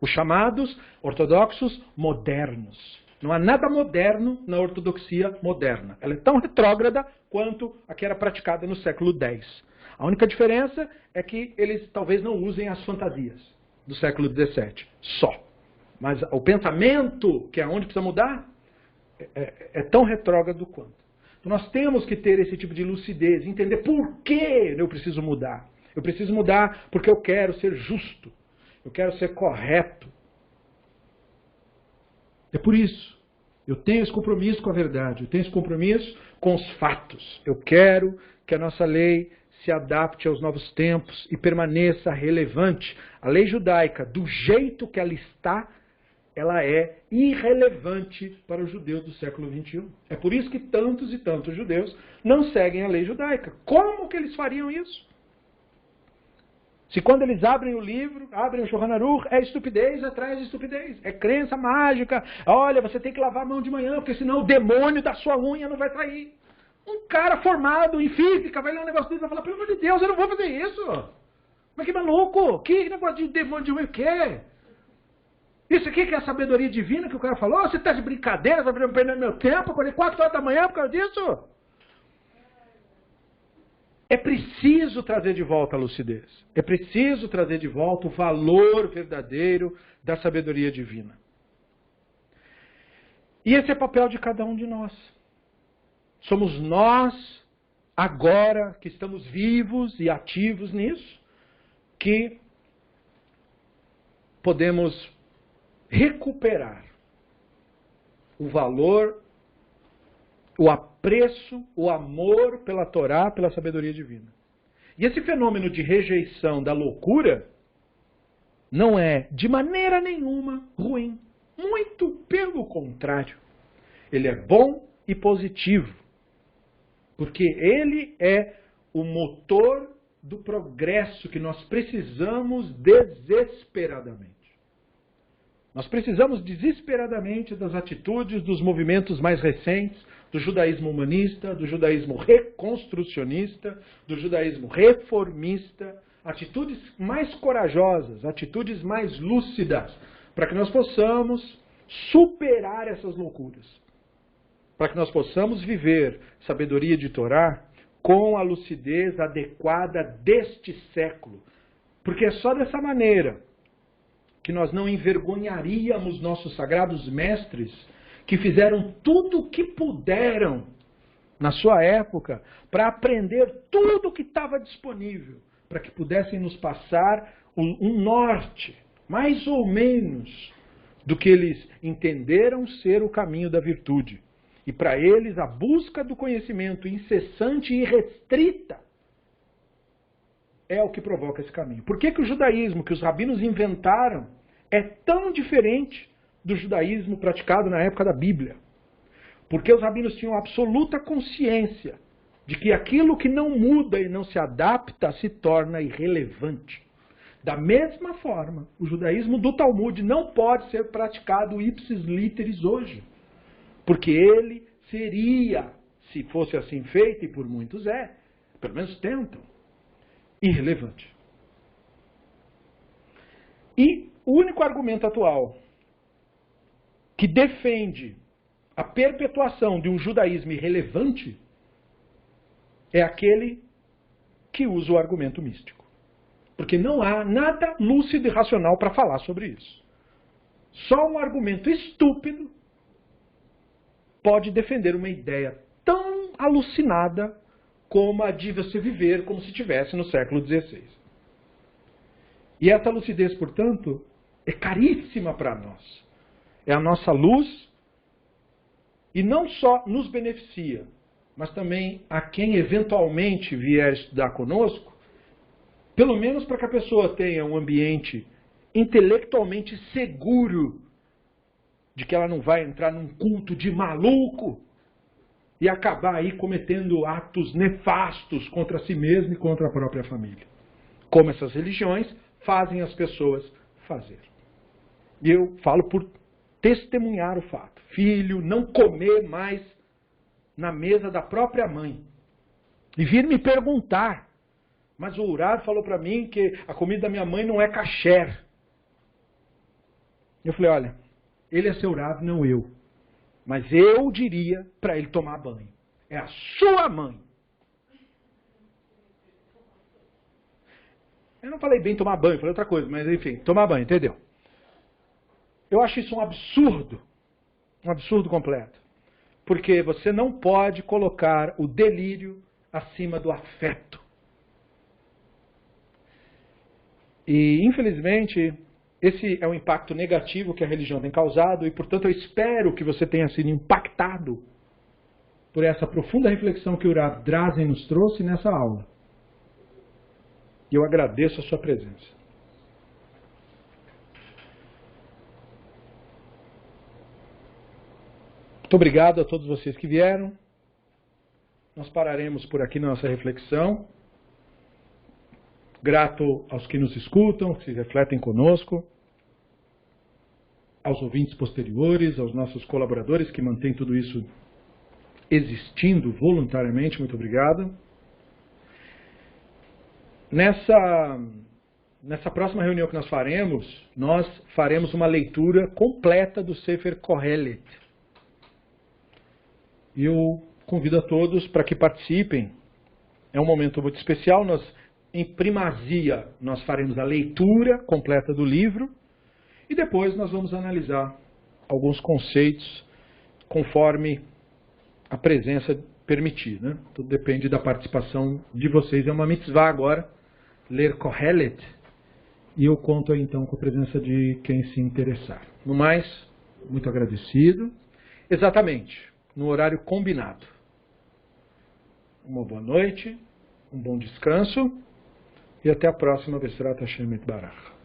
Os chamados ortodoxos modernos. Não há nada moderno na ortodoxia moderna. Ela é tão retrógrada quanto a que era praticada no século X. A única diferença é que eles talvez não usem as fantasias do século XVII. Só. Mas o pensamento, que é onde precisa mudar, é tão retrógrado quanto. Então nós temos que ter esse tipo de lucidez, entender por que eu preciso mudar. Eu preciso mudar porque eu quero ser justo. Eu quero ser correto. É por isso. Eu tenho esse compromisso com a verdade. Eu tenho esse compromisso com os fatos. Eu quero que a nossa lei se adapte aos novos tempos e permaneça relevante. A lei judaica, do jeito que ela está, ela é irrelevante para os judeus do século XXI. É por isso que tantos e tantos judeus não seguem a lei judaica. Como que eles fariam isso? Se quando eles abrem o livro, abrem o Shulchan Aruch, é estupidez atrás de estupidez. É crença mágica. Olha, você tem que lavar a mão de manhã, porque senão o demônio da sua unha não vai sair. Um cara formado em física vai ler um negócio desse e vai falar, pelo amor de Deus, eu não vou fazer isso. Mas que maluco? Que negócio de demônio de unha o quê? Isso aqui que é a sabedoria divina que o cara falou? Você está de brincadeira, está perdendo meu tempo, acordei 4 horas da manhã por causa disso? É preciso trazer de volta a lucidez. É preciso trazer de volta o valor verdadeiro da sabedoria divina. E esse é o papel de cada um de nós. Somos nós, agora que estamos vivos e ativos nisso, que podemos recuperar o valor, o apreço, o amor pela Torá, pela sabedoria divina. E esse fenômeno de rejeição da loucura não é de maneira nenhuma ruim. Muito pelo contrário. Ele é bom e positivo. Porque ele é o motor do progresso que nós precisamos desesperadamente. Nós precisamos desesperadamente das atitudes dos movimentos mais recentes, do judaísmo humanista, do judaísmo reconstrucionista, do judaísmo reformista, atitudes mais corajosas, atitudes mais lúcidas, para que nós possamos superar essas loucuras. Para que nós possamos viver sabedoria de Torá com a lucidez adequada deste século. Porque é só dessa maneira que nós não envergonharíamos nossos sagrados mestres que fizeram tudo o que puderam na sua época para aprender tudo o que estava disponível, para que pudessem nos passar um norte, mais ou menos, do que eles entenderam ser o caminho da virtude. E para eles a busca do conhecimento incessante e irrestrita é o que provoca esse caminho. Por que o judaísmo que os rabinos inventaram é tão diferente do judaísmo praticado na época da Bíblia? Porque os rabinos tinham absoluta consciência de que aquilo que não muda e não se adapta se torna irrelevante. Da mesma forma, o judaísmo do Talmud não pode ser praticado ipsis literis hoje. Porque ele seria, se fosse assim feito, e por muitos é, pelo menos tentam, irrelevante. E o único argumento atual que defende a perpetuação de um judaísmo irrelevante é aquele que usa o argumento místico. Porque não há nada lúcido e racional para falar sobre isso. Só um argumento estúpido pode defender uma ideia tão alucinada como a de você viver como se estivesse no século XVI. E essa lucidez, portanto, é caríssima para nós. É a nossa luz e não só nos beneficia, mas também a quem eventualmente vier estudar conosco, pelo menos para que a pessoa tenha um ambiente intelectualmente seguro de que ela não vai entrar num culto de maluco e acabar aí cometendo atos nefastos contra si mesmo e contra a própria família. Como essas religiões fazem as pessoas fazer. E eu falo por testemunhar o fato. Filho, não comer mais na mesa da própria mãe. E vir me perguntar, mas o Urav falou para mim que a comida da minha mãe não é kasher. Eu falei, olha, ele é seu Urav, não eu. Mas eu diria para ele tomar banho. É a sua mãe. Eu não falei bem tomar banho, falei outra coisa, mas enfim, tomar banho, entendeu? Eu acho isso um absurdo completo. Porque você não pode colocar o delírio acima do afeto. E, infelizmente, esse é o impacto negativo que a religião tem causado e, portanto, eu espero que você tenha sido impactado por essa profunda reflexão que o Rav Drazen nos trouxe nessa aula. E eu agradeço a sua presença. Muito obrigado a todos vocês que vieram. Nós pararemos por aqui na nossa reflexão. Grato aos que nos escutam, que se refletem conosco, aos ouvintes posteriores, aos nossos colaboradores que mantêm tudo isso existindo voluntariamente. Muito obrigado. Nessa próxima reunião que nós faremos uma leitura completa do Sefer Kohelet. E eu convido a todos para que participem. É um momento muito especial. Em primazia, nós faremos a leitura completa do livro e depois nós vamos analisar alguns conceitos conforme a presença permitir. Né? Tudo depende da participação de vocês. É uma mitzvah agora, ler Kohelet, e eu conto aí então com a presença de quem se interessar. No mais, muito agradecido. Exatamente, no horário combinado. Uma boa noite, um bom descanso. E até a próxima, Besrat Hashem Barach.